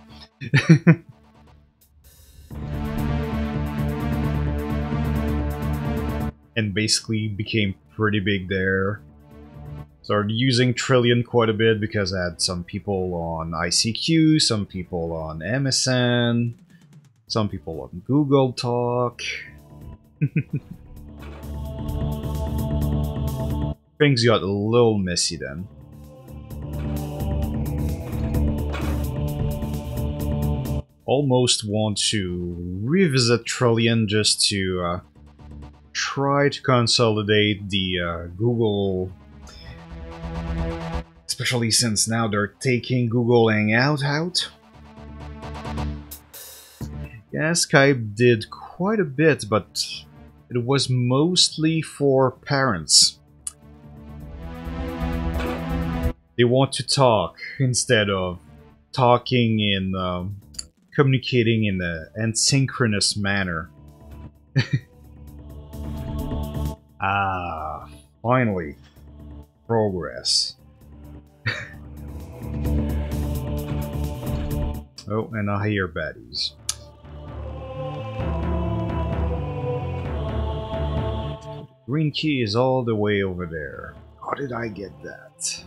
And basically became pretty big there. Started using Trillion quite a bit because I had some people on ICQ, some people on MSN, some people on Google Talk. Things got a little messy then. Almost want to revisit Trillion just to try to consolidate the Google, especially since now they're taking Google Hangout out. Yeah, Skype did quite a bit, but it was mostly for parents. They want to talk instead of talking in communicating in an asynchronous manner. Ah, finally, progress. Oh, and I hear baddies. Green key is all the way over there. How did I get that?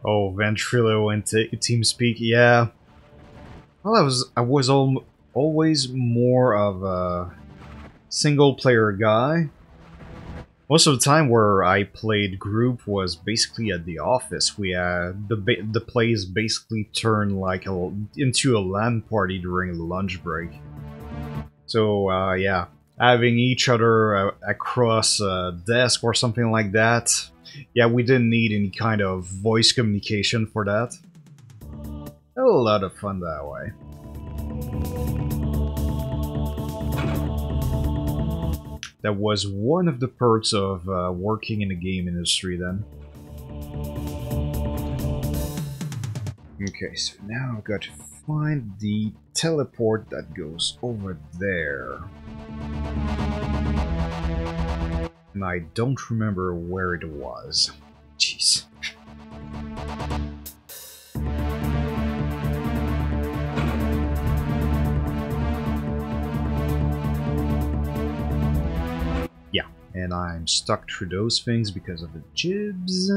Oh, Ventrilo and TeamSpeak, yeah. Well, I was always more of a single-player guy. Most of the time where I played group was basically at the office. We had the place basically turned like into a LAN party during the lunch break. So yeah, having each other across a desk or something like that. Yeah, we didn't need any kind of voice communication for that. A lot of fun that way. That was one of the perks of working in the game industry then. Okay, so now I've got to find the teleport that goes over there. And I don't remember where it was. Jeez. Yeah, and I'm stuck through those things because of the jibs.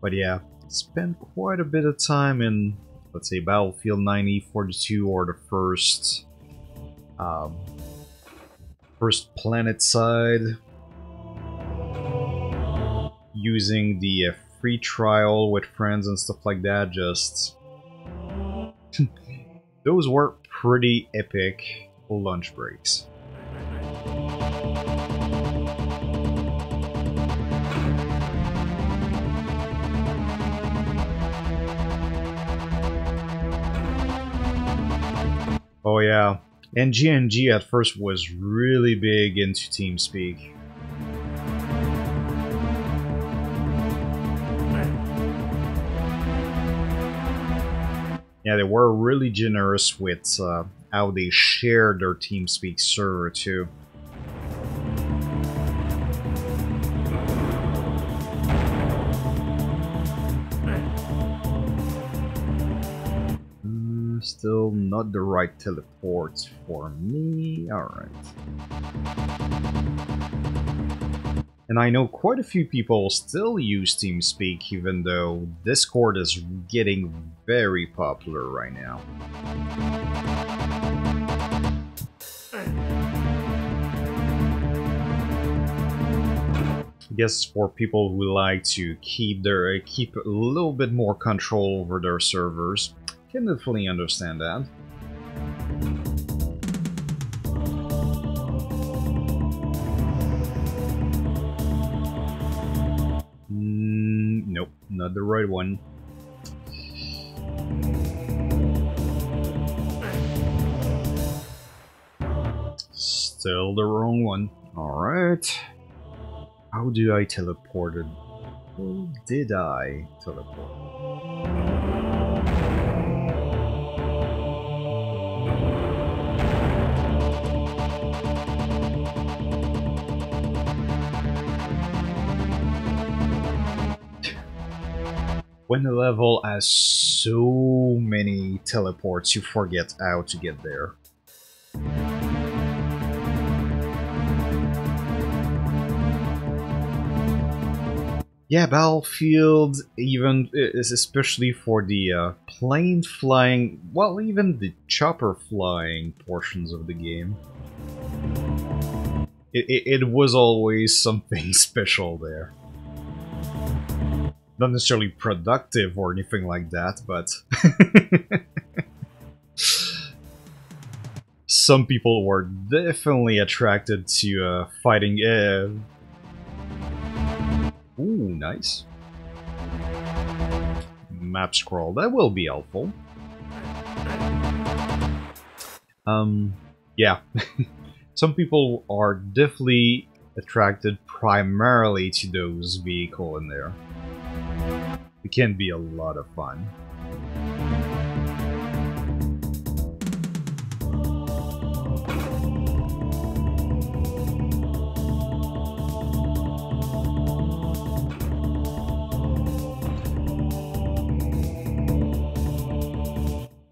But yeah, spent quite a bit of time in, let's say, Battlefield 9042 or the first planet side, using the free trial with friends and stuff like that. Just those were pretty epic lunch breaks. Oh yeah, and GNG at first was really big into TeamSpeak. Yeah, they were really generous with how they shared their TeamSpeak server too. Still not the right teleport for me. Alright. And I know quite a few people still use TeamSpeak, even though Discord is getting very popular right now. I guess for people who like to keep a little bit more control over their servers, can definitely understand that. Nope, not the right one. Still the wrong one. Alright. How do I teleport it? How did I teleport? When the level has so many teleports, you forget how to get there. Yeah, Battlefield, even is especially for the plane flying, well, even the chopper flying portions of the game. It was always something special there. Not necessarily productive or anything like that, but some people were definitely attracted to fighting. Ooh, nice. Map scroll, that will be helpful. Yeah. Some people are definitely attracted primarily to those vehicles in there. It can be a lot of fun.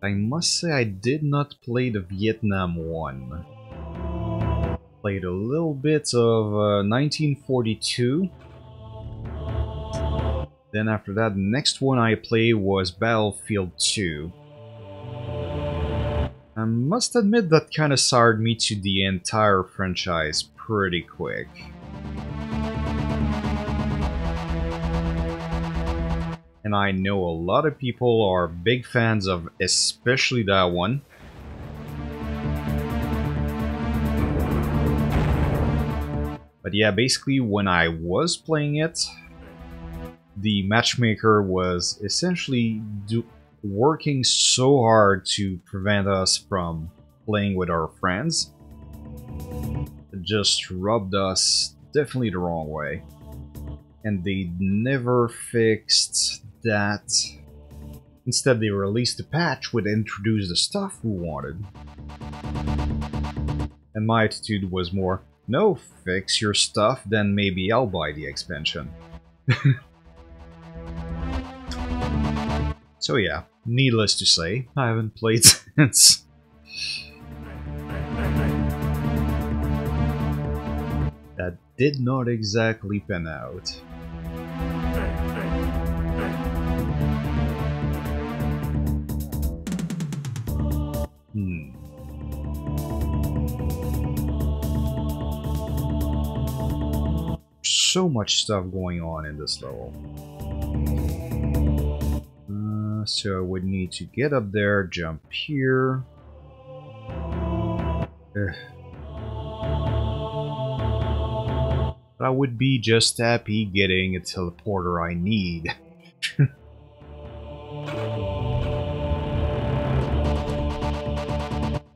I must say I did not play the Vietnam one. Played a little bit of 1942. Then after that, the next one I played was Battlefield 2. I must admit that kind of soured me to the entire franchise pretty quick. And I know a lot of people are big fans of especially that one. But yeah, basically when I was playing it, the matchmaker was essentially working so hard to prevent us from playing with our friends. It just rubbed us definitely the wrong way. And they never fixed that. Instead, they released a patch which introduced the stuff we wanted. And my attitude was more, no, fix your stuff, then maybe I'll buy the expansion. So yeah, needless to say, I haven't played since. That did not exactly pan out. So much stuff going on in this level. So I would need to get up there, jump here. I would be just happy getting a teleporter I need.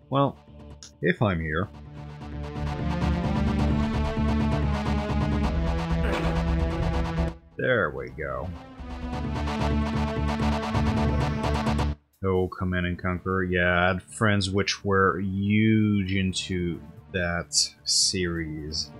Well, if I'm here. There we go. Oh, Command and Conquer. Yeah, I had friends which were huge into that series.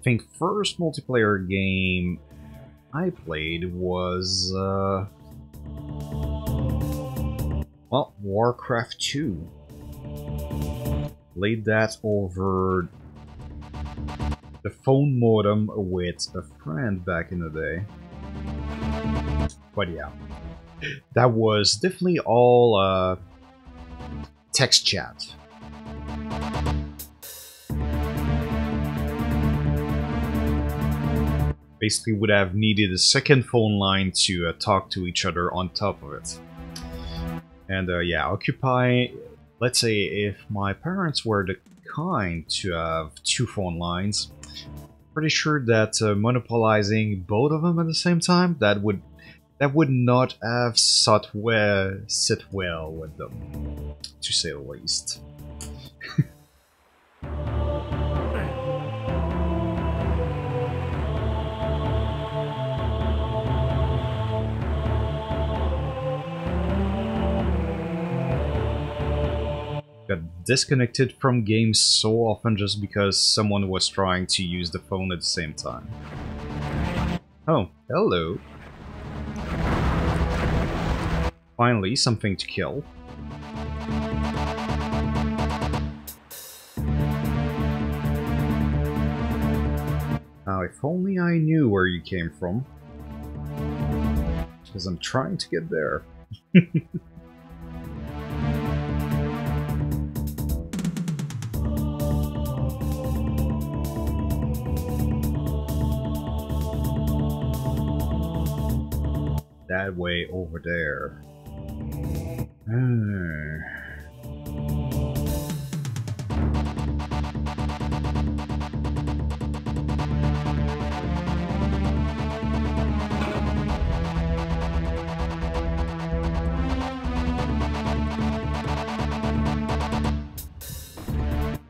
think first multiplayer game I played was well, Warcraft 2. Played that over the phone modem with a friend back in the day. But yeah, that was definitely all text chat. Basically would have needed a second phone line to talk to each other on top of it. And yeah, Occupy, let's say if my parents were the kind to have two phone lines, pretty sure that monopolizing both of them at the same time, that would not have sit well with them, to say the least. Got disconnected from games so often just because someone was trying to use the phone at the same time. Oh, hello. Finally, something to kill. Now, if only I knew where you came from. Because I'm trying to get there. That way over there.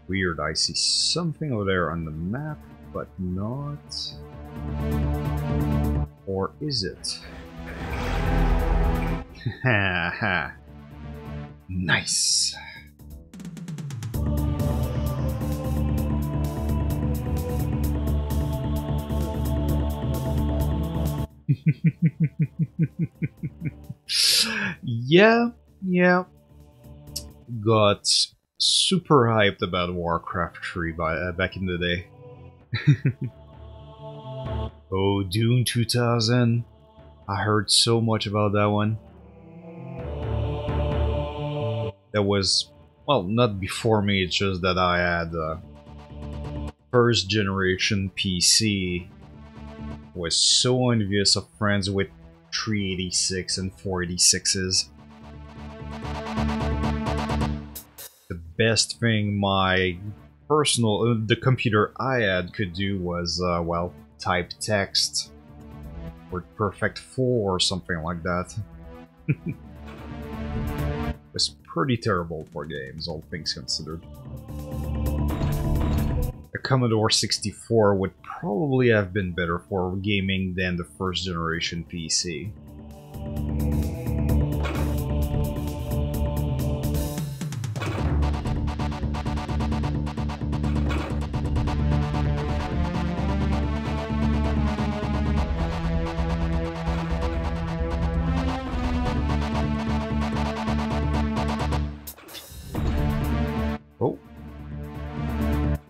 Weird, I see something over there on the map, but not... Or is it? Haha. Nice. Yeah. Got super hyped about Warcraft 3 back in the day. Oh, Dune 2000. I heard so much about that one. That was, well, not before me, it's just that I had first generation PC. Was so envious of friends with 386 and 486s. The best thing my personal, the computer I had could do was, well, type text. WordPerfect 4 or something like that. Was pretty terrible for games, all things considered. A Commodore 64 would probably have been better for gaming than the first generation PC.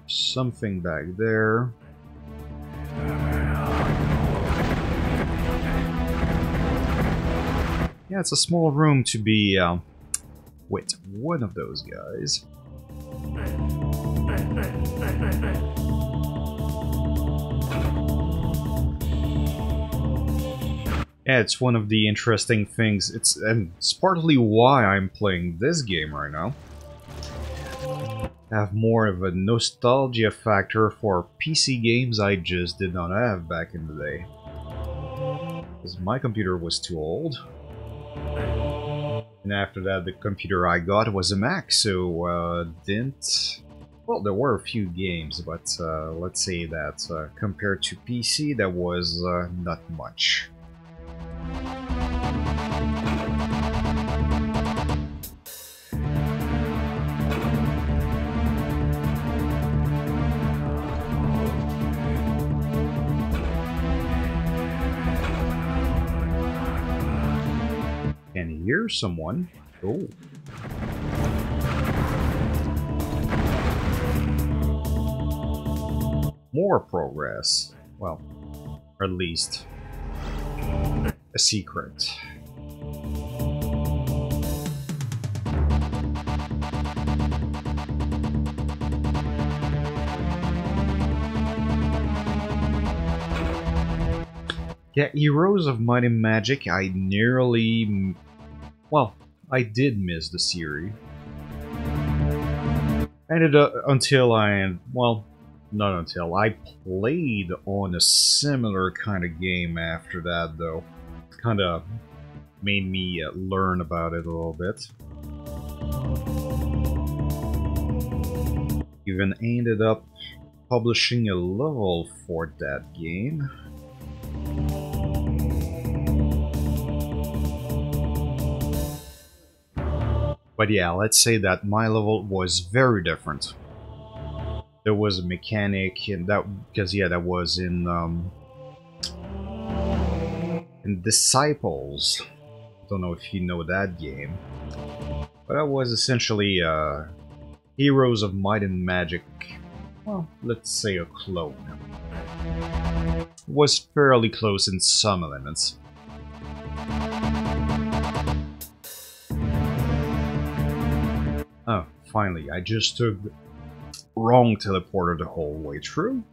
Something back there. Yeah, it's a small room to be with one of those guys. Yeah, it's one of the interesting things. And it's partly why I'm playing this game right now. Have more of a nostalgia factor for PC games I just did not have back in the day. Because my computer was too old. And after that, the computer I got was a Mac, so didn't... Well, there were a few games, but let's say that compared to PC, that was not much. hear someone. Oh. More progress. Well, or at least a secret. Yeah, Heroes of Might and Magic, I nearly... Well, I did miss the series. Ended up until I... Well, not until. I played on a similar kind of game after that, though. Kind of made me learn about it a little bit. Even ended up publishing a level for that game. But yeah, let's say that my level was very different. There was a mechanic, and that because yeah, that was in Disciples. Don't know if you know that game, but that was essentially Heroes of Might and Magic. Well, let's say a clone. It was fairly close in some elements. Oh, finally, I just took wrong teleporter the whole way through.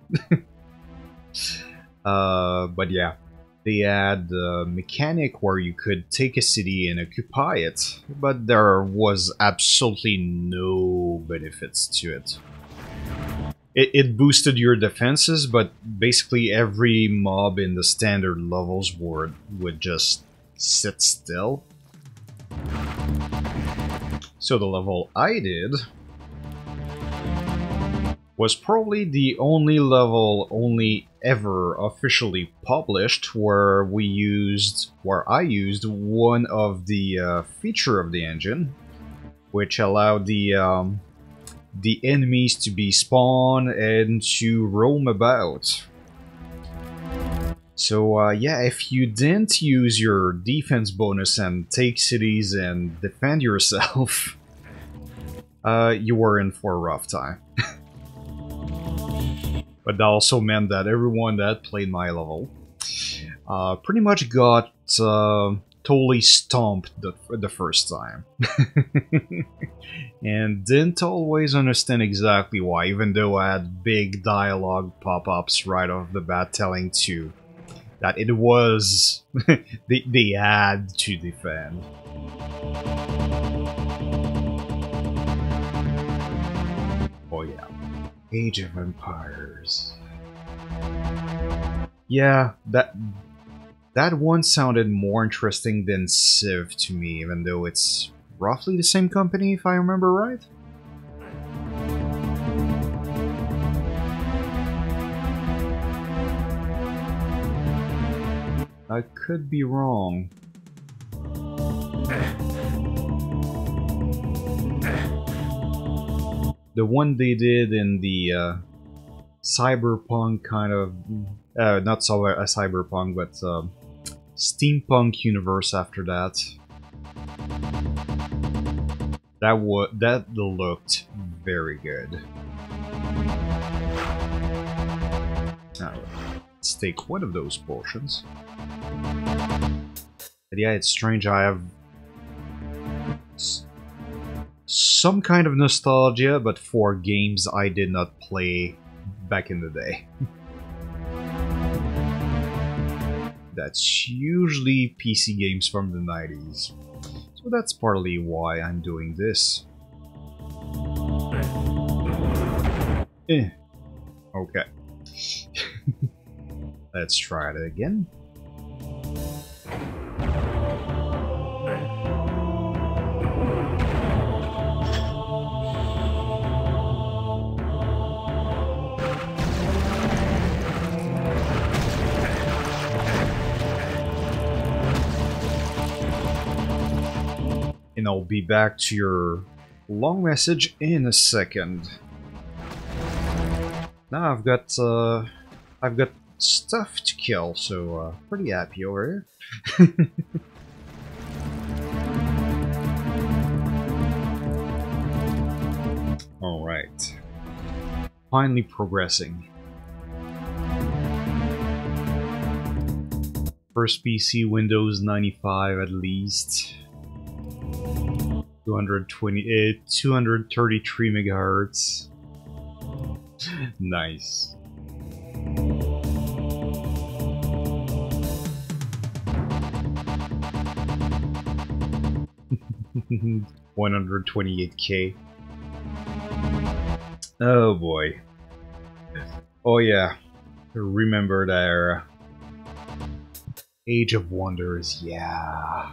But yeah, they had a mechanic where you could take a city and occupy it, but there was absolutely no benefits to it. It boosted your defenses, but basically every mob in the standard levels would just sit still. So the level I did was probably the only level ever officially published where I used one of the feature of the engine, which allowed the enemies to be spawned and to roam about. So yeah, if you didn't use your defense bonus and take cities and defend yourself, you were in for a rough time. But that also meant that everyone that played my level pretty much got totally stomped the first time. And didn't always understand exactly why, even though I had big dialogue pop-ups right off the bat telling to that it was they had to defend. Oh yeah, Age of Empires. Yeah, that one sounded more interesting than Civ to me, even though it's roughly the same company, if I remember right. I could be wrong. The one they did in the cyberpunk kind of... not cyberpunk, but steampunk universe after that. That looked very good. Now, let's take one of those portions. But yeah, it's strange, I have some kind of nostalgia, but for games I did not play back in the day. That's usually PC games from the 90s. So that's partly why I'm doing this. Okay. Let's try it again. And I'll be back to your long message in a second. Now I've got stuff to kill, so pretty happy over here. Alright. Finally progressing. First PC, Windows 95 at least. 233 megahertz. Nice. $128K. Oh boy. Oh yeah. Remember that era. Age of Wonders, yeah.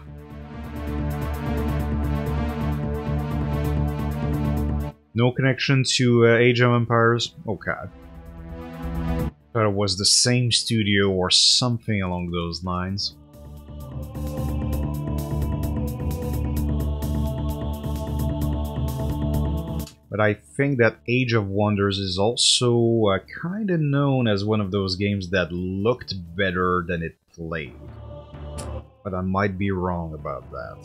No connection to Age of Empires? Okay. Thought it was the same studio or something along those lines. But I think that Age of Wonders is also kind of known as one of those games that looked better than it played. But I might be wrong about that.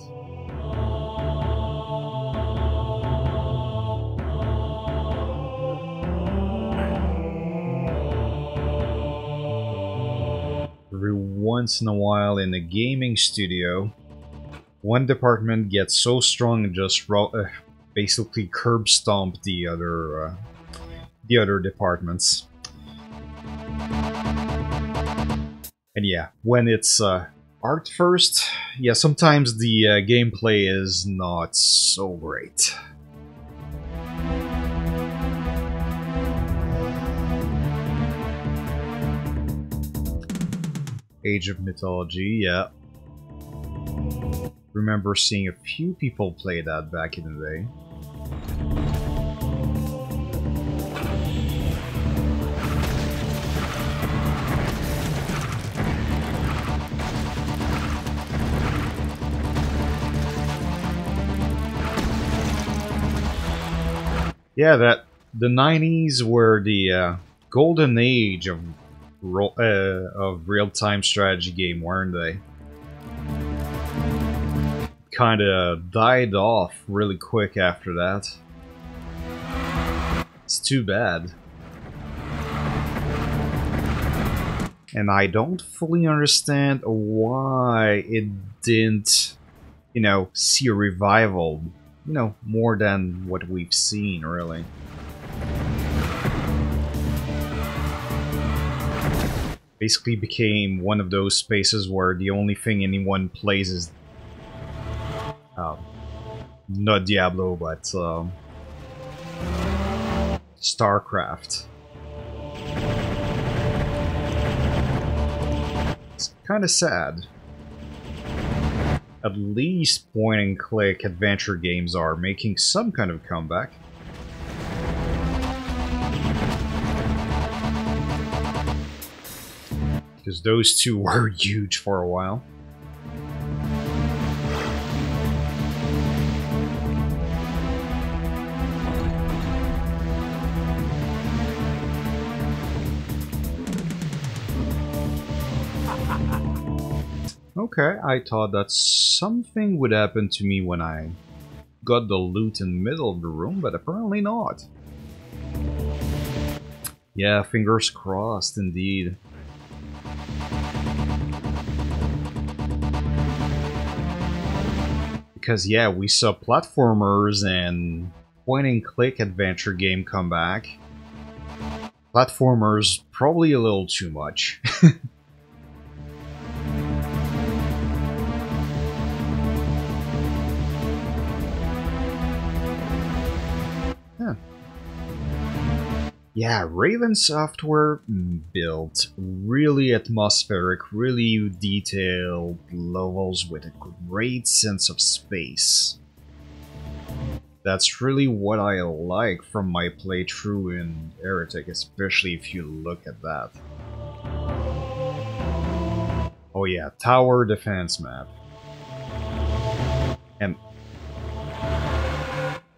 Every once in a while in a gaming studio, one department gets so strong and just basically curb stomp the other departments. And yeah, when it's art first, yeah, sometimes the gameplay is not so great. Age of Mythology, yeah. Remember seeing a few people play that back in the day. Yeah, the 90s were the golden age of real-time strategy game, weren't they? Kinda died off really quick after that. It's too bad. And I don't fully understand why it didn't, you know, see a revival, you know, more than what we've seen, really. Basically became one of those spaces where the only thing anyone plays is not Diablo, but StarCraft. It's kind of sad. At least point-and-click adventure games are making some kind of comeback. Because those two were huge for a while. Okay, I thought that something would happen to me when I got the loot in the middle of the room, but apparently not. Yeah, fingers crossed, indeed. Because yeah, we saw platformers and point-and-click adventure game come back. Platformers, probably a little too much. Yeah, Raven Software built really atmospheric, really detailed levels with a great sense of space. That's really what I like from my playthrough in Heretic, especially if you look at that. Oh yeah, tower defense map. And...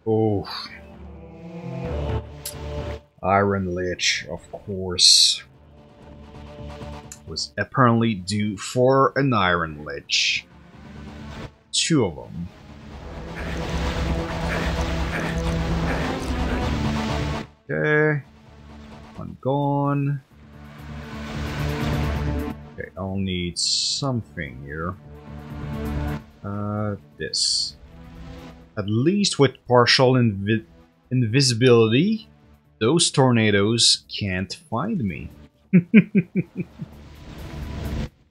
oh... Iron Lich, of course, was apparently due for an Iron Lich. 2 of them. Okay. One gone. Okay, I'll need something here. This. At least with partial invisibility, those tornadoes can't find me.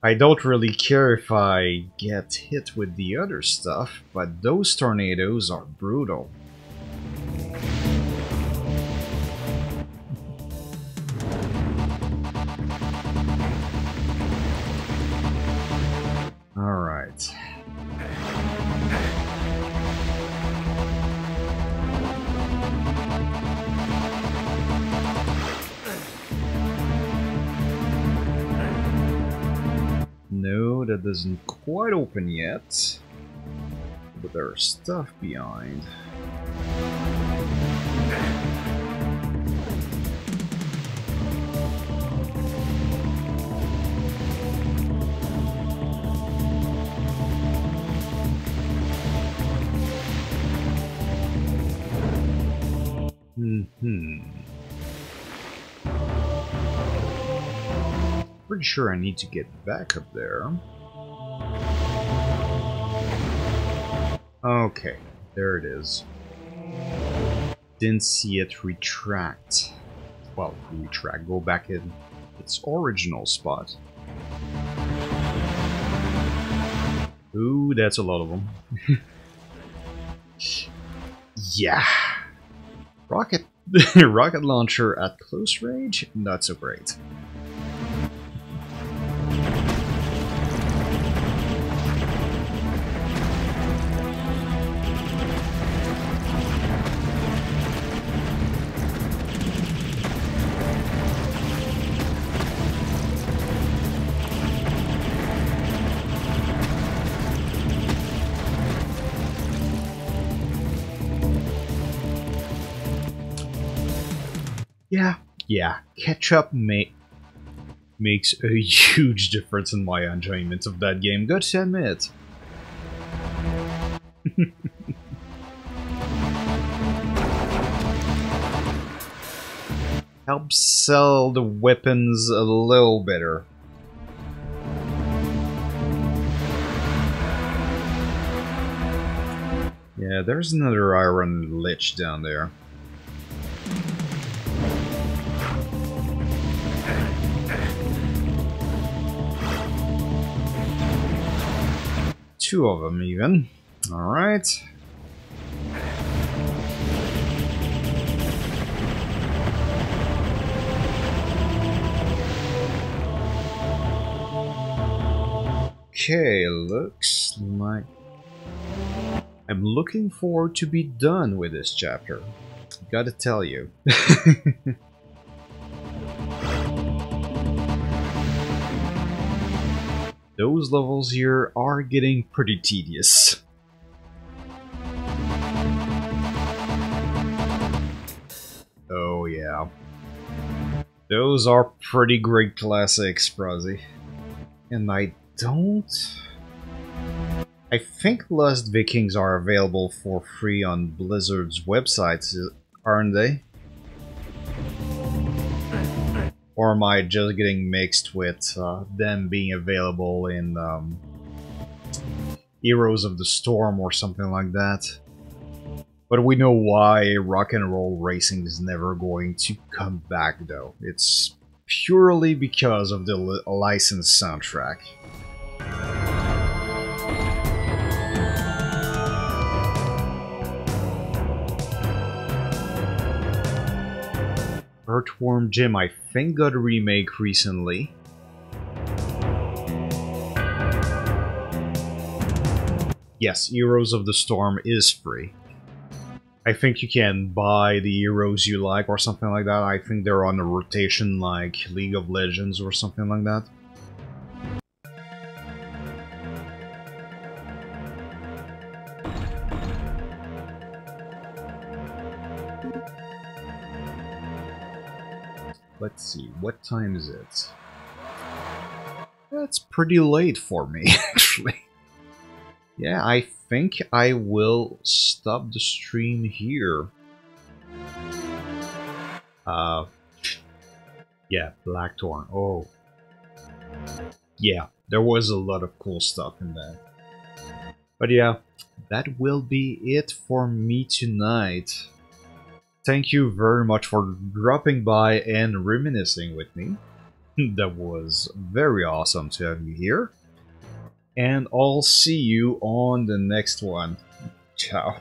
I don't really care if I get hit with the other stuff, but those tornadoes are brutal. Alright. No, that doesn't quite open yet. But there's stuff behind. Pretty sure I need to get back up there. Okay, there it is. Didn't see it retract. Well, retract, go back in its original spot. Ooh, that's a lot of them. Yeah. Rocket rocket launcher at close range? Not so great. Yeah, ketchup makes a huge difference in my enjoyment of that game, got to admit. Helps sell the weapons a little better. Yeah, there's another iron lich down there. Two of them even. Alright. Okay, looks like I'm looking forward to be done with this chapter. Gotta tell you. Those levels here are getting pretty tedious. Oh yeah. Those are pretty great classics, Prozzy. And I think Lost Vikings are available for free on Blizzard's websites, aren't they? Or am I just getting mixed with them being available in Heroes of the Storm or something like that? But we know why rock and roll racing is never going to come back, though. It's purely because of the licensed soundtrack. Earthworm Jim, I think, got a remake recently. Yes, Heroes of the Storm is free. I think you can buy the heroes you like or something like that. I think they're on a rotation like League of Legends or something like that. Let's see, what time is it? That's pretty late for me, actually. Yeah, I think I will stop the stream here. Uh, yeah, Blackthorn. Oh, yeah, there was a lot of cool stuff in that. But yeah, that will be it for me tonight. Thank you very much for dropping by and reminiscing with me. That was very awesome to have you here. And I'll see you on the next one. Ciao.